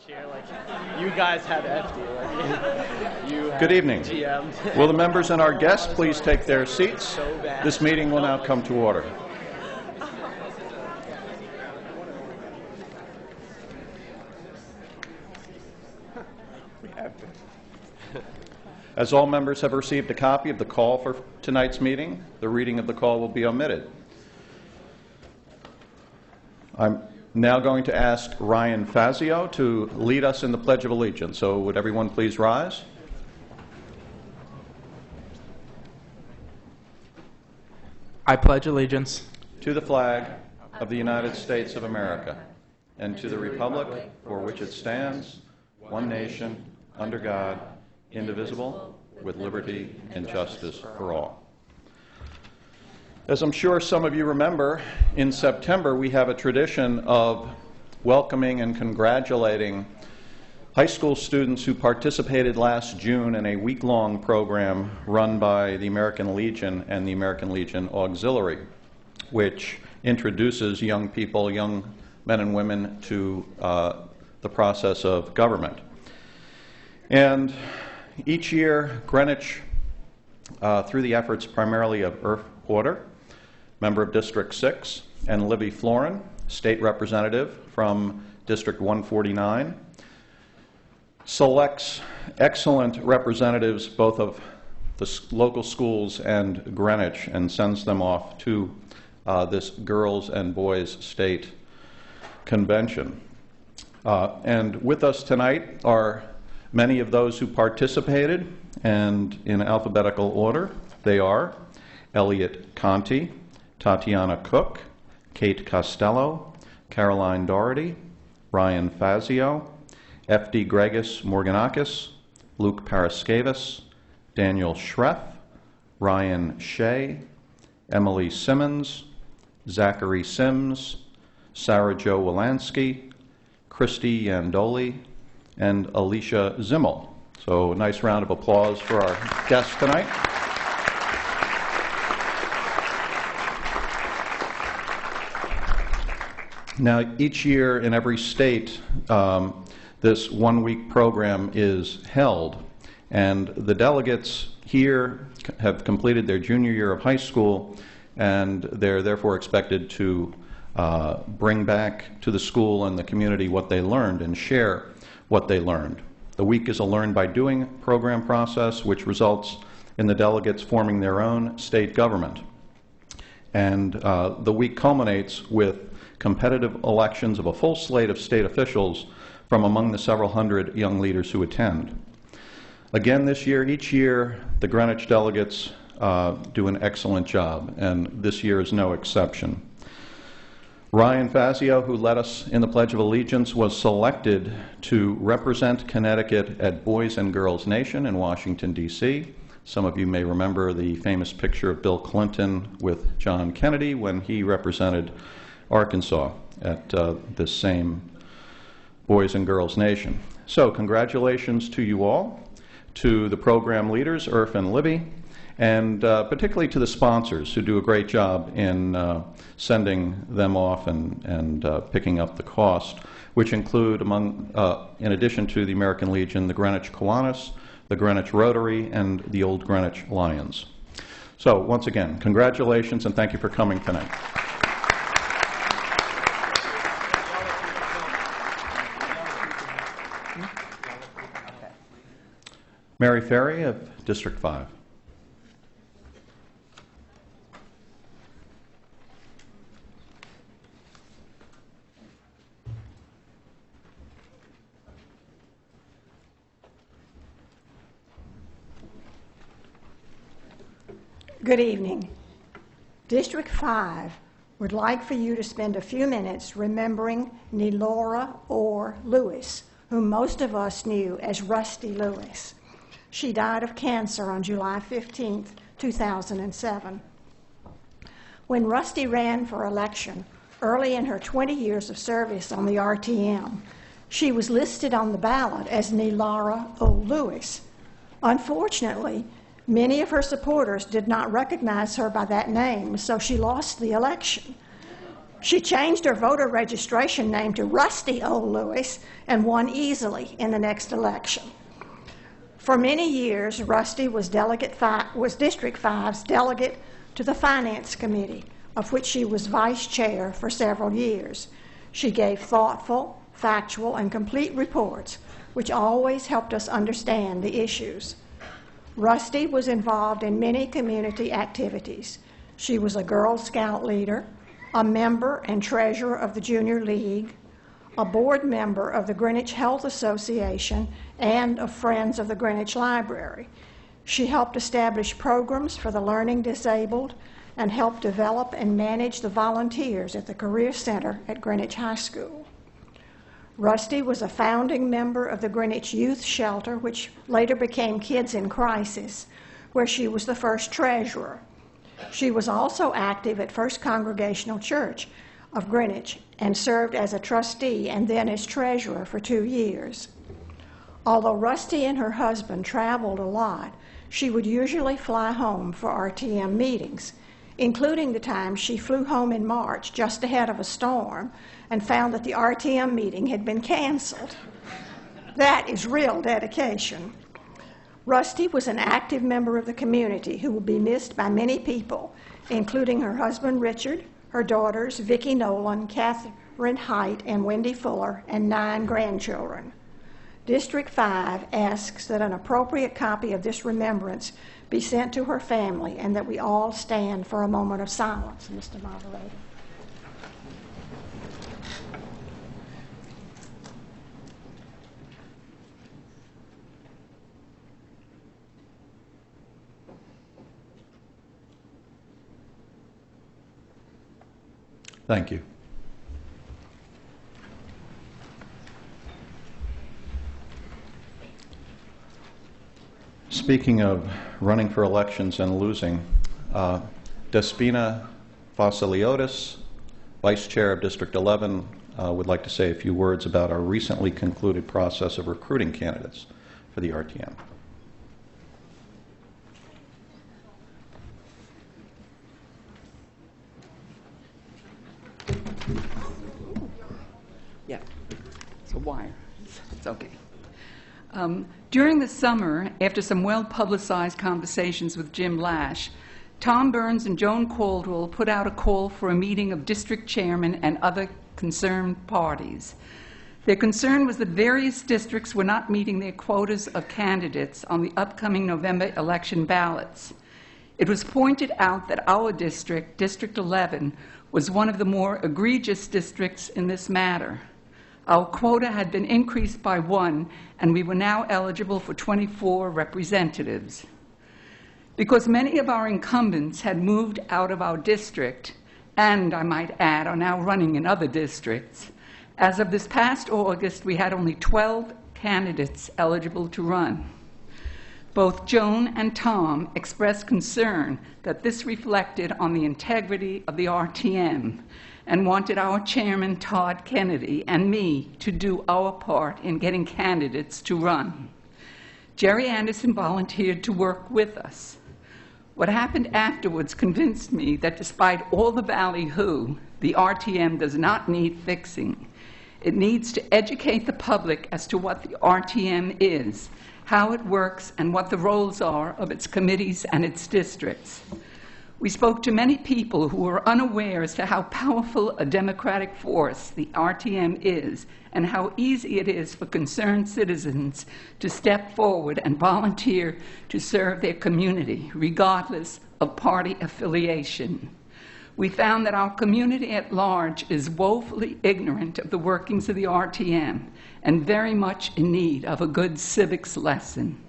Chair, like, you guys had FD. Like, Good evening. GM'd. Will the members and our guests please take their seats? So bad. This meeting will now come to order. As all members have received a copy of the call for tonight's meeting, the reading of the call will be omitted. I'm now going to ask Ryan Fazio to lead us in the Pledge of Allegiance. So would everyone please rise? I pledge allegiance To the flag of the United States of America and to the republic for which it stands, one nation, under God, indivisible, with liberty and justice for all. As I'm sure some of you remember, in September we have a tradition of welcoming and congratulating high school students who participated last June in a week-long program run by the American Legion and the American Legion Auxiliary, which introduces young people, young men and women, to the process of government. And each year, Greenwich, through the efforts primarily of Irf Porter, member of District 6, and Libby Florin, state representative from District 149, selects excellent representatives both of the local schools and Greenwich and sends them off to this girls and boys state convention. And with us tonight are many of those who participated, and in alphabetical order they are Elliot Conti, Tatiana Cook, Kate Costello, Caroline Doherty, Ryan Fazio, F.D. Gregis Morganakis, Luke Paraskavis, Daniel Schreff, Ryan Shea, Emily Simmons, Zachary Sims, Sarah Jo Wolanski, Christy Yandoli, and Alicia Zimmel. So a nice round of applause for our guests tonight. Now, each year in every state, this one-week program is held, and the delegates here have completed their junior year of high school, and they're therefore expected to bring back to the school and the community what they learned and share what they learned. The week is a learn-by-doing program process, which results in the delegates forming their own state government. And the week culminates with competitive elections of a full slate of state officials from among the several hundred young leaders who attend. Again this year, each year, the Greenwich delegates do an excellent job, and this year is no exception. Ryan Fazio, who led us in the Pledge of Allegiance, was selected to represent Connecticut at Boys and Girls Nation in Washington, D.C. Some of you may remember the famous picture of Bill Clinton with John Kennedy when he represented Arkansas at this same Boys and Girls Nation. So congratulations to you all, to the program leaders, Irf and Libby, and particularly to the sponsors who do a great job in sending them off and picking up the cost, which include, in addition to the American Legion, the Greenwich Kiwanis, the Greenwich Rotary, and the Old Greenwich Lions. So once again, congratulations and thank you for coming tonight. Mary Ferry of District 5. Good evening. District 5 would like for you to spend a few minutes remembering Nelora Orr Lewis, whom most of us knew as Rusty Lewis. She died of cancer on July 15, 2007. When Rusty ran for election early in her 20 years of service on the RTM, she was listed on the ballot as Nelora O. Lewis. Unfortunately, many of her supporters did not recognize her by that name, so she lost the election. She changed her voter registration name to Rusty O. Lewis and won easily in the next election. For many years, Rusty was District 5's delegate to the Finance Committee, of which she was vice chair for several years. She gave thoughtful, factual, and complete reports, which always helped us understand the issues. Rusty was involved in many community activities. She was a Girl Scout leader, a member and treasurer of the Junior League, a board member of the Greenwich Health Association, and of Friends of the Greenwich Library. She helped establish programs for the learning disabled and helped develop and manage the volunteers at the Career Center at Greenwich High School. Rusty was a founding member of the Greenwich Youth Shelter, which later became Kids in Crisis, where she was the first treasurer. She was also active at First Congregational Church of Greenwich and served as a trustee and then as treasurer for 2 years. Although Rusty and her husband traveled a lot, she would usually fly home for RTM meetings, including the time she flew home in March just ahead of a storm and found that the RTM meeting had been canceled. That is real dedication. Rusty was an active member of the community who will be missed by many people, including her husband Richard, her daughters Vicki Nolan, Catherine Height, and Wendy Fuller, and 9 grandchildren. District 5 asks that an appropriate copy of this remembrance be sent to her family and that we all stand for a moment of silence, Mr. Moderator. Thank you. Speaking of running for elections and losing, Despina Vasiliotis, Vice Chair of District 11, would like to say a few words about our recently concluded process of recruiting candidates for the RTM. Yeah, it's a wire. It's okay. During the summer, after some well-publicized conversations with Jim Lash, Tom Burns and Joan Caldwell put out a call for a meeting of district chairmen and other concerned parties. Their concern was that various districts were not meeting their quotas of candidates on the upcoming November election ballots. It was pointed out that our district, District 11, was one of the more egregious districts in this matter. Our quota had been increased by 1, and we were now eligible for 24 representatives. Because many of our incumbents had moved out of our district, and I might add, are now running in other districts, as of this past August, we had only 12 candidates eligible to run. Both Joan and Tom expressed concern that this reflected on the integrity of the RTM and wanted our chairman, Todd Kennedy, and me to do our part in getting candidates to run. Jerry Anderson volunteered to work with us. What happened afterwards convinced me that despite all the ballyhoo, the RTM does not need fixing. It needs to educate the public as to what the RTM is, how it works, and what the roles are of its committees and its districts. We spoke to many people who were unaware as to how powerful a democratic force the RTM is and how easy it is for concerned citizens to step forward and volunteer to serve their community, regardless of party affiliation. We found that our community at large is woefully ignorant of the workings of the RTM and very much in need of a good civics lesson.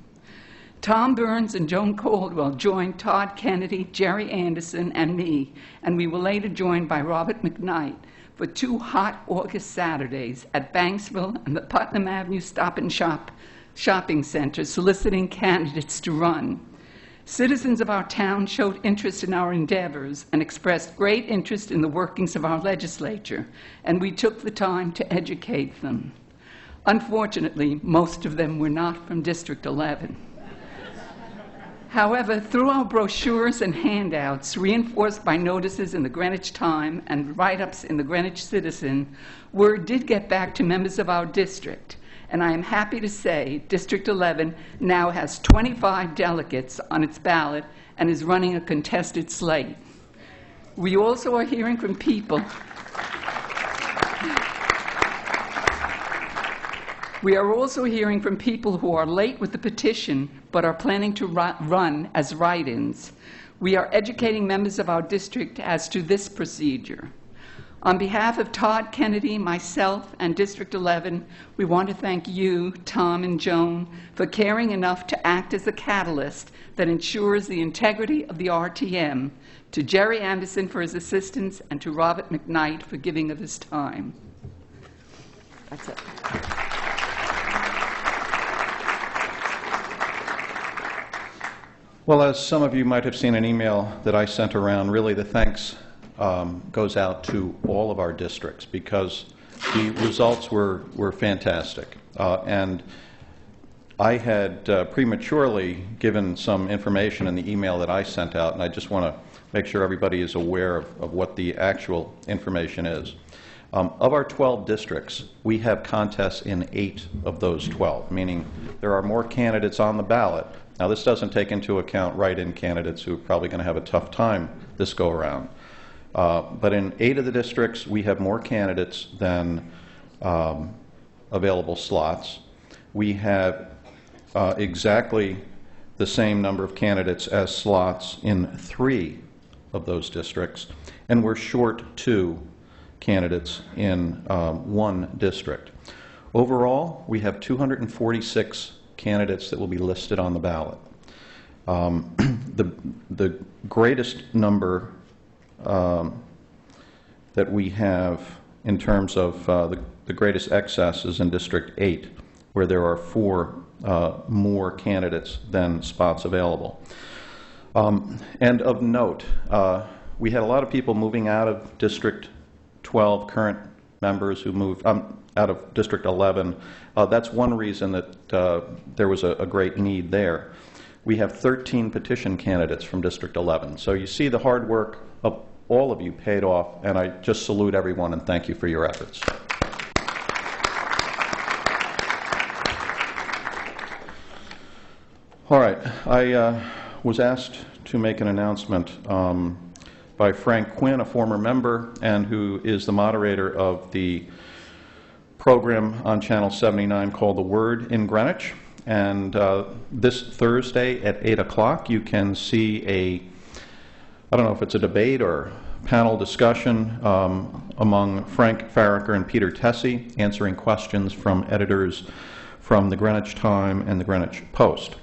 Tom Burns and Joan Caldwell joined Todd Kennedy, Jerry Anderson, and me, and we were later joined by Robert McKnight for 2 hot August Saturdays at Banksville and the Putnam Avenue Stop and Shop shopping center, soliciting candidates to run. Citizens of our town showed interest in our endeavors and expressed great interest in the workings of our legislature, and we took the time to educate them. Unfortunately, most of them were not from District 11. However, through our brochures and handouts, reinforced by notices in the Greenwich Time and write-ups in the Greenwich Citizen, word did get back to members of our district. And I am happy to say District 11 now has 25 delegates on its ballot and is running a contested slate. We also are hearing from people. We are also hearing from people who are late with the petition but are planning to run as write-ins. We are educating members of our district as to this procedure. On behalf of Todd Kennedy, myself, and District 11, we want to thank you, Tom and Joan, for caring enough to act as a catalyst that ensures the integrity of the RTM, to Jerry Anderson for his assistance, and to Robert McKnight for giving of his time. That's it. Well, as some of you might have seen an email that I sent around, really the thanks goes out to all of our districts because the results were fantastic. And I had prematurely given some information in the email that I sent out, and I just want to make sure everybody is aware of what the actual information is. Of our 12 districts, we have contests in 8 of those 12, meaning there are more candidates on the ballot. Now, this doesn't take into account write-in candidates who are probably going to have a tough time this go-around. But in 8 of the districts, we have more candidates than available slots. We have exactly the same number of candidates as slots in 3 of those districts, and we're short 2 candidates in 1 district. Overall, we have 246 candidates that will be listed on the ballot. The greatest number that we have in terms of the greatest excess is in District 8, where there are 4 more candidates than spots available. And of note, we had a lot of people moving out of District 12, current members who moved out of District 11. That's one reason that there was a great need there. We have 13 petition candidates from District 11. So you see the hard work of all of you paid off, and I just salute everyone and thank you for your efforts. All right, I was asked to make an announcement by Frank Quinn, a former member and who is the moderator of the program on Channel 79 called The Word in Greenwich. And this Thursday at 8 o'clock, you can see I don't know if it's a debate or panel discussion among Frank Farraker and Peter Tessie, answering questions from editors from the Greenwich Time and the Greenwich Post,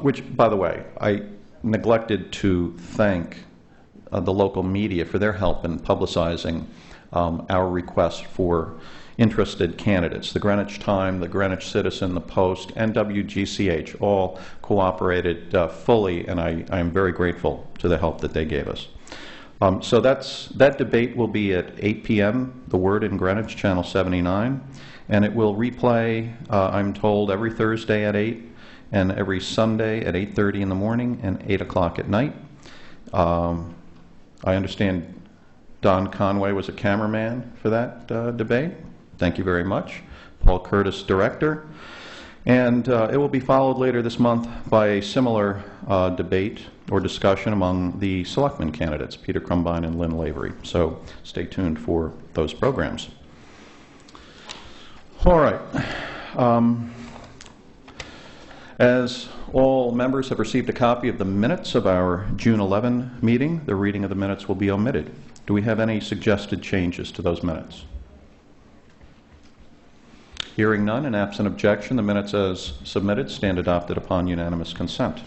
which, by the way, I neglected to thank the local media for their help in publicizing our request for interested candidates. The Greenwich Time, the Greenwich Citizen, the Post, and WGCH all cooperated fully, and I am very grateful to the help that they gave us. So that debate will be at 8 p.m., The Word in Greenwich, Channel 79, and it will replay, I'm told, every Thursday at 8 and every Sunday at 8:30 in the morning and 8 o'clock at night. I understand Don Conway was a cameraman for that debate. Thank you very much. Paul Curtis, director. And it will be followed later this month by a similar debate or discussion among the selectmen candidates, Peter Crumbine and Lynn Lavery. So stay tuned for those programs. All right. As all members have received a copy of the minutes of our June 11 meeting, the reading of the minutes will be omitted. Do we have any suggested changes to those minutes? Hearing none and absent objection, the minutes as submitted stand adopted upon unanimous consent.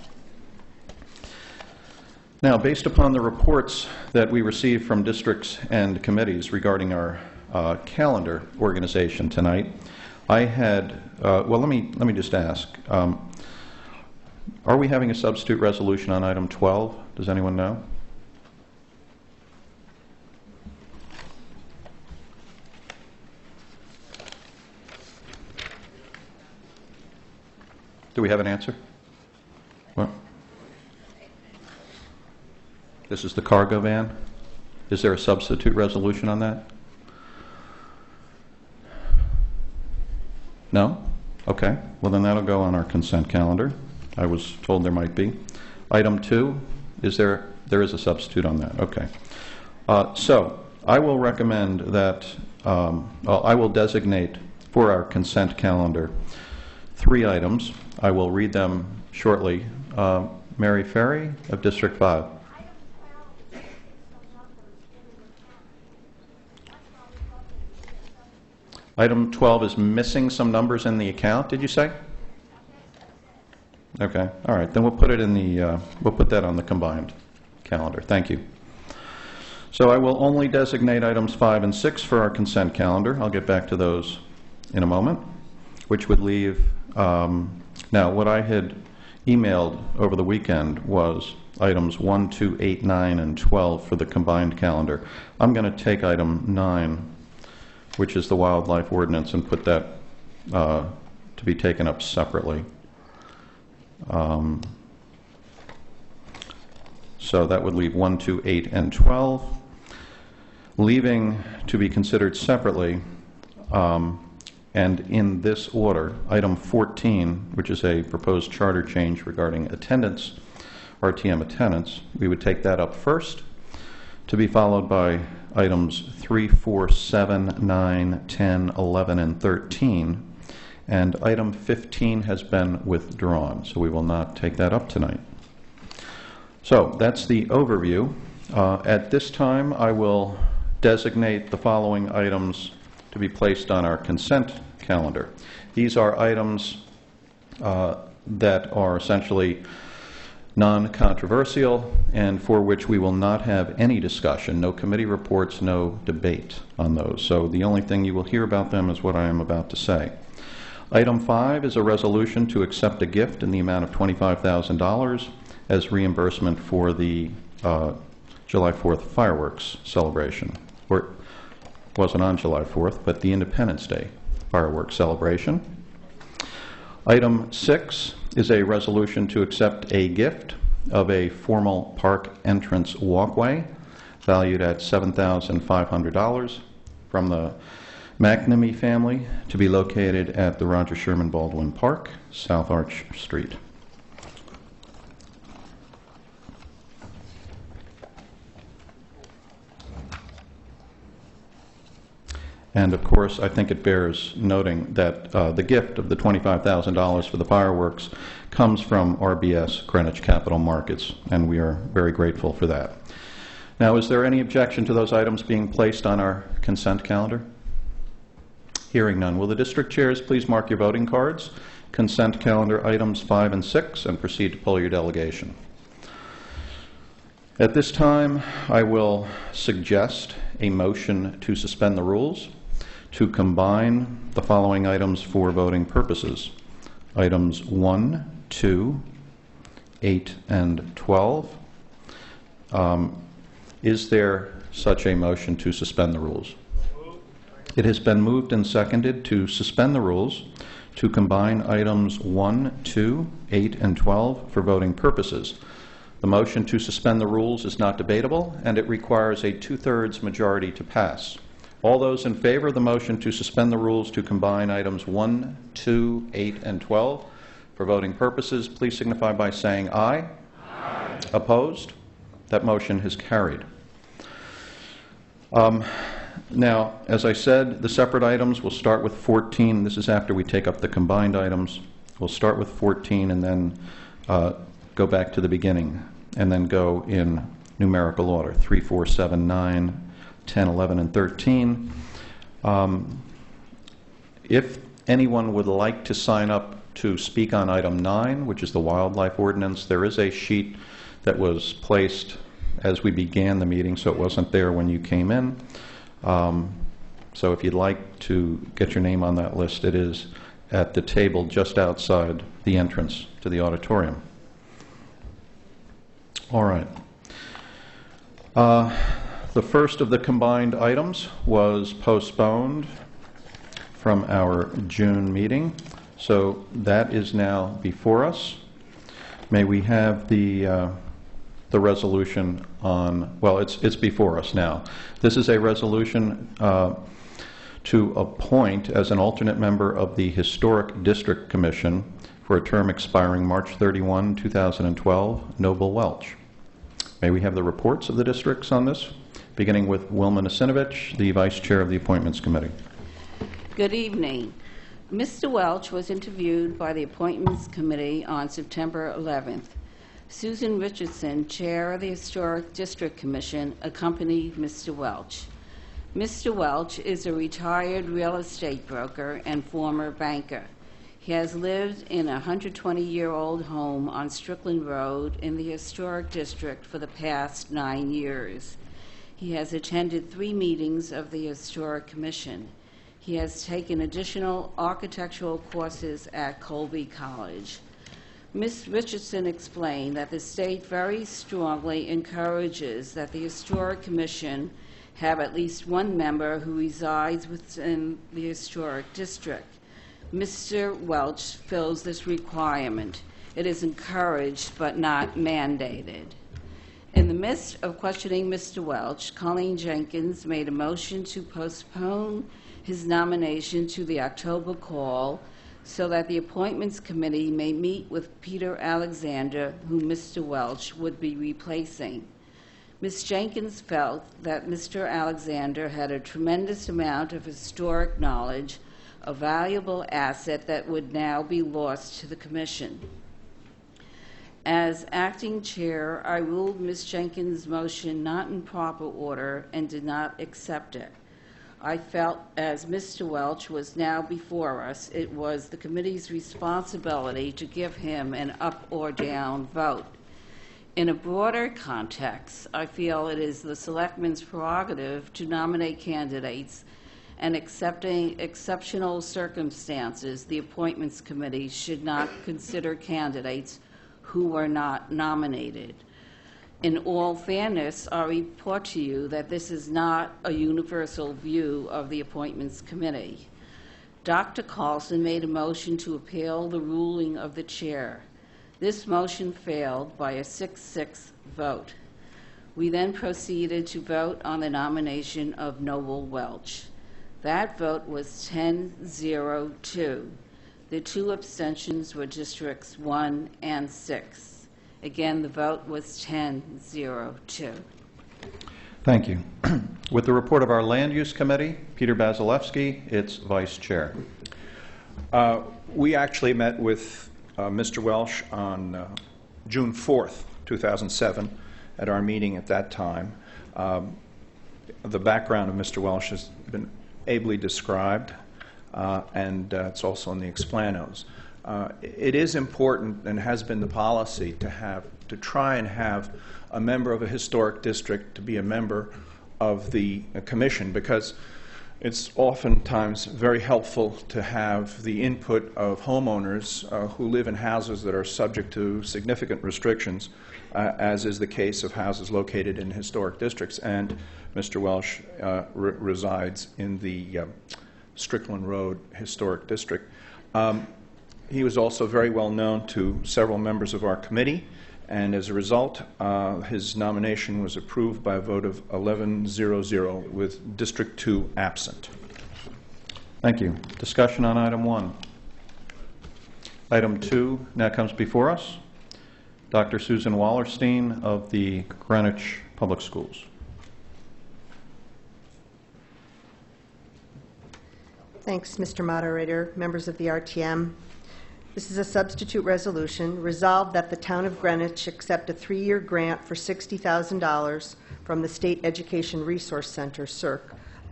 Now, based upon the reports that we received from districts and committees regarding our calendar organization tonight, I had, well, let me just ask, are we having a substitute resolution on item 12? Does anyone know? Do we have an answer? Well, This is the cargo van. Is there a substitute resolution on that? No? Okay. Well, then that'll go on our consent calendar. I was told there might be. Item 2, there is a substitute on that. Okay. So I will recommend that, I will designate for our consent calendar 3 items. I will read them shortly. Mary Ferry of District 5. Item 12 is missing some numbers in the account, did you say? Okay, all right, then we'll put it in the, we'll put that on the combined calendar. Thank you. So I will only designate items 5 and 6 for our consent calendar. I'll get back to those in a moment, which would leave, now what I had emailed over the weekend was items 1, 2, 8, 9, and 12 for the combined calendar. I'm going to take item 9, which is the wildlife ordinance, and put that to be taken up separately. So that would leave 1, 2, 8, and 12. Leaving to be considered separately, and in this order, item 14, which is a proposed charter change regarding attendance, RTM attendance, we would take that up first, to be followed by items 3, 4, 7, 9, 10, 11, and 13. And item 15 has been withdrawn, so we will not take that up tonight. So that's the overview. At this time, I will designate the following items to be placed on our consent calendar. These are items that are essentially non-controversial and for which we will not have any discussion, no committee reports, no debate on those. So the only thing you will hear about them is what I am about to say. Item 5 is a resolution to accept a gift in the amount of $25,000 as reimbursement for the July 4th fireworks celebration. Or it wasn't on July 4th, but the Independence Day fireworks celebration. Item 6 is a resolution to accept a gift of a formal park entrance walkway valued at $7,500 from the McNamee family to be located at the Roger Sherman Baldwin Park, South Arch Street. And of course, I think it bears noting that the gift of the $25,000 for the fireworks comes from RBS Greenwich Capital Markets, and we are very grateful for that. Now, is there any objection to those items being placed on our consent calendar? Hearing none, will the district chairs please mark your voting cards, consent calendar items 5 and 6, and proceed to poll your delegation. At this time, I will suggest a motion to suspend the rules to combine the following items for voting purposes. Items 1, 2, 8, and 12. Is there such a motion to suspend the rules? It has been moved and seconded to suspend the rules to combine items 1, 2, 8, and 12 for voting purposes. The motion to suspend the rules is not debatable, and it requires a 2/3 majority to pass. All those in favor of the motion to suspend the rules to combine items 1, 2, 8, and 12 for voting purposes, please signify by saying aye. Aye. Opposed? That motion is carried. Now, as I said, the separate items, we'll start with 14. This is after we take up the combined items. We'll start with 14 and then go back to the beginning and then go in numerical order, 3, 4, 7, 9, 10, 11, and 13. If anyone would like to sign up to speak on item 9, which is the wildlife ordinance, there is a sheet that was placed as we began the meeting, so it wasn't there when you came in. So if you'd like to get your name on that list, it is at the table just outside the entrance to the auditorium. All right. The first of the combined items was postponed from our June meeting, so that is now before us. May we have the the resolution on, well, it's before us now. This is a resolution to appoint as an alternate member of the Historic District Commission for a term expiring March 31, 2012, Noble Welch. May we have the reports of the districts on this, beginning with Wilma Nasinovich, the Vice Chair of the Appointments Committee. Good evening. Mr. Welch was interviewed by the Appointments Committee on September 11th. Susan Richardson, Chair of the Historic District Commission, accompanied Mr. Welch. Mr. Welch is a retired real estate broker and former banker. He has lived in a 120-year-old home on Strickland Road in the Historic District for the past 9 years. He has attended 3 meetings of the Historic Commission. He has taken additional architectural courses at Colby College. Ms. Richardson explained that the state very strongly encourages that the Historic Commission have at least one member who resides within the Historic District. Mr. Welch fills this requirement. It is encouraged but not mandated. In the midst of questioning Mr. Welch, Colleen Jenkins made a motion to postpone his nomination to the October call so that the Appointments Committee may meet with Peter Alexander, whom Mr. Welch would be replacing. Ms. Jenkins felt that Mr. Alexander had a tremendous amount of historic knowledge, a valuable asset that would now be lost to the Commission. As acting chair, I ruled Ms. Jenkins' motion not in proper order and did not accept it. I felt as Mr. Welch was now before us, it was the committee's responsibility to give him an up or down vote. In a broader context, I feel it is the Selectmen's prerogative to nominate candidates, and accepting exceptional circumstances, the Appointments Committee should not consider candidates who were not nominated. In all fairness, I report to you that this is not a universal view of the Appointments Committee. Dr. Carlson made a motion to appeal the ruling of the chair. This motion failed by a 6-6 vote. We then proceeded to vote on the nomination of Noble Welch. That vote was 10-0-2. The 2 abstentions were Districts 1 and 6. Again, the vote was 10-0-2. Thank you. With the report of our Land Use Committee, Peter Basilevsky, its Vice Chair. We actually met with Mr. Welch on June 4th, 2007, at our meeting at that time. The background of Mr. Welch has been ably described, and it's also in the explanos. It is important, and has been the policy, to try and have a member of a historic district to be a member of the commission, because it's oftentimes very helpful to have the input of homeowners who live in houses that are subject to significant restrictions, as is the case of houses located in historic districts. And Mr. Welch resides in the Strickland Road Historic District. He was also very well known to several members of our committee, and as a result, his nomination was approved by a vote of 11-0-0, with District 2 absent. Thank you. Discussion on item 1. Item 2 now comes before us. Dr. Susan Wallerstein of the Greenwich Public Schools. Thanks, Mr. Moderator, members of the RTM. This is a substitute resolution. Resolved that the Town of Greenwich accept a 3-year grant for $60,000 from the State Education Resource Center, CERC,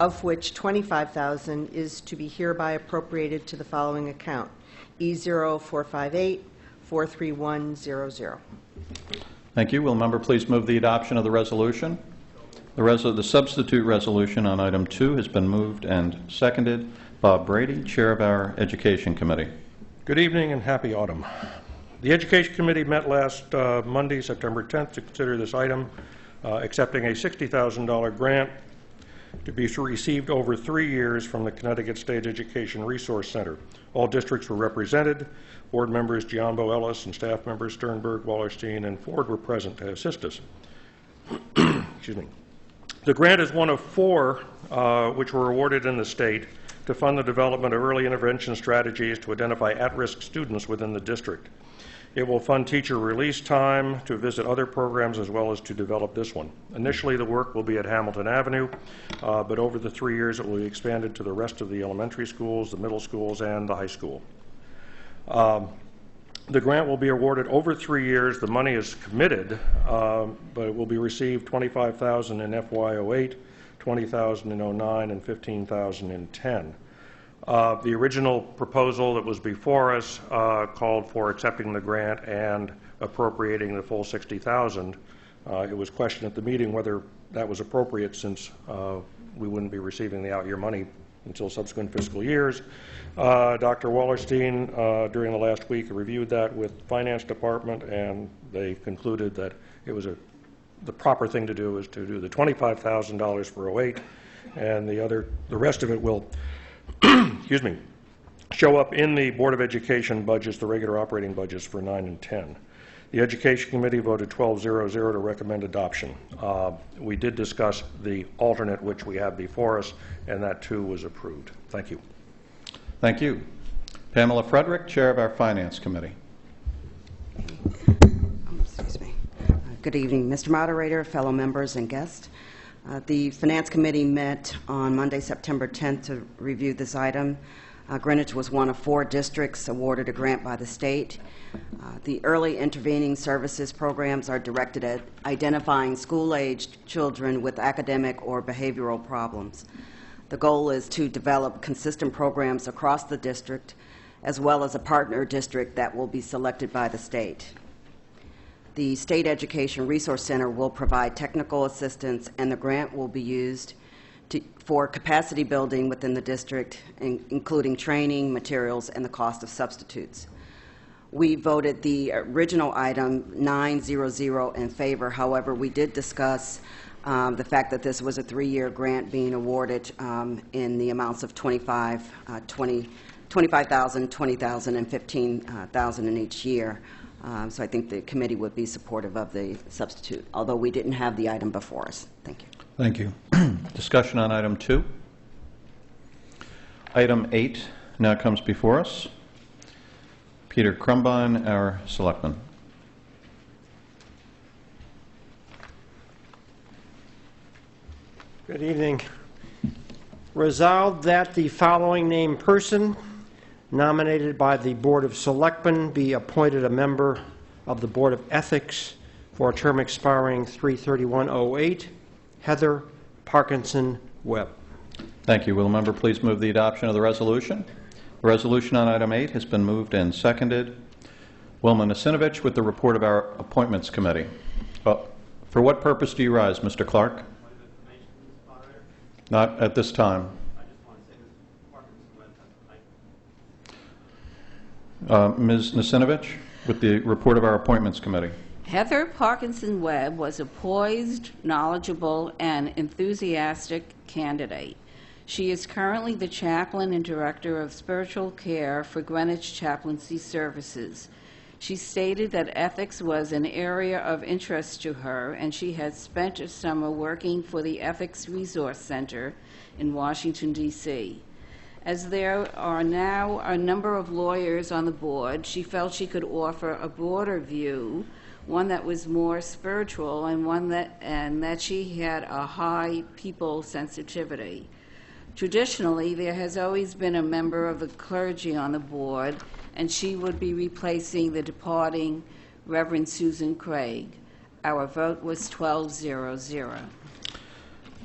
of which $25,000 is to be hereby appropriated to the following account: E0458-43100. Thank you. Will the member please move the adoption of the resolution? The substitute resolution on item 2 has been moved and seconded. Bob Brady, Chair of our Education Committee. Good evening and happy autumn. The Education Committee met last Monday, September 10th, to consider this item, accepting a $60,000 grant to be received over 3 years from the Connecticut State Education Resource Center. All districts were represented. Board members Giambo Ellis and staff members Sternberg, Wallerstein, and Ford were present to assist us. Excuse me. The grant is one of 4 which were awarded in the state to fund the development of early intervention strategies to identify at-risk students within the district. It will fund teacher release time to visit other programs as well as to develop this one. Initially, the work will be at Hamilton Avenue, but over the 3 years, it will be expanded to the rest of the elementary schools, the middle schools, and the high school. The grant will be awarded over 3 years. The money is committed, but it will be received $25,000 in FY08, $20,000 in 09, and $15,000 in 10. The original proposal that was before us called for accepting the grant and appropriating the full $60,000. It was questioned at the meeting whether that was appropriate, since we wouldn't be receiving the out-year money until subsequent fiscal years. Dr. Wallerstein, during the last week, reviewed that with the Finance Department, and they concluded that it was the proper thing to do is to do the $25,000 for 08, and the rest of it will excuse me, show up in the Board of Education budgets, the regular operating budgets for 9 and 10. The Education Committee voted 12-0-0 to recommend adoption. We did discuss the alternate, which we have before us, and that too was approved. Thank you. Thank you. Pamela Frederick, Chair of our Finance Committee. Excuse me. Good evening, Mr. Moderator, fellow members, and guests. The Finance Committee met on Monday, September 10th to review this item. Greenwich was one of 4 districts awarded a grant by the state. The early intervening services programs are directed at identifying school-aged children with academic or behavioral problems. The goal is to develop consistent programs across the district, as well as a partner district that will be selected by the state. The State Education Resource Center will provide technical assistance, and the grant will be used for capacity building within the district, including training, materials, and the cost of substitutes. We voted the original item 9-0-0 in favor. However, we did discuss the fact that this was a 3-year grant being awarded in the amounts of $25,000, $20,000, and $15,000 in each year. So I think the committee would be supportive of the substitute, although we didn't have the item before us. Thank you. Thank you. Discussion on item 2. Item 8 now comes before us. Peter Crumbine, our selectman. Good evening. Resolved that the following named person nominated by the Board of Selectmen be appointed a member of the Board of Ethics for a term expiring 3/31/08, Heather Parkinson Webb. Thank you. Will the member please move the adoption of the resolution? The resolution on item 8 has been moved and seconded. Wilma Nasinovich with the report of our Appointments Committee. For what purpose do you rise, Mr. Clark? Not at this time. Ms. Nasinovich with the report of our Appointments Committee. Heather Parkinson Webb was a poised, knowledgeable, and enthusiastic candidate. She is currently the chaplain and director of spiritual care for Greenwich Chaplaincy Services. She stated that ethics was an area of interest to her, and she had spent a summer working for the Ethics Resource Center in Washington, D.C. As there are now a number of lawyers on the board, she felt she could offer a broader view, one that was more spiritual, and that she had a high people sensitivity. Traditionally, there has always been a member of the clergy on the board, and she would be replacing the departing Reverend Susan Craig. Our vote was 12-0-0.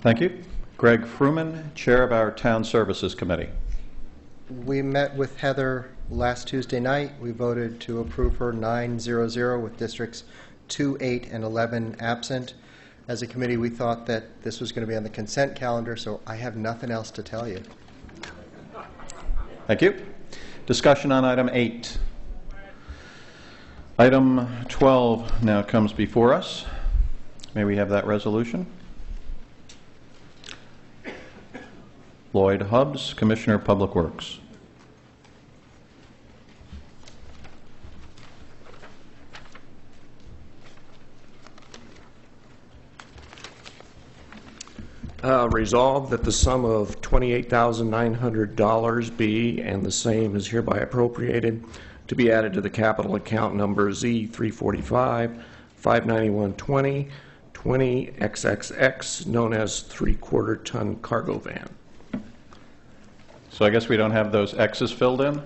Thank you. Greg Fruman, Chair of our Town Services Committee. We met with Heather last Tuesday night. We voted to approve her 9-0-0 with districts 2, 8, and 11 absent. As a committee, we thought that this was going to be on the consent calendar, so I have nothing else to tell you. Thank you. Discussion on item 8. Item 12 now comes before us. May we have that resolution? Lloyd Hubbs, Commissioner of Public Works. Resolved that the sum of $28,900 be, and the same is hereby appropriated, to be added to the capital account number Z345 59120 20XXX, known as 3/4 ton cargo van. So I guess we don't have those X's filled in?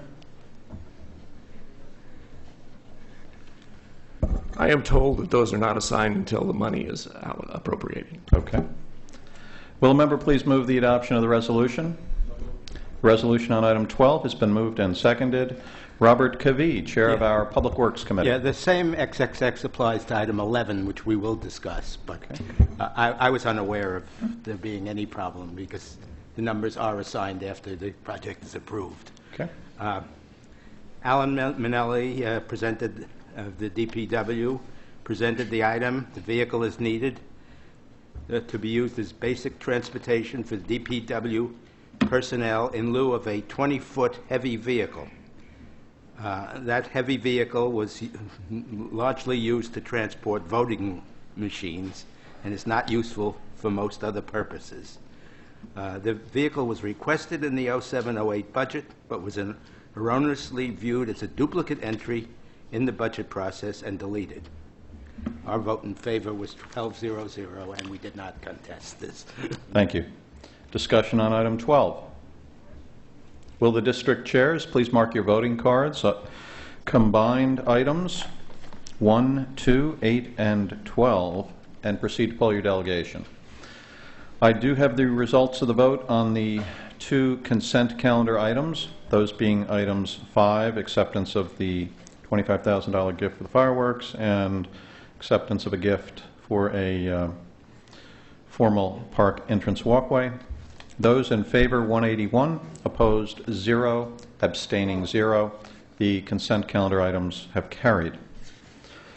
I am told that those are not assigned until the money is appropriated. Okay. Will a member please move the adoption of the resolution? Resolution on item 12 has been moved and seconded. Robert Cavee, Chair of our Public Works Committee. Yeah, the same XXX applies to item 11, which we will discuss, but I was unaware of there being any problem because the numbers are assigned after the project is approved. Okay. Alan Minnelli presented the DPW, presented the item. The vehicle is needed to be used as basic transportation for DPW personnel in lieu of a 20-foot heavy vehicle. That heavy vehicle was largely used to transport voting machines and is not useful for most other purposes. The vehicle was requested in the 07-08 budget, but was erroneously viewed as a duplicate entry in the budget process and deleted. Our vote in favor was 12-0-0, and we did not contest this. Thank you. Discussion on item 12. Will the district chairs please mark your voting cards? Combined items 1, 2, 8, and 12, and proceed to poll your delegation. I do have the results of the vote on the 2 consent calendar items, those being items 5, acceptance of the $25,000 gift for the fireworks, and acceptance of a gift for a formal park entrance walkway. Those in favor, 181, opposed 0, abstaining 0. The consent calendar items have carried.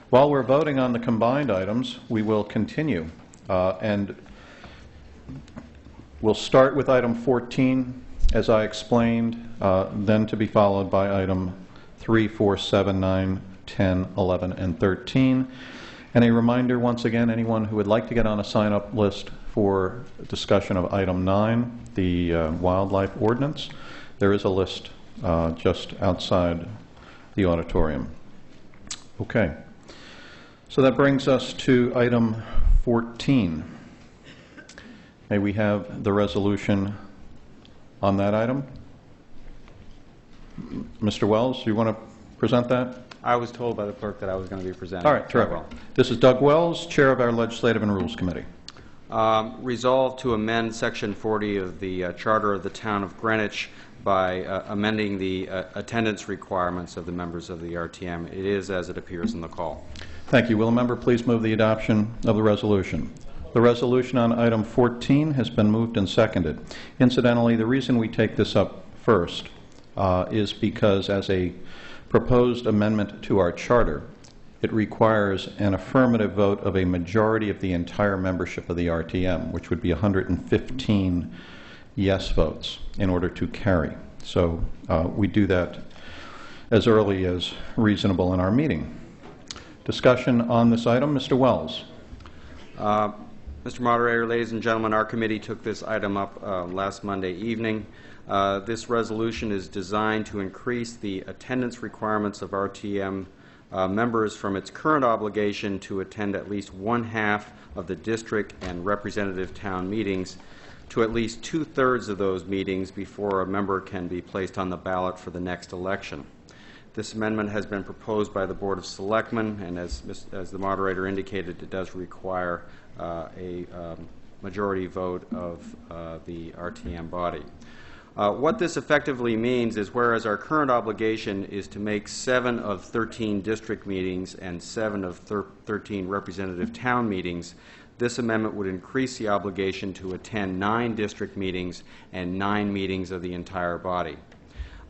While we're voting on the combined items, we will continue and we'll start with item 14, as I explained, then to be followed by item 3, 4, 7, 9, 10, 11, and 13. And a reminder, once again, anyone who would like to get on a sign-up list for discussion of item 9, the wildlife ordinance, there is a list just outside the auditorium. Okay. So that brings us to item 14. May we have the resolution on that item? Mr. Wells, do you want to present that? I was told by the clerk that I was going to be presenting. All right, terrific. This is Doug Wells, Chair of our Legislative and Rules Committee. Resolved to amend Section 40 of the Charter of the Town of Greenwich by amending the attendance requirements of the members of the RTM. It is as it appears in the call. Thank you. Will a member please move the adoption of the resolution? The resolution on item 14 has been moved and seconded. Incidentally, the reason we take this up first is because as a proposed amendment to our charter, it requires an affirmative vote of a majority of the entire membership of the RTM, which would be 115 yes votes in order to carry. So we do that as early as reasonable in our meeting. Discussion on this item, Mr. Wells. Mr. Moderator, ladies and gentlemen, our committee took this item up last Monday evening. This resolution is designed to increase the attendance requirements of RTM members from its current obligation to attend at least 1/2 of the district and representative town meetings to at least 2/3 of those meetings before a member can be placed on the ballot for the next election. This amendment has been proposed by the Board of Selectmen, and as the moderator indicated, it does require a majority vote of the RTM body. What this effectively means is whereas our current obligation is to make 7 of 13 district meetings and 7 of 13 representative town meetings, this amendment would increase the obligation to attend 9 district meetings and 9 meetings of the entire body.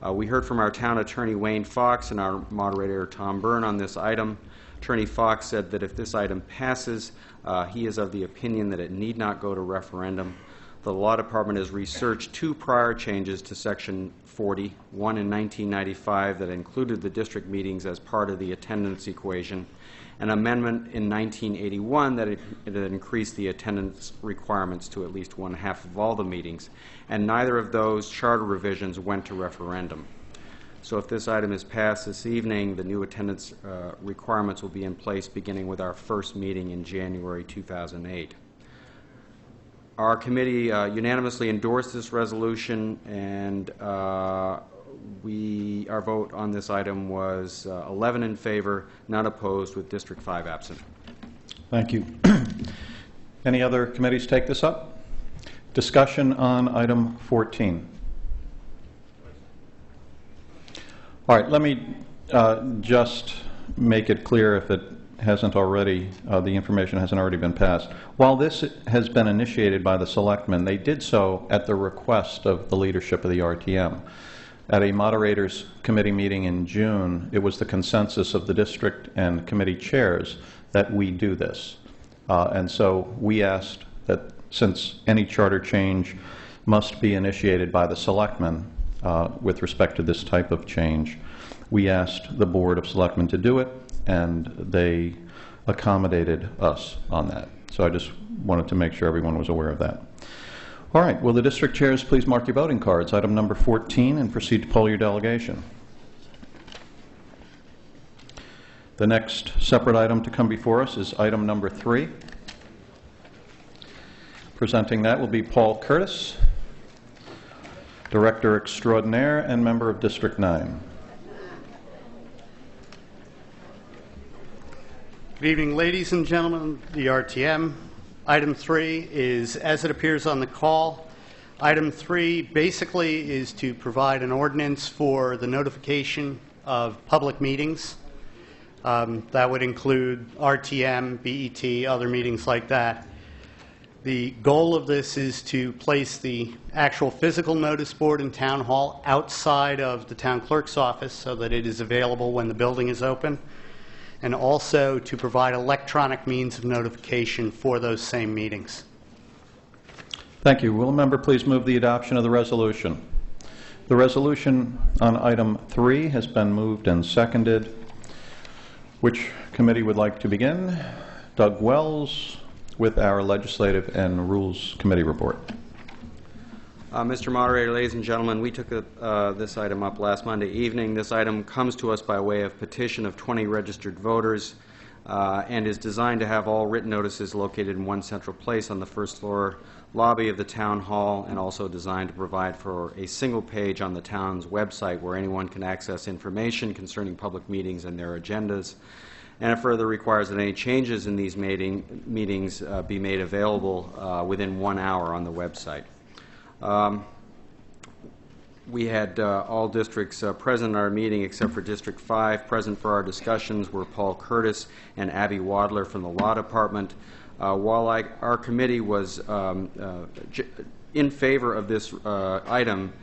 We heard from our town attorney Wayne Fox and our moderator Tom Byrne on this item. Attorney Fox said that if this item passes, he is of the opinion that it need not go to referendum. The Law Department has researched two prior changes to Section 40, one in 1995 that included the district meetings as part of the attendance equation, an amendment in 1981 that increased the attendance requirements to at least 1/2 of all the meetings, and neither of those charter revisions went to referendum. So if this item is passed this evening, the new attendance requirements will be in place beginning with our first meeting in January 2008. Our committee unanimously endorsed this resolution, and our vote on this item was 11 in favor, none opposed, with District 5 absent. Thank you. Any other committees take this up? Discussion on item 14. All right, let me just make it clear, if it hasn't already, the information hasn't already been passed. While this has been initiated by the selectmen, they did so at the request of the leadership of the RTM. At a moderators committee meeting in June, it was the consensus of the district and committee chairs that we do this. And so we asked that, since any charter change must be initiated by the selectmen with respect to this type of change, we asked the Board of Selectmen to do it, and they accommodated us on that. So I just wanted to make sure everyone was aware of that. All right, will the district chairs please mark your voting cards, item number 14, and proceed to poll your delegation. The next separate item to come before us is item number 3. Presenting that will be Paul Curtis, Director Extraordinaire and member of District 9. Good evening, ladies and gentlemen, the RTM. Item 3 is as it appears on the call. Item 3 basically is to provide an ordinance for the notification of public meetings. That would include RTM, BET, other meetings like that. The goal of this is to place the actual physical notice board in Town Hall outside of the town clerk's office so that it is available when the building is open, and also to provide electronic means of notification for those same meetings. Thank you. Will a member please move the adoption of the resolution? The resolution on item 3 has been moved and seconded. Which committee would like to begin? Doug Wells with our Legislative and Rules Committee report. Mr. Moderator, ladies and gentlemen, we took this item up last Monday evening. This item comes to us by way of petition of 20 registered voters and is designed to have all written notices located in one central place on the first floor lobby of the Town Hall, and also designed to provide for a single page on the town's website where anyone can access information concerning public meetings and their agendas. And it further requires that any changes in these meetings be made available within 1 hour on the website. We had all districts present at our meeting except for District 5. Present for our discussions were Paul Curtis and Abby Wadler from the Law Department. While our committee was in favor of this item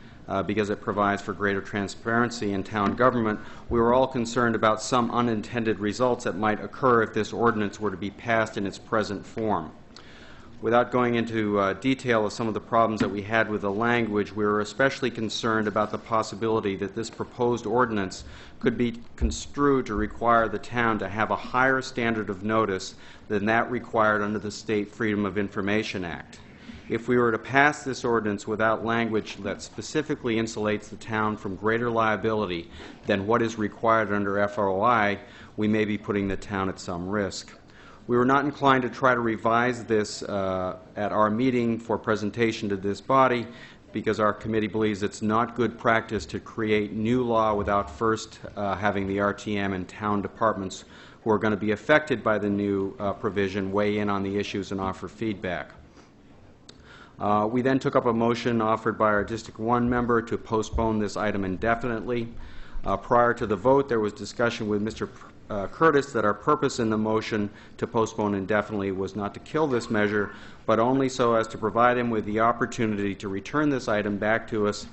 because it provides for greater transparency in town government, we were all concerned about some unintended results that might occur if this ordinance were to be passed in its present form. Without going into detail of some of the problems that we had with the language, we were especially concerned about the possibility that this proposed ordinance could be construed to require the town to have a higher standard of notice than that required under the State Freedom of Information Act. If we were to pass this ordinance without language that specifically insulates the town from greater liability than what is required under FOI, we may be putting the town at some risk. We were not inclined to try to revise this at our meeting for presentation to this body, because our committee believes it's not good practice to create new law without first having the RTM and town departments who are going to be affected by the new provision weigh in on the issues and offer feedback. We then took up a motion offered by our District 1 member to postpone this item indefinitely. Prior to the vote, there was discussion with Mr. Curtis that our purpose in the motion to postpone indefinitely was not to kill this measure, but only so as to provide him with the opportunity to return this item back to us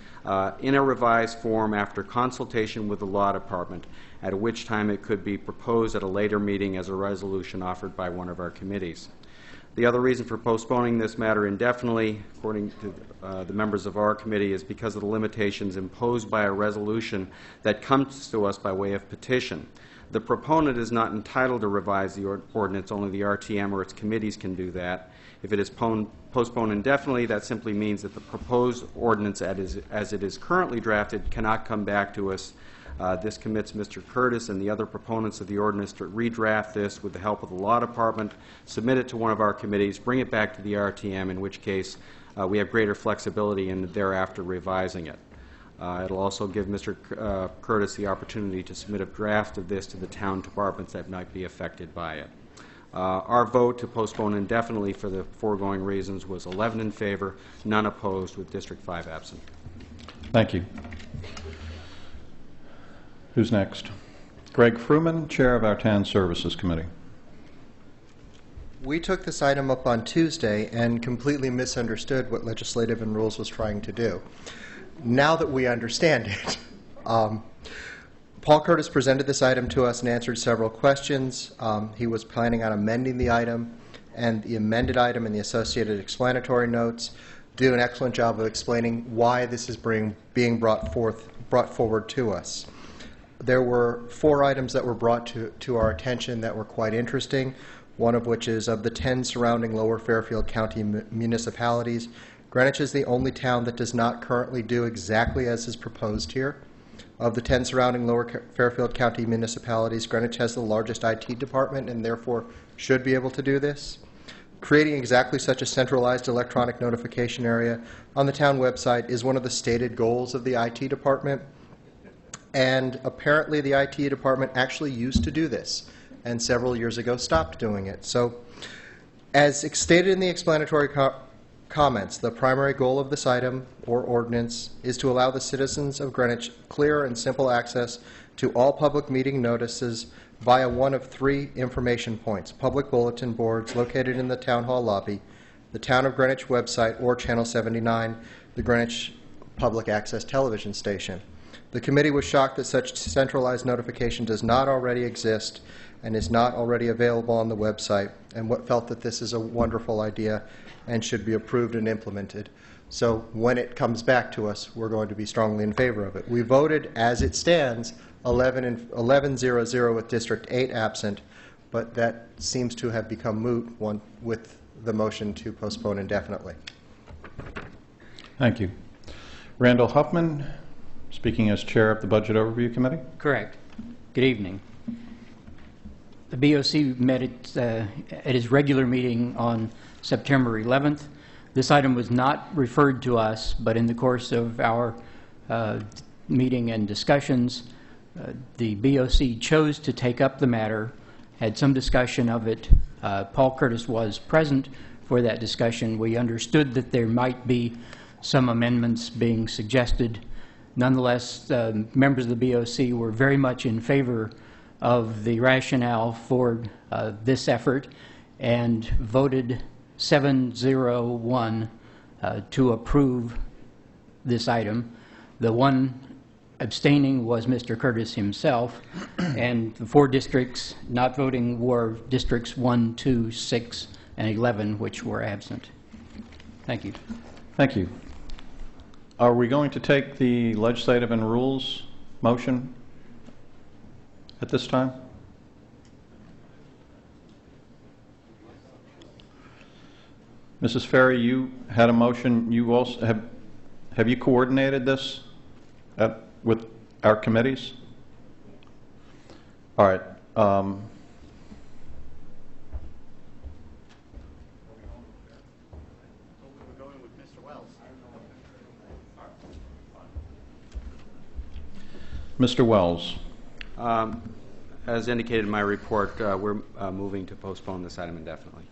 in a revised form after consultation with the Law Department, at which time it could be proposed at a later meeting as a resolution offered by one of our committees. The other reason for postponing this matter indefinitely, according to the members of our committee, is because of the limitations imposed by a resolution that comes to us by way of petition. The proponent is not entitled to revise the ordinance. Only the RTM or its committees can do that. If it is postponed indefinitely, that simply means that the proposed ordinance as it is currently drafted cannot come back to us. This commits Mr. Curtis and the other proponents of the ordinance to redraft this with the help of the Law Department, submit it to one of our committees, bring it back to the RTM, in which case we have greater flexibility in thereafter revising it. It'll also give Mr. Curtis the opportunity to submit a draft of this to the town departments that might be affected by it. Our vote to postpone indefinitely for the foregoing reasons was 11 in favor, none opposed, with District 5 absent. Thank you. Who's next? Greg Fruman, Chair of our Town Services Committee. We took this item up on Tuesday and completely misunderstood what Legislative and Rules was trying to do. Now that we understand it, Paul Curtis presented this item to us and answered several questions. He was planning on amending the item, and the amended item and the associated explanatory notes do an excellent job of explaining why this is being brought forward to us. There were 4 items that were brought to our attention that were quite interesting, one of which is of the 10 surrounding Lower Fairfield County municipalities, Greenwich is the only town that does not currently do exactly as is proposed here. Of the 10 surrounding Lower Fairfield County municipalities, Greenwich has the largest IT department and therefore should be able to do this. Creating exactly such a centralized electronic notification area on the town website is one of the stated goals of the IT department. And apparently the IT department actually used to do this and several years ago stopped doing it. So as stated in the explanatory comments, the primary goal of this item or ordinance is to allow the citizens of Greenwich clear and simple access to all public meeting notices via one of 3 information points: public bulletin boards located in the Town Hall lobby, the Town of Greenwich website, or Channel 79, the Greenwich Public Access Television station. The committee was shocked that such centralized notification does not already exist and is not already available on the website, and felt that this is a wonderful idea and should be approved and implemented. So when it comes back to us, we're going to be strongly in favor of it. We voted as it stands 11-0-0 with District 8 absent, but that seems to have become moot with the motion to postpone indefinitely. Thank you. Randall Huffman, speaking as Chair of the Budget Overview Committee. Correct. Good evening. The BOC met at its regular meeting on September 11th. This item was not referred to us, but in the course of our meeting and discussions, the BOC chose to take up the matter, had some discussion of it. Paul Curtis was present for that discussion. We understood that there might be some amendments being suggested. Nonetheless, members of the BOC were very much in favor of the rationale for this effort and voted 7-0-1 to approve this item. The one abstaining was Mr. Curtis himself, and the 4 districts not voting were districts 1, 2, 6, and 11, which were absent. Thank you. Thank you. Are we going to take the legislative and rules motion at this time? Mrs. Ferry, you had a motion. You also have you coordinated this with our committees? All right. Mr. Wells. As indicated in my report, we're moving to postpone this item indefinitely.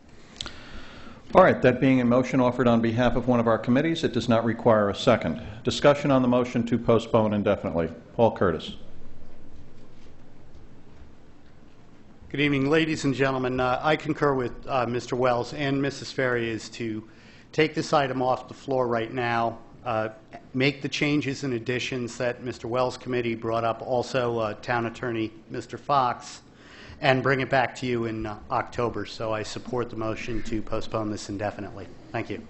All right, that being a motion offered on behalf of one of our committees, it does not require a second. Discussion on the motion to postpone indefinitely. Paul Curtis. Good evening, ladies and gentlemen. I concur with Mr. Wells and Mrs. Ferry is to take this item off the floor right now, make the changes and additions that Mr. Wells' committee brought up, also Town Attorney Mr. Fox, and bring it back to you in October. So I support the motion to postpone this indefinitely. Thank you.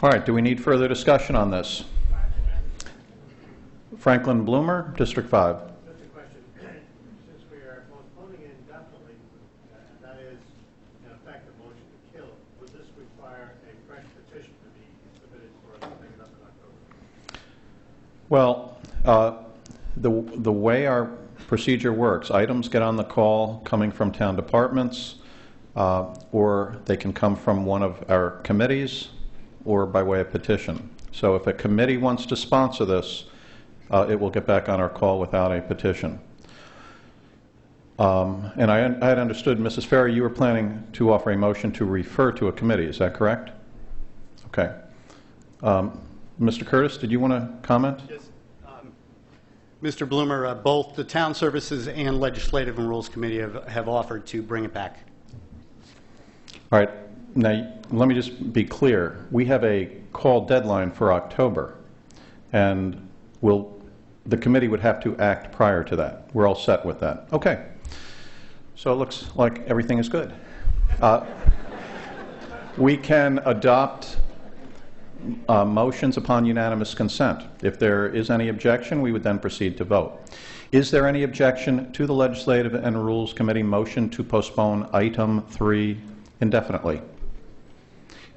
All right, do we need further discussion on this? Franklin Bloomer, District 5. Just a question. Since we are postponing it indefinitely, and that is, in effect, a motion to kill, would this require a fresh petition to be submitted for us to take it up in October? Well, the way our procedure works, items get on the call coming from town departments, or they can come from one of our committees, or by way of petition. So if a committee wants to sponsor this, it will get back on our call without a petition. And I had understood, Mrs. Ferry, you were planning to offer a motion to refer to a committee. Is that correct? Okay. Mr. Curtis, did you want to comment? Yes. Mr. Bloomer, both the Town Services and Legislative and Rules Committee have offered to bring it back. All right. Now, let me just be clear. We have a call deadline for October, and the committee would have to act prior to that. We're all set with that. Okay. So it looks like everything is good. We can adopt motions upon unanimous consent. If there is any objection, we would then proceed to vote. Is there any objection to the Legislative and Rules Committee motion to postpone item 3 indefinitely?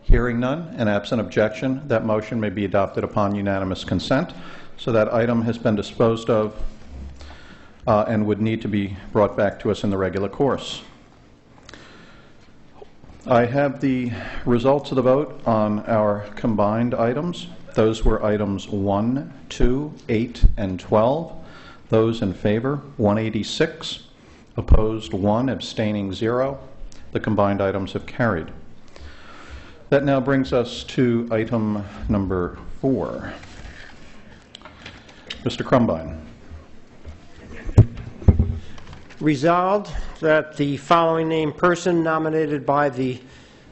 Hearing none and absent objection, that motion may be adopted upon unanimous consent. So that item has been disposed of and would need to be brought back to us in the regular course. I have the results of the vote on our combined items. Those were items 1, 2, 8, and 12. Those in favor, 186. Opposed, 1. Abstaining, 0. The combined items have carried. That now brings us to item number 4. Mr. Crumbine. Resolved that the following named person nominated by the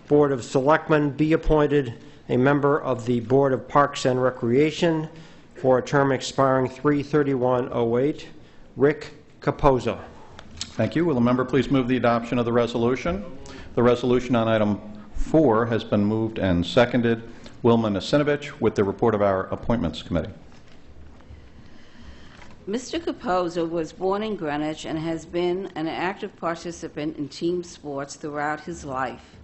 Board of Selectmen be appointed a member of the Board of Parks and Recreation for a term expiring 3/31/08, Rick Capozzo. Thank you. Will the member please move the adoption of the resolution? The resolution on item 4 has been moved and seconded. Wilma Nasinovich with the report of our Appointments Committee. Mr. Capozzo was born in Greenwich and has been an active participant in team sports throughout his life.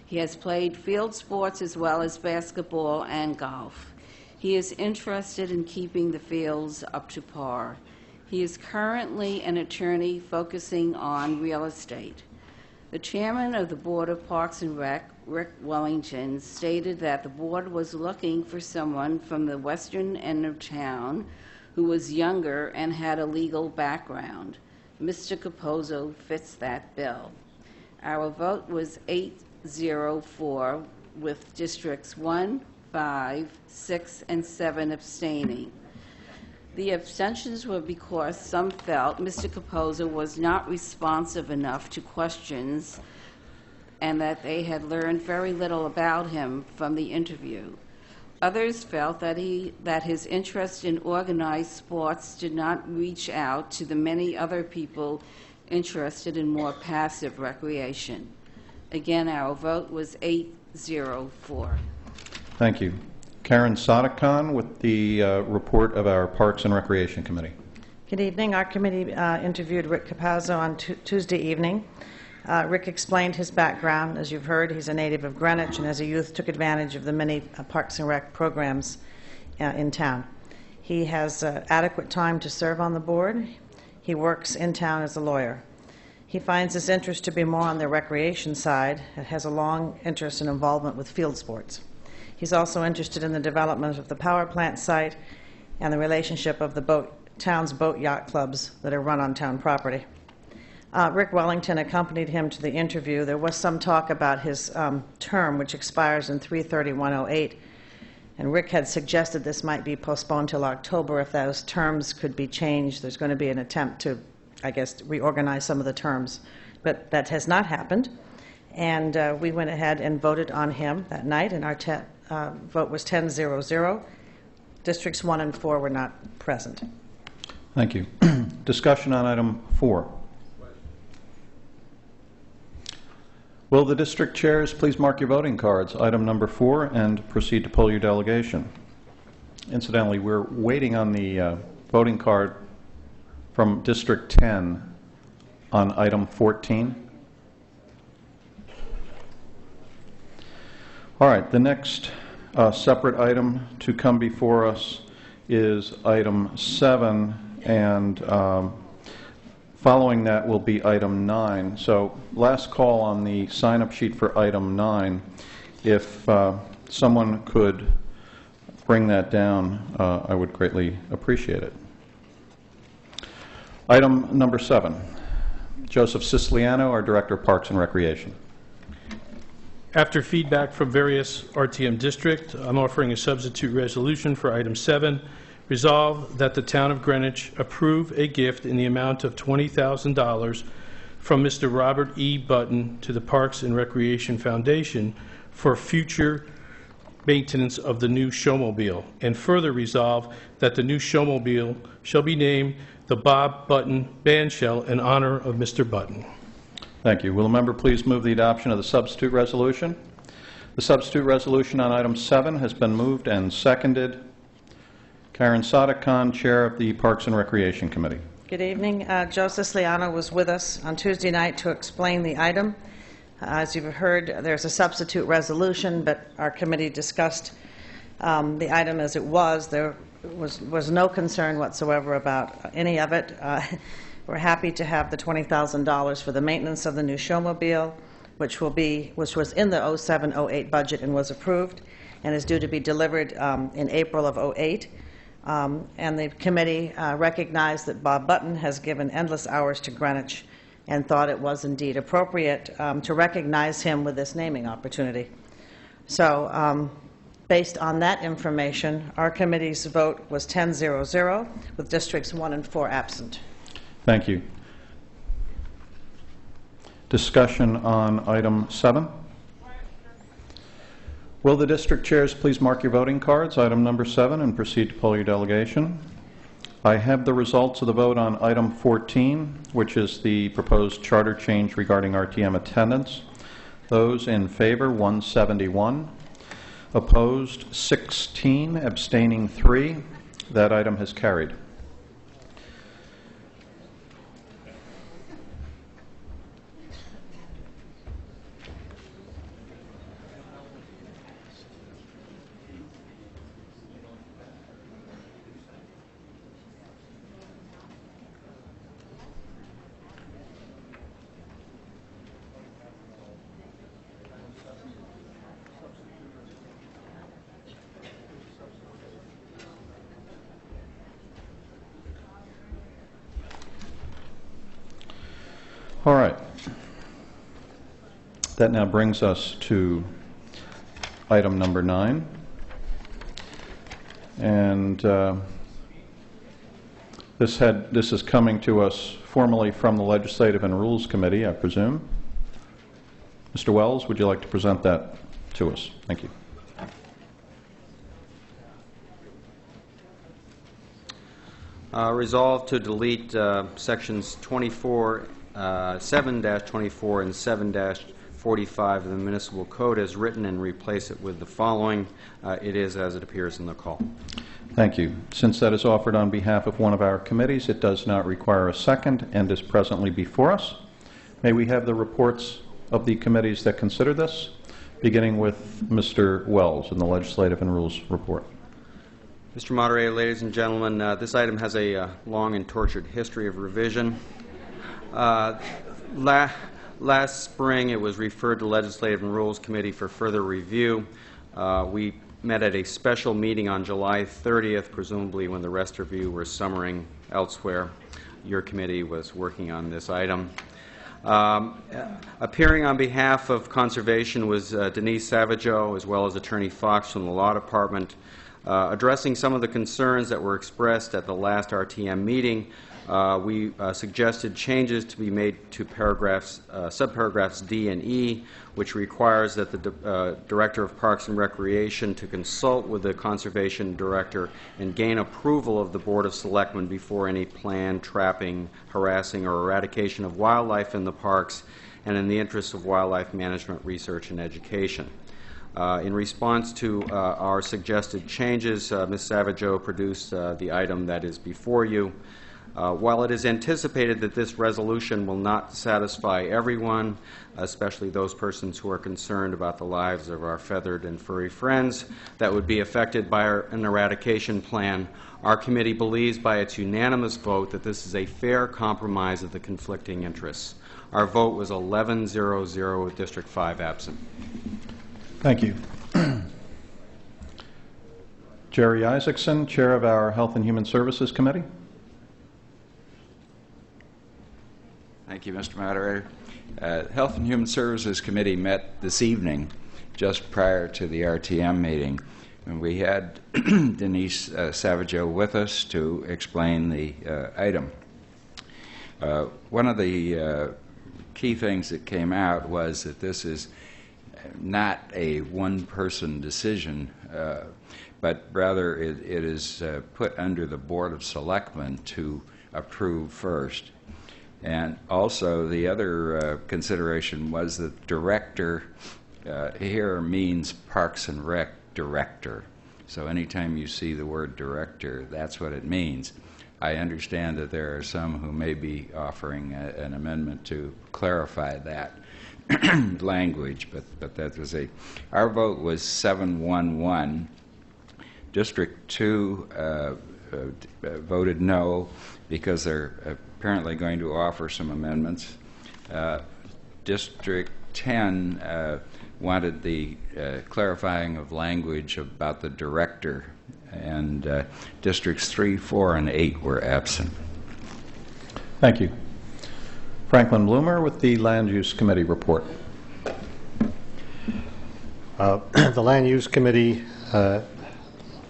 He has played field sports as well as basketball and golf. He is interested in keeping the fields up to par. He is currently an attorney focusing on real estate. The chairman of the Board of Parks and Rec, Rick Wellington, stated that the board was looking for someone from the western end of town who was younger and had a legal background. Mr. Capozzo fits that bill. Our vote was 8-0-4, with districts 1, 5, 6, and 7 abstaining. The abstentions were because some felt Mr. Capozzo was not responsive enough to questions and that they had learned very little about him from the interview. Others felt that his interest in organized sports did not reach out to the many other people interested in more passive recreation. Again, our vote was 8-0-4. Thank you. Karen Sadekhan with the report of our Parks and Recreation Committee. Good evening. Our committee interviewed Rick Capozzo on Tuesday evening. Rick explained his background. As you've heard, he's a native of Greenwich, and as a youth took advantage of the many Parks and Rec programs in town. He has adequate time to serve on the board. He works in town as a lawyer. He finds his interest to be more on the recreation side and has a long interest and involvement with field sports. He's also interested in the development of the power plant site and the relationship of the town's boat yacht clubs that are run on town property. Rick Wellington accompanied him to the interview. There was some talk about his term, which expires in 3/31/08, and Rick had suggested this might be postponed till October if those terms could be changed. There's going to be an attempt to, I guess, reorganize some of the terms, but that has not happened. And we went ahead and voted on him that night, and our vote was 10-0-0. Districts 1 and 4 were not present. Thank you. Discussion on item 4. Will the district chairs please mark your voting cards, item number 4, and proceed to poll your delegation. Incidentally, we're waiting on the voting card from District 10 on item 14. All right, the next separate item to come before us is item 7, and following that will be item 9. So last call on the sign-up sheet for item 9. If someone could bring that down, I would greatly appreciate it. Item number 7, Joseph Siciliano, our Director of Parks and Recreation. After feedback from various RTM districts, I'm offering a substitute resolution for item 7. Resolve that the Town of Greenwich approve a gift in the amount of $20,000 from Mr. Robert E. Button to the Parks and Recreation Foundation for future maintenance of the new showmobile, and further resolve that the new showmobile shall be named the Bob Button Bandshell in honor of Mr. Button. Thank you. Will a member please move the adoption of the substitute resolution? The substitute resolution on item 7 has been moved and seconded. Karen Sadek-Khan, Chair of the Parks and Recreation Committee. Good evening. Joe Siciliano was with us on Tuesday night to explain the item. As you've heard, there's a substitute resolution, but our committee discussed the item as it was. There was no concern whatsoever about any of it. We're happy to have the $20,000 for the maintenance of the new showmobile, which was in the 07-08 budget and was approved, and is due to be delivered in April of 08. And the committee recognized that Bob Button has given endless hours to Greenwich and thought it was indeed appropriate to recognize him with this naming opportunity. So based on that information, our committee's vote was 10-0-0, with districts 1 and 4 absent. Thank you. Discussion on item 7. Will the district chairs please mark your voting cards, item number 7, and proceed to poll your delegation. I have the results of the vote on item 14, which is the proposed charter change regarding RTM attendance. Those in favor, 171. Opposed, 16. Abstaining, 3. That item has carried. All right. That now brings us to item number 9. And this is coming to us formally from the Legislative and Rules Committee, I presume. Mr. Wells, would you like to present that to us? Thank you. Resolved to delete sections 7-24 and 7-45 of the Municipal Code as written and replace it with the following. It is as it appears in the call. Thank you. Since that is offered on behalf of one of our committees, it does not require a second and is presently before us. May we have the reports of the committees that consider this, beginning with Mr. Wells in the Legislative and Rules report. Mr. Moderator, ladies and gentlemen, this item has a long and tortured history of revision. Last spring, it was referred to Legislative and Rules Committee for further review. We met at a special meeting on July 30th, presumably when the rest of you were summering elsewhere. Your committee was working on this item. Appearing on behalf of Conservation was Denise Savageau, as well as Attorney Fox from the Law Department. Addressing some of the concerns that were expressed at the last RTM meeting, we suggested changes to be made to subparagraphs D and E, which requires that the Director of Parks and Recreation to consult with the Conservation Director and gain approval of the Board of Selectmen before any planned trapping, harassing, or eradication of wildlife in the parks, and in the interests of wildlife management, research, and education. In response to our suggested changes, Ms. Savageau produced the item that is before you. While it is anticipated that this resolution will not satisfy everyone, especially those persons who are concerned about the lives of our feathered and furry friends that would be affected by an eradication plan, our committee believes by its unanimous vote that this is a fair compromise of the conflicting interests. Our vote was 11-0-0 with District 5 absent. Thank you. Jerry Isaacson, Chair of our Health and Human Services Committee. Thank you, Mr. Moderator. Health and Human Services Committee met this evening, just prior to the RTM meeting, and we had Denise Savageau with us to explain the item. One of the key things that came out was that this is not a one-person decision, but rather it is put under the Board of Selectmen to approve first. And also the other consideration was that director here means Parks and Rec director. So anytime you see the word director, that's what it means. I understand that there are some who may be offering an amendment to clarify that language, but that was our vote was 7-1-1. District 2 voted no because they're apparently going to offer some amendments. District 10 wanted the clarifying of language about the director, and Districts 3, 4, and 8 were absent. Thank you. Franklin Bloomer with the Land Use Committee report. The Land Use Committee,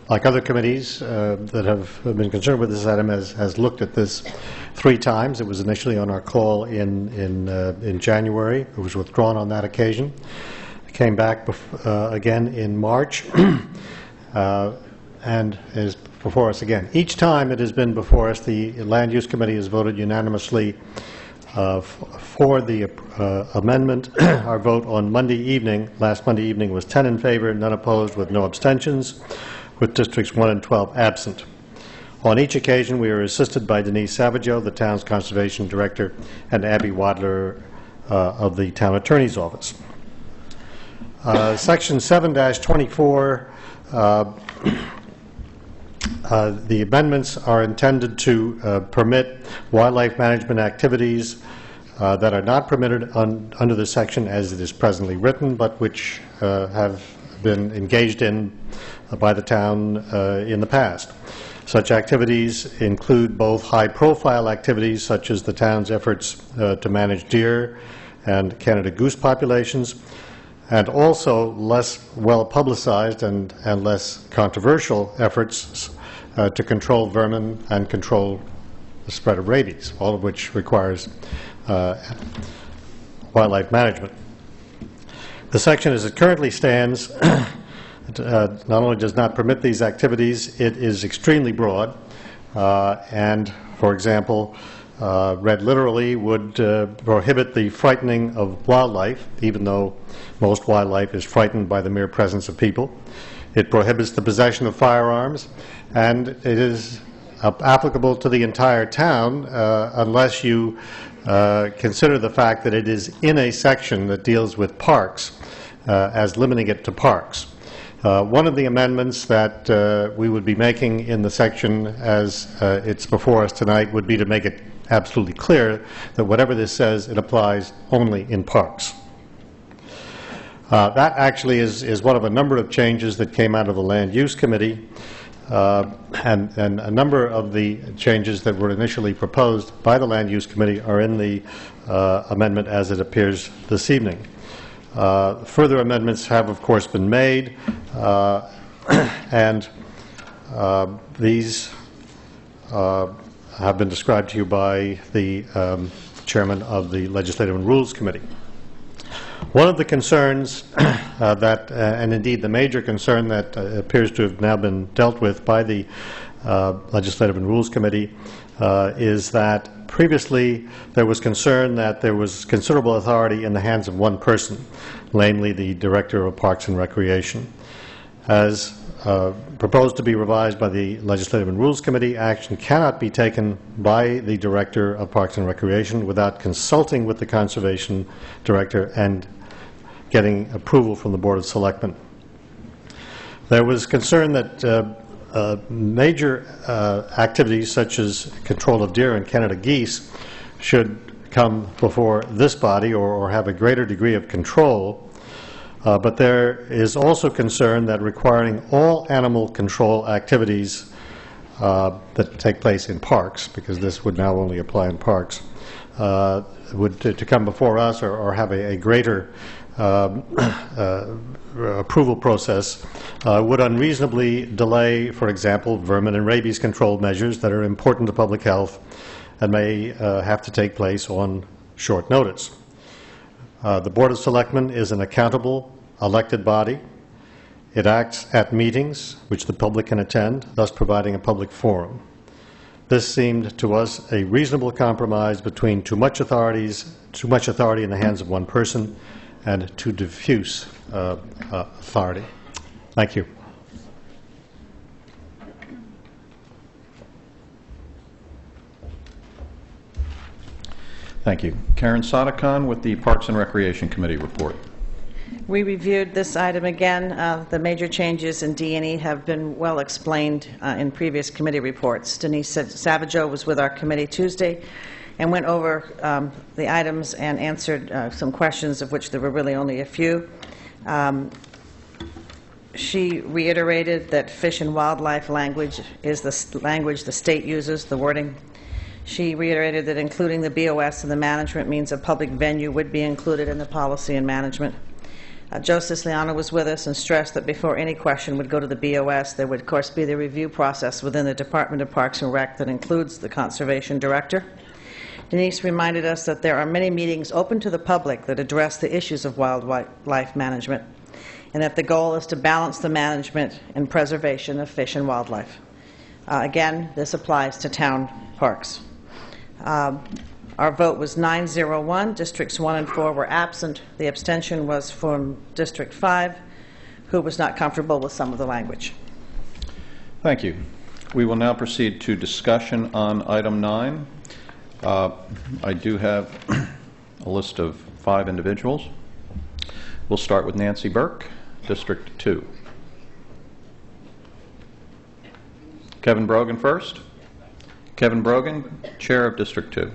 like other committees that have been concerned with this item, has looked at this 3 times. It was initially on our call in January. It was withdrawn on that occasion. It came back again in March and is before us again. Each time it has been before us, the Land Use Committee has voted unanimously for the amendment. Our vote on last Monday evening, was 10 in favor, none opposed, with no abstentions, with Districts 1 and 12 absent. On each occasion, we are assisted by Denise Savageau, the town's Conservation Director, and Abby Wadler of the Town Attorney's Office. Section 7-24, the amendments are intended to permit wildlife management activities that are not permitted under the section as it is presently written, but which have been engaged in by the town in the past. Such activities include both high-profile activities, such as the town's efforts to manage deer and Canada goose populations, and also less well-publicized and less controversial efforts to control vermin and control the spread of rabies, all of which requires wildlife management. The section as it currently stands not only does not permit these activities, it is extremely broad, and, for example, read literally, would prohibit the frightening of wildlife, even though most wildlife is frightened by the mere presence of people. It prohibits the possession of firearms, and it is applicable to the entire town unless you consider the fact that it is in a section that deals with parks, as limiting it to parks. One of the amendments that we would be making in the section as it's before us tonight would be to make it absolutely clear that whatever this says, it applies only in parks. That actually is one of a number of changes that came out of the Land Use Committee, and a number of the changes that were initially proposed by the Land Use Committee are in the amendment as it appears this evening. Further amendments have, of course, been made, and these have been described to you by the chairman of the Legislative and Rules Committee. One of the concerns and indeed the major concern that appears to have now been dealt with by the Legislative and Rules Committee is that previously there was concern that there was considerable authority in the hands of one person, namely the Director of Parks and Recreation. As proposed to be revised by the Legislative and Rules Committee, action cannot be taken by the Director of Parks and Recreation without consulting with the Conservation Director and getting approval from the Board of Selectmen. There was concern that major activities such as control of deer and Canada geese should come before this body or have a greater degree of control, but there is also concern that requiring all animal control activities that take place in parks, because this would now only apply in parks, would to come before us or have a greater approval process would unreasonably delay, for example, vermin and rabies control measures that are important to public health and may have to take place on short notice. The Board of Selectmen is an accountable, elected body. It acts at meetings which the public can attend, thus providing a public forum. This seemed to us a reasonable compromise between too much authority in the hands of one person and too diffuse authority. Thank you. Thank you. Karen Sotacon with the Parks and Recreation Committee report. We reviewed this item again. The major changes in D&E have been well explained in previous committee reports. Denise Savageau was with our committee Tuesday and went over the items and answered some questions, of which there were really only a few. She reiterated that fish and wildlife language is the language the state uses, the wording. She reiterated that including the BOS in the management means a public venue would be included in the policy and management. Joe Siciliano was with us and stressed that before any question would go to the BOS, there would, of course, be the review process within the Department of Parks and Rec that includes the Conservation Director. Denise reminded us that there are many meetings open to the public that address the issues of wildlife management, and that the goal is to balance the management and preservation of fish and wildlife. Again, this applies to town parks. Our vote was 9-0-1. Districts 1 and 4 were absent. The abstention was from District 5, who was not comfortable with some of the language. Thank you. We will now proceed to discussion on item 9. I do have a list of 5 individuals. We'll start with Nancy Burke, District 2. Kevin Brogan first. Kevin Brogan, Chair of District 2.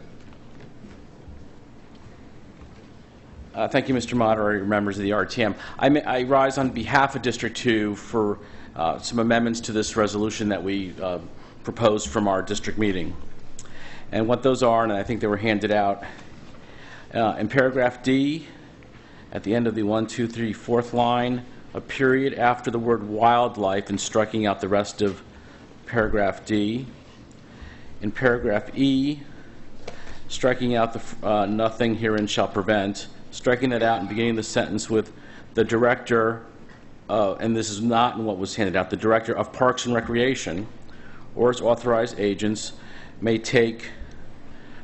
Thank you, Mr. Moderator, members of the RTM. I rise on behalf of District 2 for some amendments to this resolution that we proposed from our district meeting. And what those are, and I think they were handed out, in paragraph D, at the end of the 1, 2, 3, 4th line, a period after the word wildlife and striking out the rest of paragraph D. In paragraph E, striking out the nothing herein shall prevent, striking that out and beginning the sentence with the director, and this is not in what was handed out, the director of Parks and Recreation or its authorized agents may take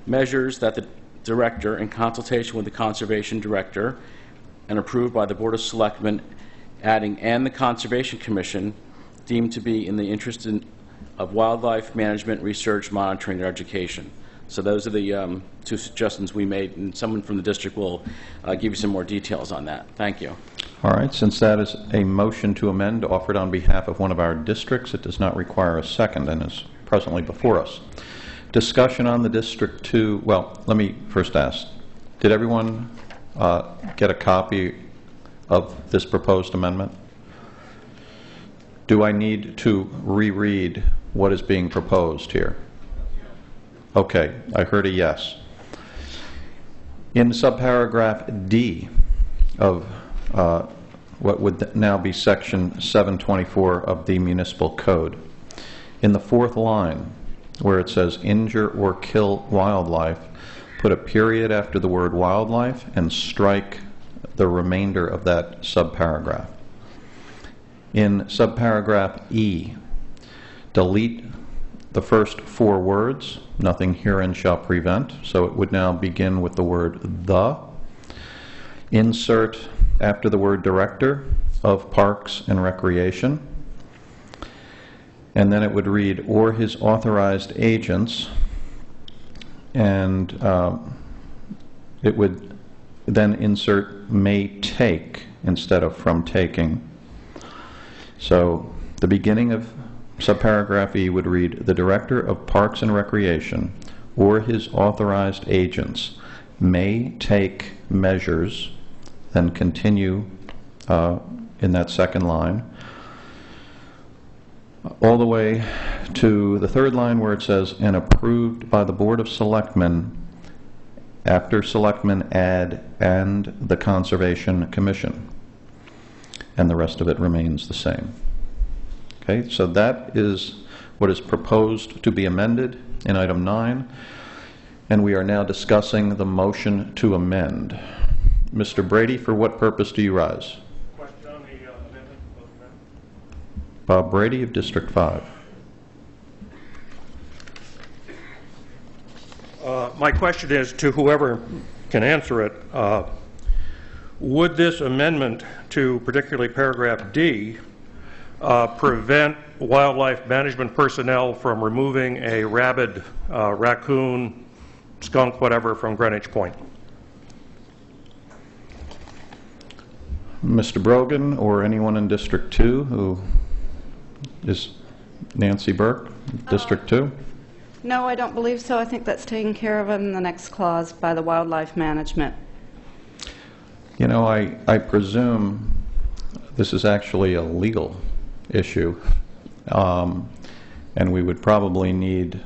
measures that the director, in consultation with the Conservation Director and approved by the Board of Selectmen, adding and the Conservation Commission, deemed to be in the interest of wildlife management, research, monitoring, or education. So those are the 2 suggestions we made, and someone from the district will give you some more details on that. Thank you. All right. Since that is a motion to amend offered on behalf of one of our districts, it does not require a second and is presently before us. Discussion on the District 2. Well, let me first ask, did everyone get a copy of this proposed amendment? Do I need to reread what is being proposed here? Okay, I heard a yes. In subparagraph D of what would now be section 724 of the Municipal Code, in the 4th line, where it says injure or kill wildlife, put a period after the word wildlife and strike the remainder of that subparagraph. In subparagraph E, delete the first 4 words, nothing herein shall prevent, so it would now begin with the word the. Insert after the word Director of Parks and Recreation, and then it would read, or his authorized agents, and it would then insert may take instead of from taking. So the beginning of subparagraph E would read, the Director of Parks and Recreation or his authorized agents may take measures, then continue in that second line, all the way to the third line where it says, and approved by the Board of Selectmen, after Selectmen add and the Conservation Commission. And the rest of it remains the same. Okay, so that is what is proposed to be amended in item 9, and we are now discussing the motion to amend. Mr. Brady, for what purpose do you rise? Question on the amendment. Bob Brady of District 5. My question is to whoever can answer it. Would this amendment to particularly paragraph D prevent wildlife management personnel from removing a rabid raccoon, skunk, whatever, from Greenwich Point? Mr. Brogan or anyone in District 2 who is Nancy Burke, District 2? No, I don't believe so. I think that's taken care of in the next clause by the wildlife management. You know, I presume this is actually a legal issue, and we would probably need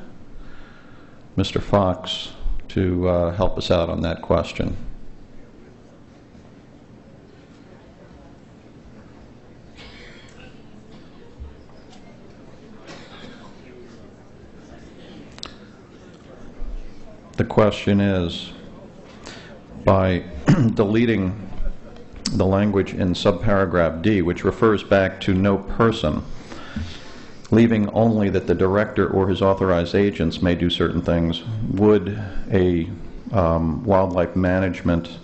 Mr. Fox to help us out on that question. The question is, by deleting the language in subparagraph D, which refers back to no person, leaving only that the director or his authorized agents may do certain things, would a wildlife management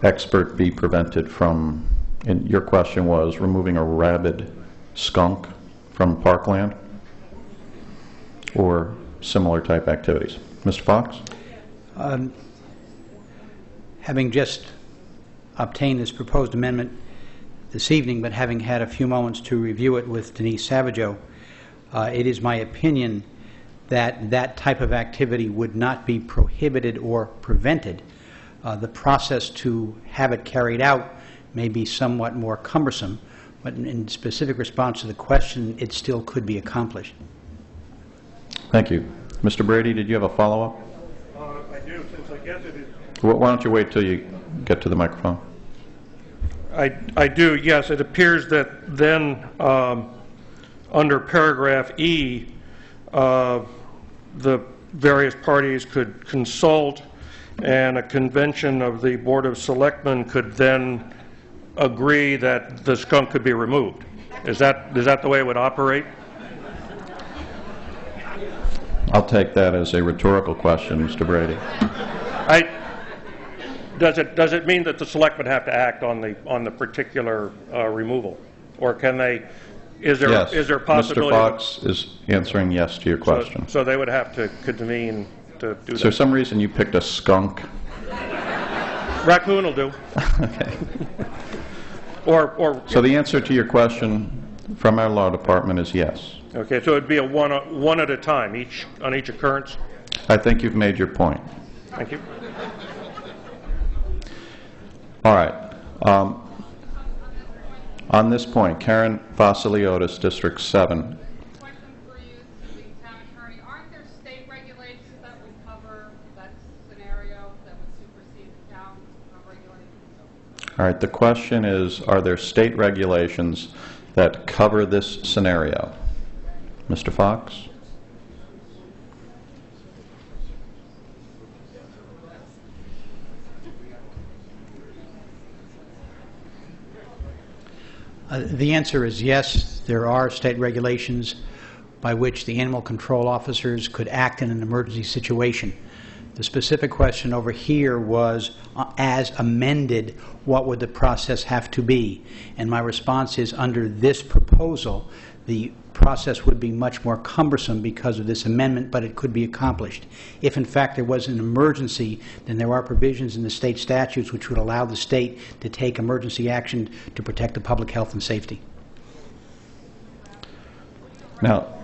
expert be prevented from, and your question was, removing a rabid skunk from parkland or similar type activities? Mr. Fox? Having just obtained this proposed amendment this evening, but having had a few moments to review it with Denise Savageau, it is my opinion that that type of activity would not be prohibited or prevented. The process to have it carried out may be somewhat more cumbersome, but in specific response to the question, it still could be accomplished. Thank you. Mr. Brady, did you have a follow-up? I do, since I guess it is. Why don't you wait till you get to the microphone? I do, yes. It appears that then under paragraph E, the various parties could consult, and a convention of the Board of Selectmen could then agree that the skunk could be removed. Is that the way it would operate? I'll take that as a rhetorical question, Mr. Brady. Does it mean that the selectmen have to act on the particular removal, or can they? Is there Yes. is there a possibility? Mr. Fox is answering yes to your question. So they would have to convene to do Is there that. some reason you picked a skunk? Raccoon will do. Okay. Or So the answer to your question from our law department is yes. okay, so it'd be a one at a time, on each occurrence. I think you've made your point. Thank you. All right. On this point, Karen Vasiliotis, District 7. Aren't there state regulations that would cover that scenario that would supersede the town regulations? All right. The question is, are there state regulations that cover this scenario? Mr. Fox? The answer is yes, there are state regulations by which the animal control officers could act in an emergency situation. The specific question over here was, as amended, what would the process have to be? And my response is, under this proposal, the process would be much more cumbersome because of this amendment, but it could be accomplished. If, in fact, there was an emergency, then there are provisions in the state statutes which would allow the state to take emergency action to protect the public health and safety. Now,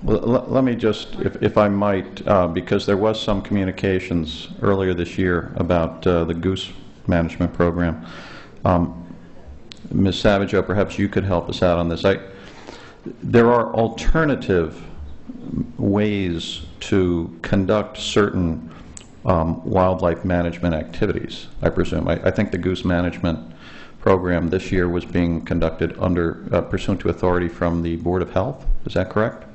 let me just, if I might, because there was some communications earlier this year about the goose management program. Ms. Savageau, perhaps you could help us out on this. There are alternative ways to conduct certain wildlife management activities, I presume. I think the goose management program this year was being conducted under pursuant to authority from the Board of Health. Is that correct?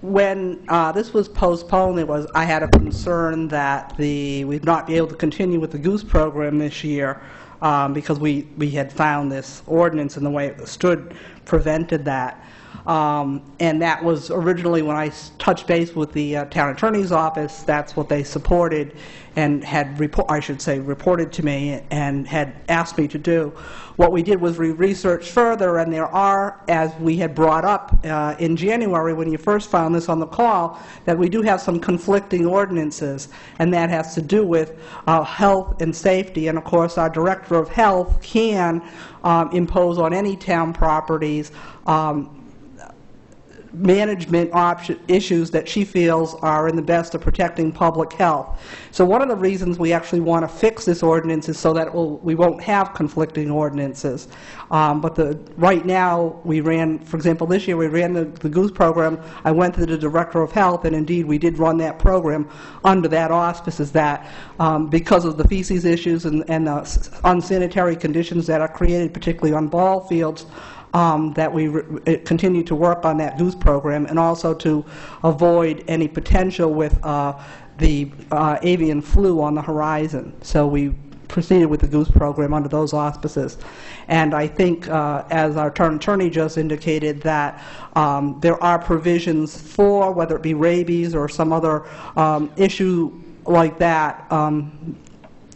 When this was postponed, I had a concern that we'd not be able to continue with the goose program this year because we had found this ordinance and the way it stood prevented that. And that was originally when I touched base with the town attorney's office. That's what they supported and had reported to me and had asked me to do. What we did was we researched further, and there are, as we had brought up in January when you first found this on the call, that we do have some conflicting ordinances, and that has to do with health and safety. And of course, our director of health can impose on any town properties management issues that she feels are in the best of protecting public health. So one of the reasons we actually want to fix this ordinance is so that we won't have conflicting ordinances. But right now, we ran, for example, this year we ran the goose program. I went to the director of health, and indeed we did run that program under that auspices that because of the feces issues and the unsanitary conditions that are created, particularly on ball fields, that we continue to work on that goose program, and also to avoid any potential with the avian flu on the horizon. So we proceeded with the goose program under those auspices. And I think, as our town attorney just indicated, that there are provisions for, whether it be rabies or some other issue like that,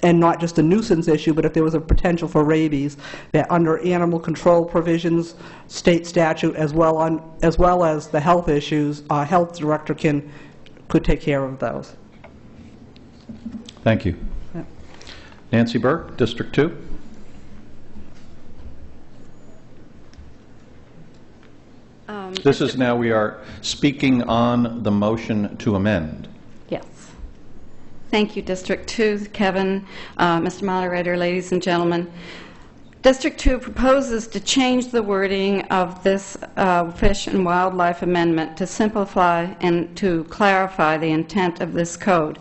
and not just a nuisance issue, but if there was a potential for rabies, that under animal control provisions, state statute, as well as the health issues, our health director could take care of those. Thank you. Yeah. Nancy Burke, District 2. This is now, we are speaking on the motion to amend. Yes. Thank you, District 2, Kevin, Mr. Moderator, ladies and gentlemen. District 2 proposes to change the wording of this Fish and Wildlife Amendment to simplify and to clarify the intent of this code.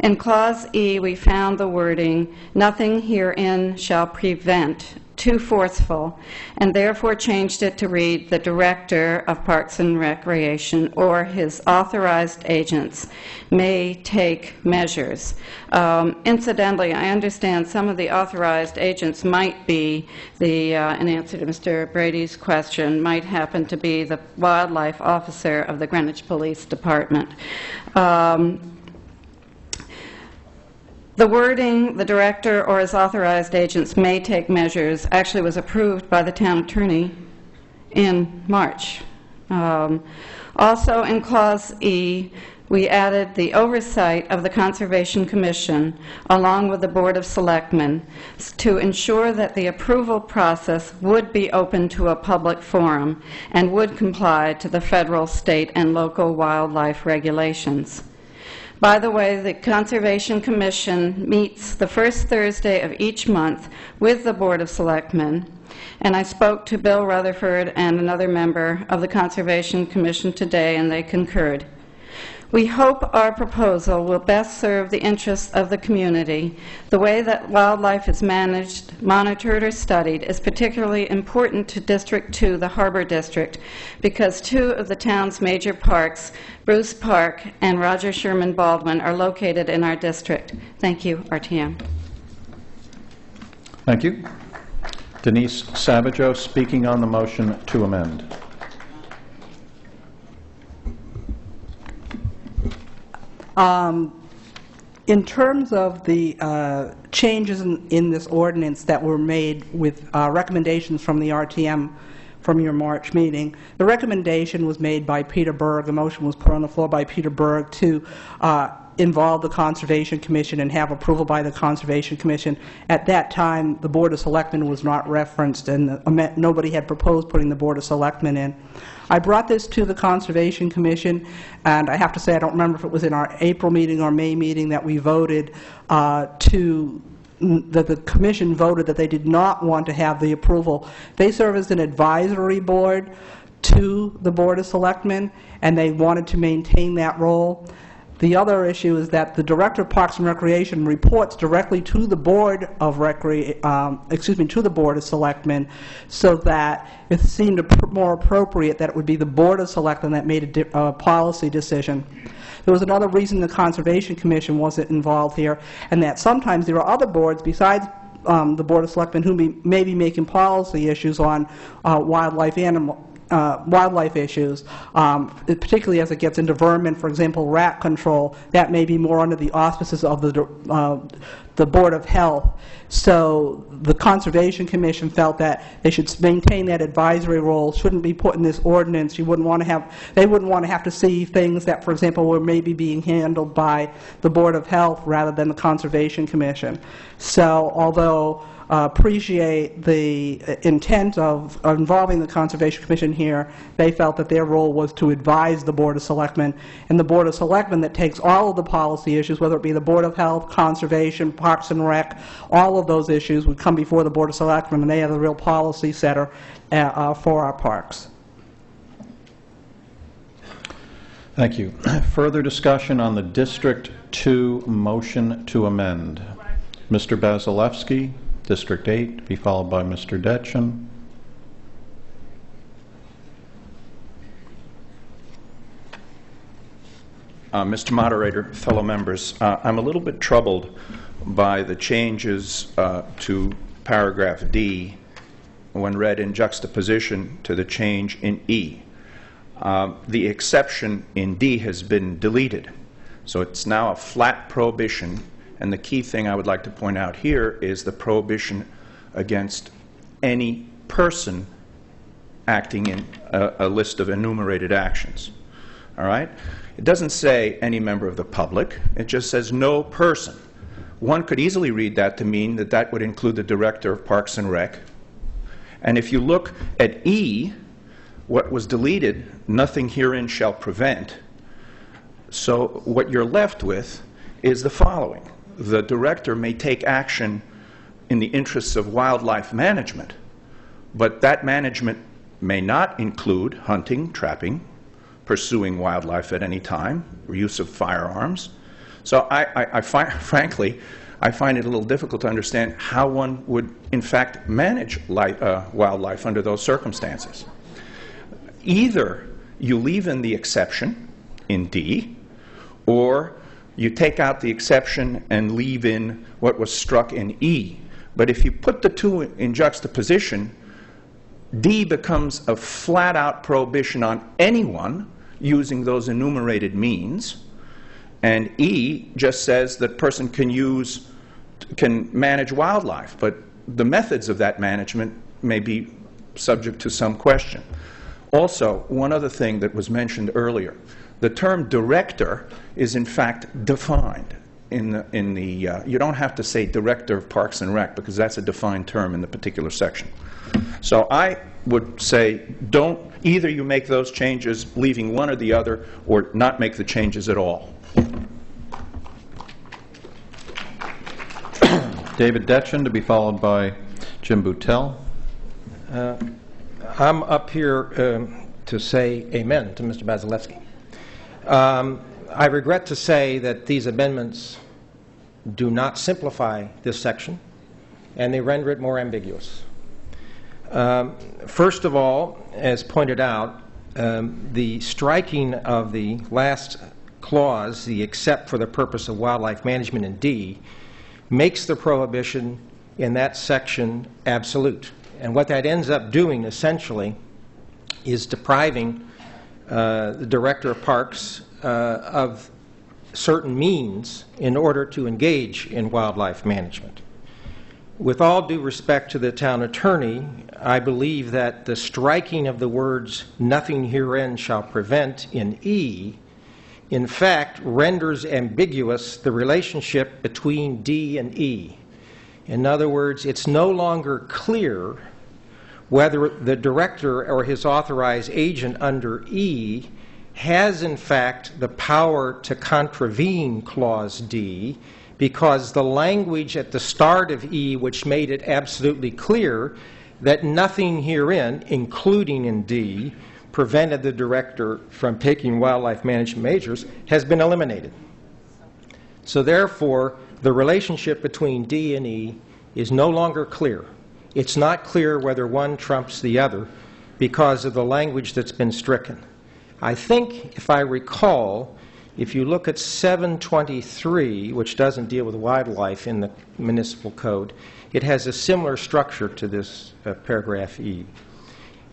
In Clause E, we found the wording, "Nothing herein shall prevent," too forceful, and therefore changed it to read, "The Director of Parks and Recreation or his authorized agents may take measures." Incidentally, I understand some of the authorized agents might be in answer to Mr. Brady's question, might happen to be the wildlife officer of the Greenwich Police Department. The wording, "The director or his authorized agents may take measures," actually was approved by the town attorney in March. Also in Clause E, we added the oversight of the Conservation Commission along with the Board of Selectmen to ensure that the approval process would be open to a public forum and would comply to the federal, state, and local wildlife regulations. By the way, the Conservation Commission meets the first Thursday of each month with the Board of Selectmen, and I spoke to Bill Rutherford and another member of the Conservation Commission today, and they concurred. We hope our proposal will best serve the interests of the community. The way that wildlife is managed, monitored, or studied is particularly important to District 2, the Harbor District, because two of the town's major parks, Bruce Park and Roger Sherman Baldwin, are located in our district. Thank you, RTM. Thank you. Denise Savageau, speaking on the motion to amend. In terms of the changes in this ordinance that were made with recommendations from the RTM from your March meeting, the recommendation was made by Peter Berg. The motion was put on the floor by Peter Berg to involve the Conservation Commission and have approval by the Conservation Commission. At that time, the Board of Selectmen was not referenced, and nobody had proposed putting the Board of Selectmen in. I brought this to the Conservation Commission, and I have to say I don't remember if it was in our April meeting or May meeting that we voted that the Commission voted that they did not want to have the approval. They serve as an advisory board to the Board of Selectmen, and they wanted to maintain that role. The other issue is that the Director of Parks and Recreation reports directly to the Board of to the Board of Selectmen, so that it seemed more appropriate that it would be the Board of Selectmen that made a policy decision. There was another reason the Conservation Commission wasn't involved here, and that sometimes there are other boards besides the Board of Selectmen who may be making policy issues on wildlife issues, particularly as it gets into vermin, for example, rat control. That may be more under the auspices of the Board of Health. So the Conservation Commission felt that they should maintain that advisory role, shouldn't be put in this ordinance. They wouldn't want to have to see things that, for example, were maybe being handled by the Board of Health rather than the Conservation Commission. So although appreciate the intent of involving the Conservation Commission here, they felt that their role was to advise the Board of Selectmen, and the Board of Selectmen that takes all of the policy issues, whether it be the Board of Health, Conservation, Parks and Rec, all of those issues would come before the Board of Selectmen, and they are the real policy setter for our parks. Thank you. Further discussion on the District 2 motion to amend. Mr. Basilevsky, District 8, to be followed by Mr. Detchen. Mr. Moderator, fellow members, I'm a little bit troubled by the changes to paragraph D when read in juxtaposition to the change in E. The exception in D has been deleted, so it's now a flat prohibition. And the key thing I would like to point out here is the prohibition against any person acting in a list of enumerated actions. All right? It doesn't say any member of the public. It just says no person. One could easily read that to mean that that would include the Director of Parks and Rec. And if you look at E, what was deleted, nothing herein shall prevent. So what you're left with is the following. The director may take action in the interests of wildlife management, but that management may not include hunting, trapping, pursuing wildlife at any time, or use of firearms. So frankly, I find it a little difficult to understand how one would, in fact, manage wildlife under those circumstances. Either you leave in the exception in D, or you take out the exception and leave in what was struck in E. But if you put the two in juxtaposition, D becomes a flat-out prohibition on anyone using those enumerated means, and E just says that person can manage wildlife, but the methods of that management may be subject to some question. Also, one other thing that was mentioned earlier. The term director is in fact defined in the you don't have to say Director of Parks and Rec because that's a defined term in the particular section. So I would say don't either you make those changes leaving one or the other, or not make the changes at all. David Detchen, to be followed by Jim Boutel. I'm up here to say amen to Mr. Basilevsky. I regret to say that these amendments do not simplify this section, and they render it more ambiguous. First of all, as pointed out, the striking of the last clause, the except for the purpose of wildlife management in D, makes the prohibition in that section absolute. And what that ends up doing, essentially, is depriving the Director of Parks of certain means in order to engage in wildlife management. With all due respect to the town attorney, I believe that the striking of the words "nothing herein shall prevent" in E, in fact, renders ambiguous the relationship between D and E. In other words, it's no longer clear whether the director or his authorized agent under E has, in fact, the power to contravene Clause D, because the language at the start of E, which made it absolutely clear that nothing herein, including in D, prevented the director from taking wildlife management measures, has been eliminated. So therefore, the relationship between D and E is no longer clear. It's not clear whether one trumps the other because of the language that's been stricken. I think, if I recall, if you look at 723, which doesn't deal with wildlife in the municipal code, it has a similar structure to this paragraph E.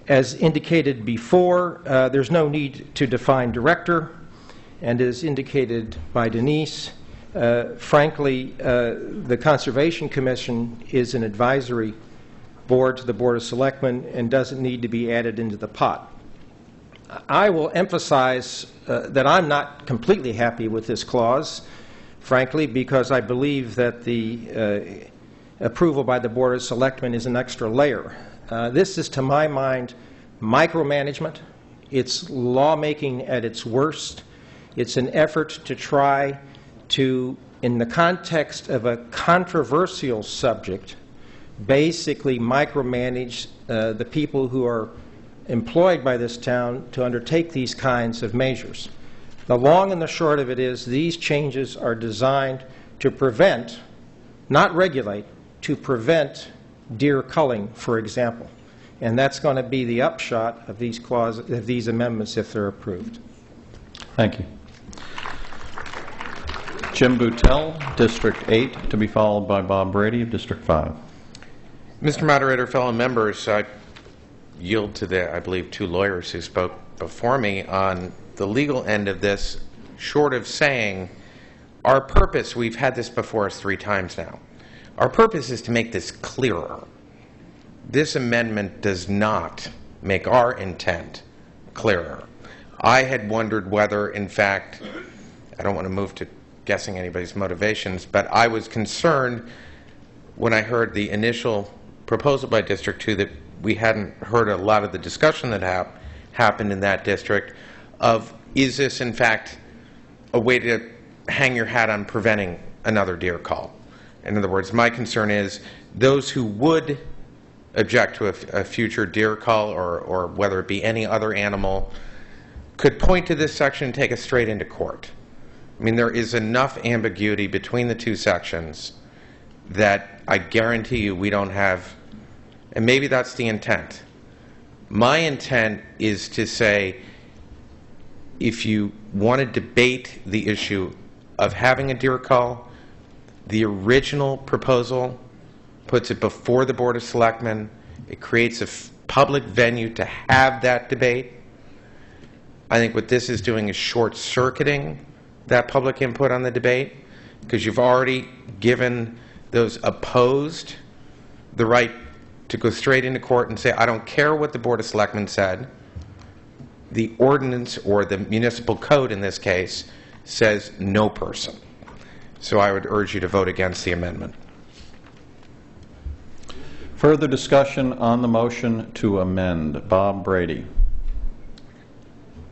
As indicated before, there's no need to define director, and as indicated by Denise, frankly, the Conservation Commission is an advisory board to the Board of Selectmen and doesn't need to be added into the pot. I will emphasize that I'm not completely happy with this clause, frankly, because I believe that the approval by the Board of Selectmen is an extra layer. This is, to my mind, micromanagement. It's lawmaking at its worst. It's an effort to try to, in the context of a controversial subject, basically micromanage the people who are employed by this town to undertake these kinds of measures. The long and the short of it is these changes are designed to prevent, not regulate, to prevent deer culling, for example. And that's going to be the upshot of these clauses, of these amendments, if they're approved. Thank you. Jim Boutel, District 8, to be followed by Bob Brady of District 5. Mr. Moderator, fellow members, I yield to the, I believe, two lawyers who spoke before me on the legal end of this, short of saying our purpose, we've had this before us 3 times now, our purpose is to make this clearer. This amendment does not make our intent clearer. I had wondered whether, in fact, I don't want to move to guessing anybody's motivations, but I was concerned when I heard the initial proposal by District 2 that we hadn't heard a lot of the discussion that happened in that district of, is this in fact a way to hang your hat on preventing another deer call? In other words, my concern is those who would object to a future deer call, or whether it be any other animal, could point to this section and take us straight into court. I mean, there is enough ambiguity between the two sections that I guarantee you we don't have, and maybe that's the intent. My intent is to say, if you want to debate the issue of having a deer call, the original proposal puts it before the Board of Selectmen. It creates a public venue to have that debate. I think what this is doing is short-circuiting that public input on the debate, because you've already given those opposed the right to go straight into court and say, I don't care what the Board of Selectmen said. The ordinance, or the municipal code in this case, says no person. So I would urge you to vote against the amendment. Further discussion on the motion to amend. Bob Brady.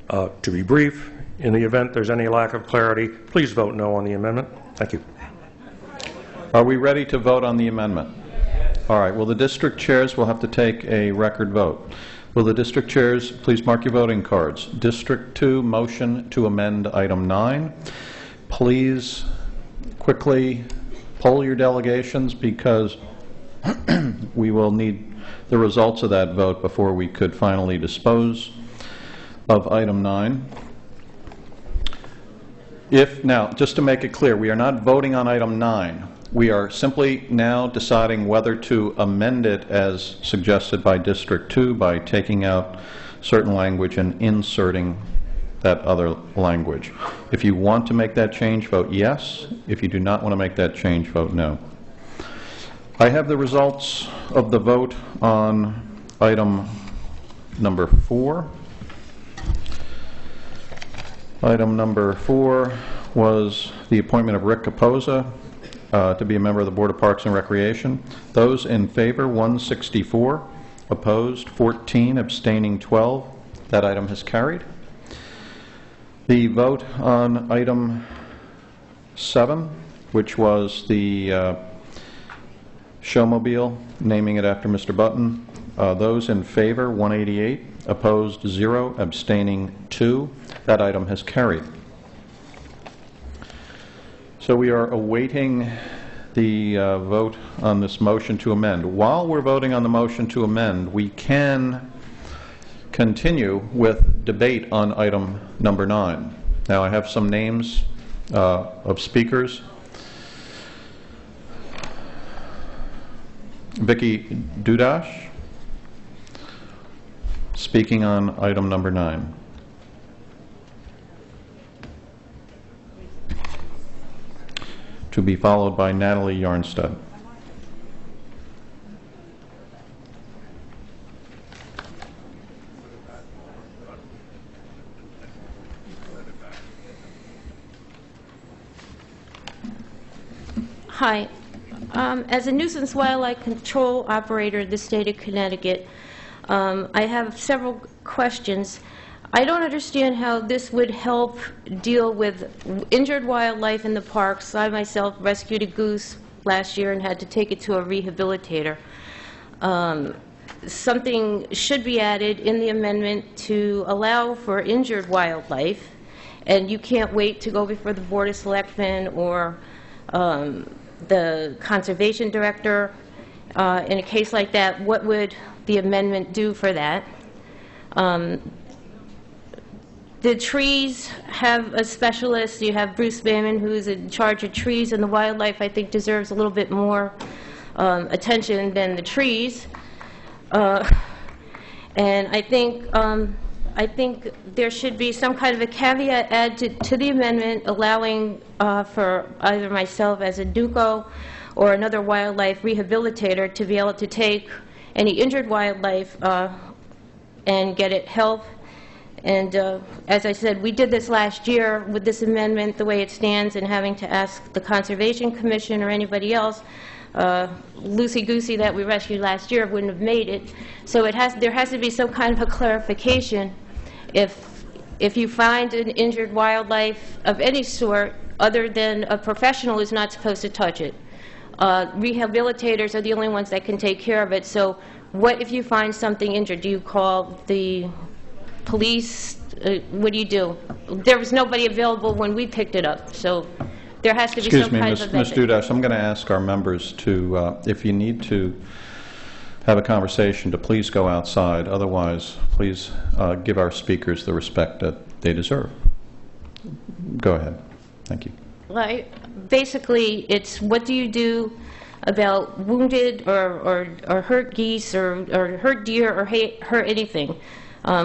To be brief, in the event there's any lack of clarity, please vote no on the amendment. Thank you. Are we ready to vote on the amendment? All right. Well, the district chairs will have to take a record vote. Will the district chairs please mark your voting cards? District 2, motion to amend item 9. Please quickly poll your delegations because we will need the results of that vote before we could finally dispose of item 9. Now, just to make it clear, we are not voting on item 9. We are simply now deciding whether to amend it as suggested by District 2 by taking out certain language and inserting that other language. If you want to make that change, vote yes. If you do not want to make that change, vote no. I have the results of the vote on item number 4. Item number 4 was the appointment of Rick Capozza to be a member of the Board of Parks and Recreation. Those in favor, 164. Opposed, 14. Abstaining, 12. That item has carried. The vote on item 7, which was the showmobile, naming it after Mr. Button. Those in favor, 188. Opposed, 0. Abstaining, 2. That item has carried. So we are awaiting the vote on this motion to amend. While we're voting on the motion to amend, we can continue with debate on item number 9. Now, I have some names of speakers. Vicki Dudash, speaking on item number 9. To be followed by Natalie Yarnstead. Hi. As a nuisance wildlife control operator in the state of Connecticut, I have several questions. I don't understand how this would help deal with injured wildlife in the parks. I myself rescued a goose last year and had to take it to a rehabilitator. Something should be added in the amendment to allow for injured wildlife, and you can't wait to go before the Board of Selectmen or the Conservation Director. In a case like that, what would the amendment do for that? The trees have a specialist. You have Bruce Bamman, who is in charge of trees, and the wildlife, I think, deserves a little bit more attention than the trees. And I think there should be some kind of a caveat added to the amendment allowing for either myself as a NUCO or another wildlife rehabilitator to be able to take any injured wildlife and get it help. And as I said, we did this last year with this amendment the way it stands and having to ask the Conservation Commission or anybody else. Lucy Goosey that we rescued last year wouldn't have made it. So there has to be some kind of a clarification. If you find an injured wildlife of any sort other than a professional who's not supposed to touch it, rehabilitators are the only ones that can take care of it. So what if you find something injured? Do you call the police? What do you do? There was nobody available when we picked it up, so there has to be some kind of Ms. Dudash, I'm going to ask our members to, if you need to have a conversation, to please go outside. Otherwise, please give our speakers the respect that they deserve. Go ahead. Thank you. Basically, it's what do you do about wounded or hurt geese or hurt deer or hurt anything?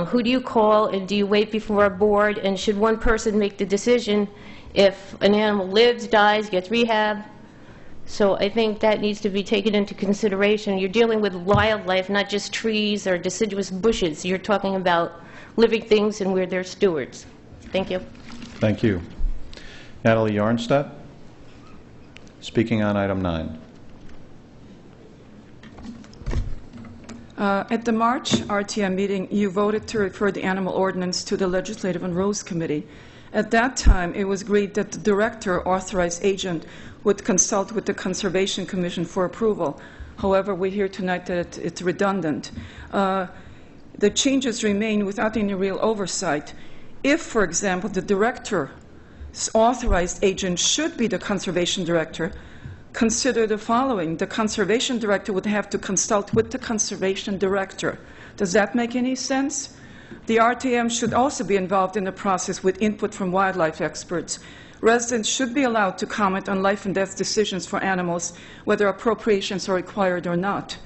Who do you call, and do you wait before a board? And should one person make the decision if an animal lives, dies, gets rehab? So I think that needs to be taken into consideration. You're dealing with wildlife, not just trees or deciduous bushes. You're talking about living things and we're their stewards. Thank you. Thank you. Natalie Yarnstedt, speaking on item 9. At the March RTM meeting, you voted to refer the animal ordinance to the Legislative and Rules Committee. At that time, it was agreed that the director or authorized agent would consult with the Conservation Commission for approval. However, we hear tonight that it's redundant. the changes remain without any real oversight. If, for example, the director's authorized agent should be the conservation director, consider the following. The conservation director would have to consult with the conservation director. Does that make any sense? The RTM should also be involved in the process with input from wildlife experts. Residents should be allowed to comment on life and death decisions for animals, whether appropriations are required or not.